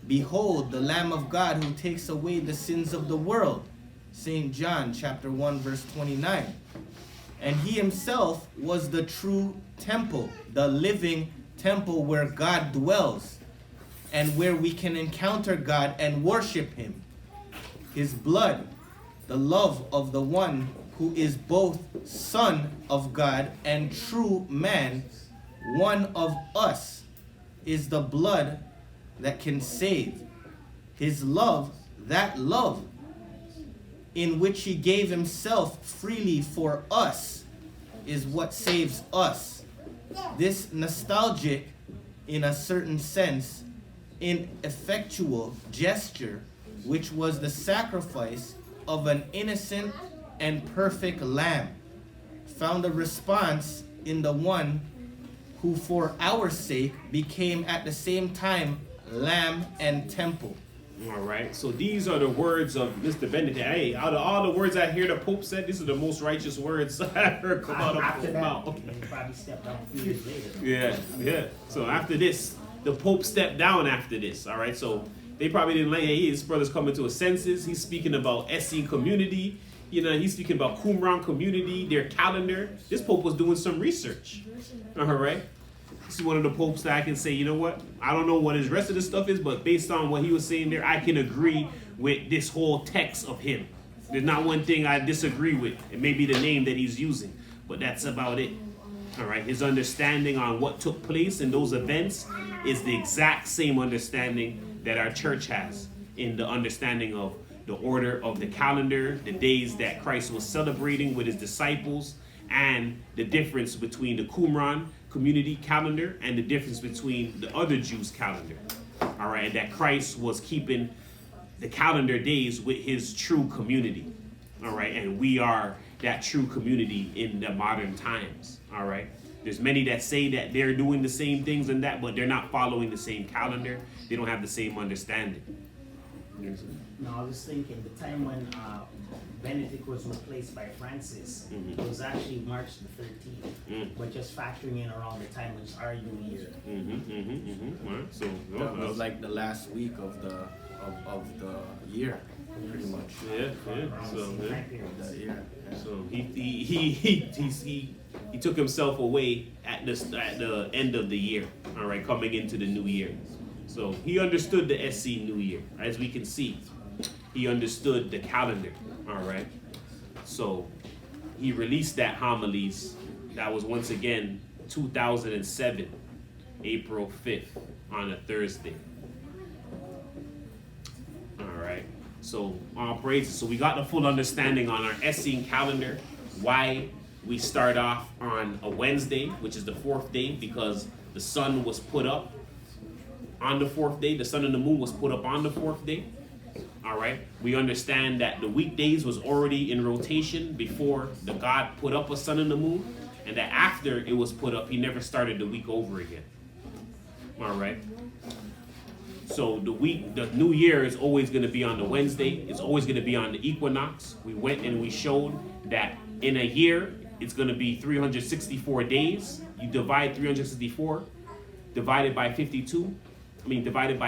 "Behold, the Lamb of God who takes away the sins of the world." St. John chapter 1, verse 29. And he himself was the true temple, the living temple where God dwells and where we can encounter God and worship him. His blood, the love of the one who is both Son of God and true man, one of us, is the blood that can save. His love, that love in which he gave himself freely for us, is what saves us. This nostalgic, in a certain sense, ineffectual gesture, which was the sacrifice of an innocent and perfect lamb, found a response in the one who for our sake became at the same time lamb and temple. All right, so these are the words of Mr. Benedict. Hey, out of all the words I hear the Pope said, these are the most righteous words I heard come out of After Pope's that, mouth. he probably stepped down a few years later. Yeah. So after this, the Pope stepped down after this. All right, so they probably didn't like, hey, his brother's coming to his senses. He's speaking about Essene community. You know, he's speaking about Qumran community, their calendar. This Pope was doing some research. All right. This is one of the popes that I can say, you know what? I don't know what his rest of the stuff is, but based on what he was saying there, I can agree with this whole text of him. There's not one thing I disagree with. It may be the name that he's using, but that's about it. All right, his understanding on what took place in those events is the exact same understanding that our church has in the understanding of the order of the calendar, the days that Christ was celebrating with his disciples, and the difference between the Qumran community calendar and the difference between the other Jews' calendar. All right, and that Christ was keeping the calendar days with his true community. All right, and we are that true community in the modern times. All right, there's many that say that they're doing the same things and that, but they're not following the same calendar. They don't have the same understanding. No, I was thinking the time when Benedict was replaced by Francis, it was actually March the 13th. But just factoring in around the time when it's our new year. Right, so That was like the last week of the year, pretty much. yeah. So Same yeah. time period. The year. Yeah. So he took himself away at the end of the year. All right, coming into the new year. So he understood the SC New Year, as we can see. He understood the calendar. All right. So he released that homilies. That was once again 2007, April 5th on a Thursday. All right. So all praises. So we got the full understanding on our Essene calendar why we start off on a Wednesday, which is the 4th day, because the sun was put up on the 4th day. The sun and the moon was put up on the 4th day. All right. We understand that the weekdays was already in rotation before the God put up a sun and the moon, and that after it was put up, he never started the week over again. All right. So the new year is always going to be on the Wednesday. It's always going to be on the equinox. We went and we showed that in a year, it's going to be 364 days. You divide 364, divided by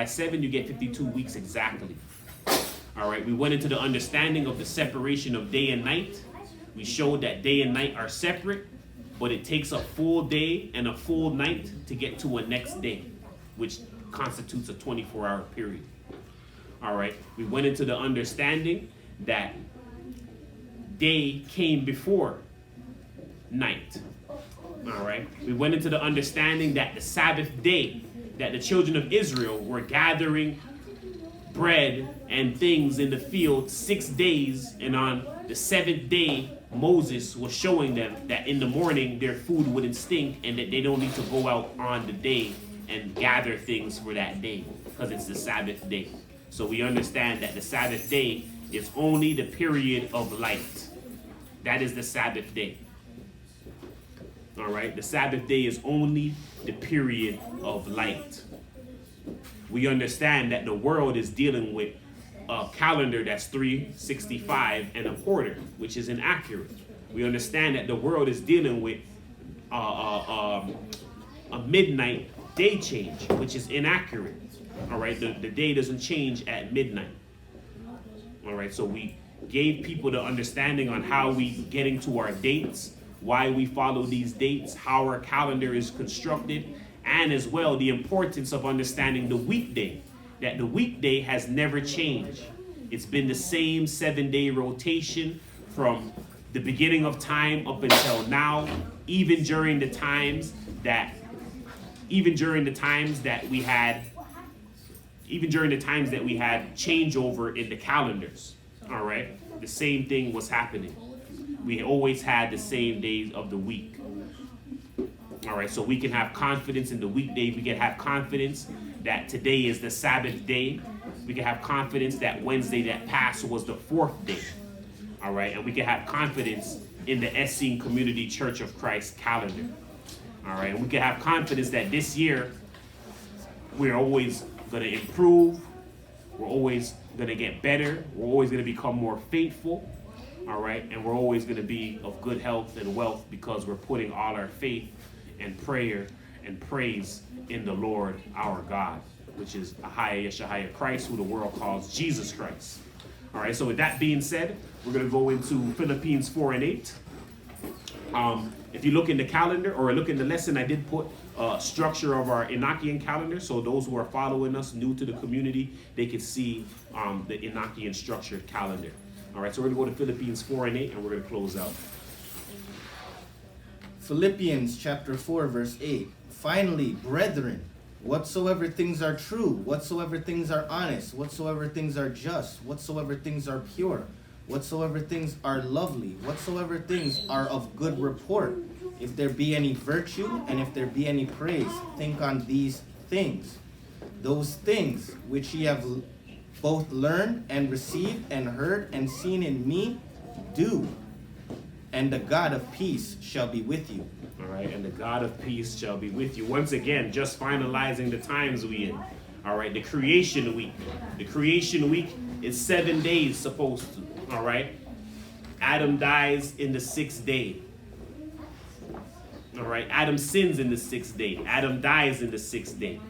7, you get 52 weeks exactly. All right, we went into the understanding of the separation of day and night. We showed that day and night are separate, but it takes a full day and a full night to get to a next day, which constitutes a 24-hour period. All right, we went into the understanding that day came before night. All right, we went into the understanding that the Sabbath day, that the children of Israel were gathering bread and things in the field 6 days, and on the 7th day Moses was showing them that in the morning their food wouldn't stink and that they don't need to go out on the day and gather things for that day because it's the Sabbath day. So we understand that the Sabbath day is only the period of light. That is the Sabbath day. All right, the Sabbath day is only the period of light. We understand that the world is dealing with a calendar that's 365 and a quarter, which is inaccurate. We understand that the world is dealing with a midnight day change, which is inaccurate. All right, the day doesn't change at midnight. All right, so we gave people the understanding on how we getting to our dates, why we follow these dates, how our calendar is constructed, and as well the importance of understanding the weekday, that the weekday has never changed. It's been the same 7-day rotation from the beginning of time up until now, even during the times that we had changeover in the calendars. All right, the same thing was happening. We always had the same days of the week. All right, so we can have confidence in the weekday. We can have confidence that today is the Sabbath day. We can have confidence that Wednesday that passed was the 4th day. All right, and we can have confidence in the Essene Community Church of Christ calendar. All right, and we can have confidence that this year we're always going to improve. We're always going to get better. We're always going to become more faithful. All right, and we're always going to be of good health and wealth because we're putting all our faith and prayer and praise in the Lord our God, which is Ahaya Yeshaya Christ, who the world calls Jesus Christ. All right, so with that being said, we're going to go into Philippians 4 and 8. If you look in the calendar or look in the lesson, I did put structure of our Enochian calendar, so those who are following us new to the community, they can see the Enochian structured calendar. All right, so we're going to go to Philippians 4 and 8, and we're going to close out. Philippians chapter 4, verse 8. Finally, brethren, whatsoever things are true, whatsoever things are honest, whatsoever things are just, whatsoever things are pure, whatsoever things are lovely, whatsoever things are of good report, if there be any virtue and if there be any praise, think on these things. Those things which ye have both learned and received and heard and seen in me, do, and the God of peace shall be with you. All right, and the God of peace shall be with you. Once again, just finalizing the times we in. All right, the creation week. The creation week is 7 days supposed to. All right, Adam dies in the 6th day. All right, Adam sins in the 6th day. Adam dies in the 6th day.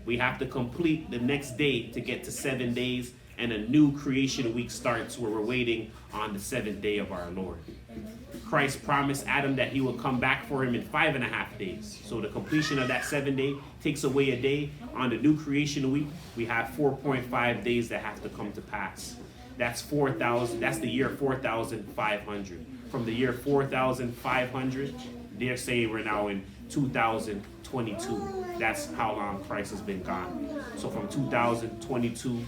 We have to complete the next day to get to 7 days, and a new creation week starts where we're waiting on the 7th day of our Lord. Christ promised Adam that he would come back for him in 5.5 days. So the completion of that 7th day takes away a day. On the new creation week, we have 4.5 days that have to come to pass. That's 4,000. That's the year 4,500. From the year 4,500, they're saying we're now in 2022. That's how long Christ has been gone. So from 2022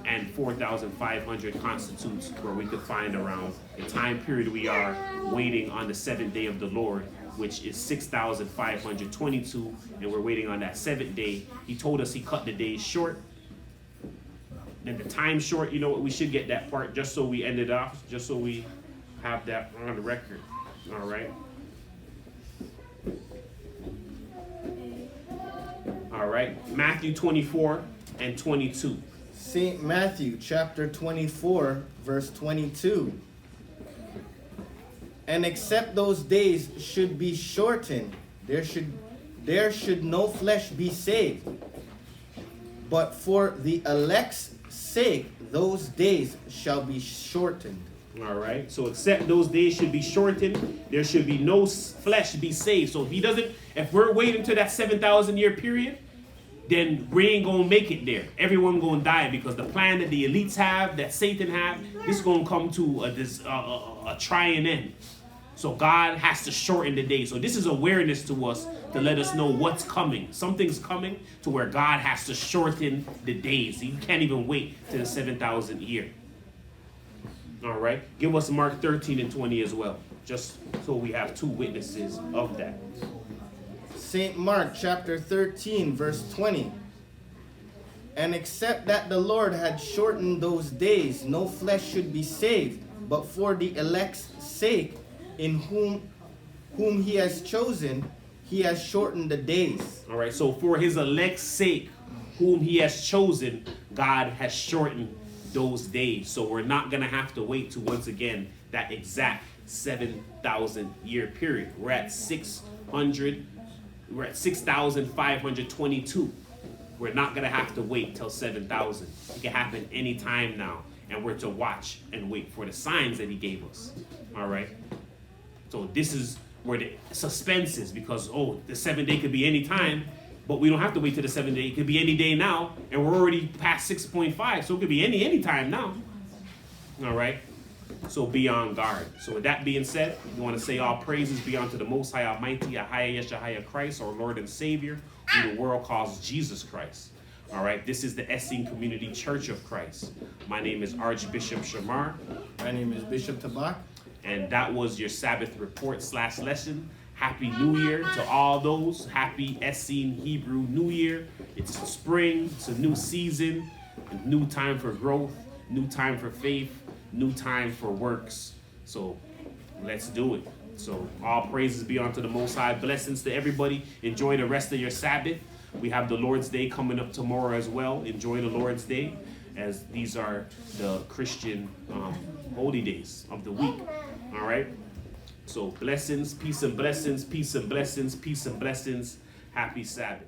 and 4,500 constitutes where we could find around the time period we are waiting on the 7th day of the Lord, which is 6,522, and we're waiting on that 7th day. He told us he cut the days short. And the time short, you know what, we should get that part just so we end it off, just so we have that on the record. All right. All right, Matthew 24 and 22. St. Matthew chapter 24, verse 22. And except those days should be shortened, there should no flesh be saved. But for the elect's sake, those days shall be shortened. All right, so except those days should be shortened, there should be no flesh be saved. So if we're waiting to that 7,000 year period, then we ain't gonna make it there. Everyone gonna die, because the plan that the elites have, that Satan have, this is gonna come to a trying end. So God has to shorten the day. So this is awareness to us to let us know what's coming. Something's coming to where God has to shorten the days. You can't even wait to the 7,000 year. All right, give us Mark 13 and 20 as well, just so we have two witnesses of that. St. Mark chapter 13, verse 20. And except that the Lord had shortened those days, no flesh should be saved, but for the elect's sake, in whom he has chosen, he has shortened the days. All right, so for his elect's sake, whom he has chosen, God has shortened those days. So we're not going to have to wait to, once again, that exact 7,000 year period. We're at 6,522. We're not going to have to wait till 7,000. It can happen anytime now. And we're to watch and wait for the signs that he gave us. All right. So this is where the suspense is, because, the 7th day could be any time, but we don't have to wait till the 7th day. It could be any day now, and we're already past 6.5, so it could be any time now. All right. So be on guard. So with that being said, we want to say all praises be unto the Most High Almighty, Ahaya Yeshahaya Christ, our Lord and Savior, who the world calls Jesus Christ. All right, this is the Essene Community Church of Christ. My name is Archbishop Shamar. My name is Bishop Tabak. And that was your Sabbath report / lesson. Happy New Year to all those. Happy Essene Hebrew New Year. It's spring, it's a new season, a new time for growth, new time for faith, new time for works. So let's do it. So all praises be unto the Most High. Blessings to everybody. Enjoy the rest of your Sabbath. We have the Lord's Day coming up tomorrow as well. Enjoy the Lord's Day, as these are the Christian holy days of the week. All right. So blessings, peace and blessings, peace and blessings, peace and blessings. Happy Sabbath.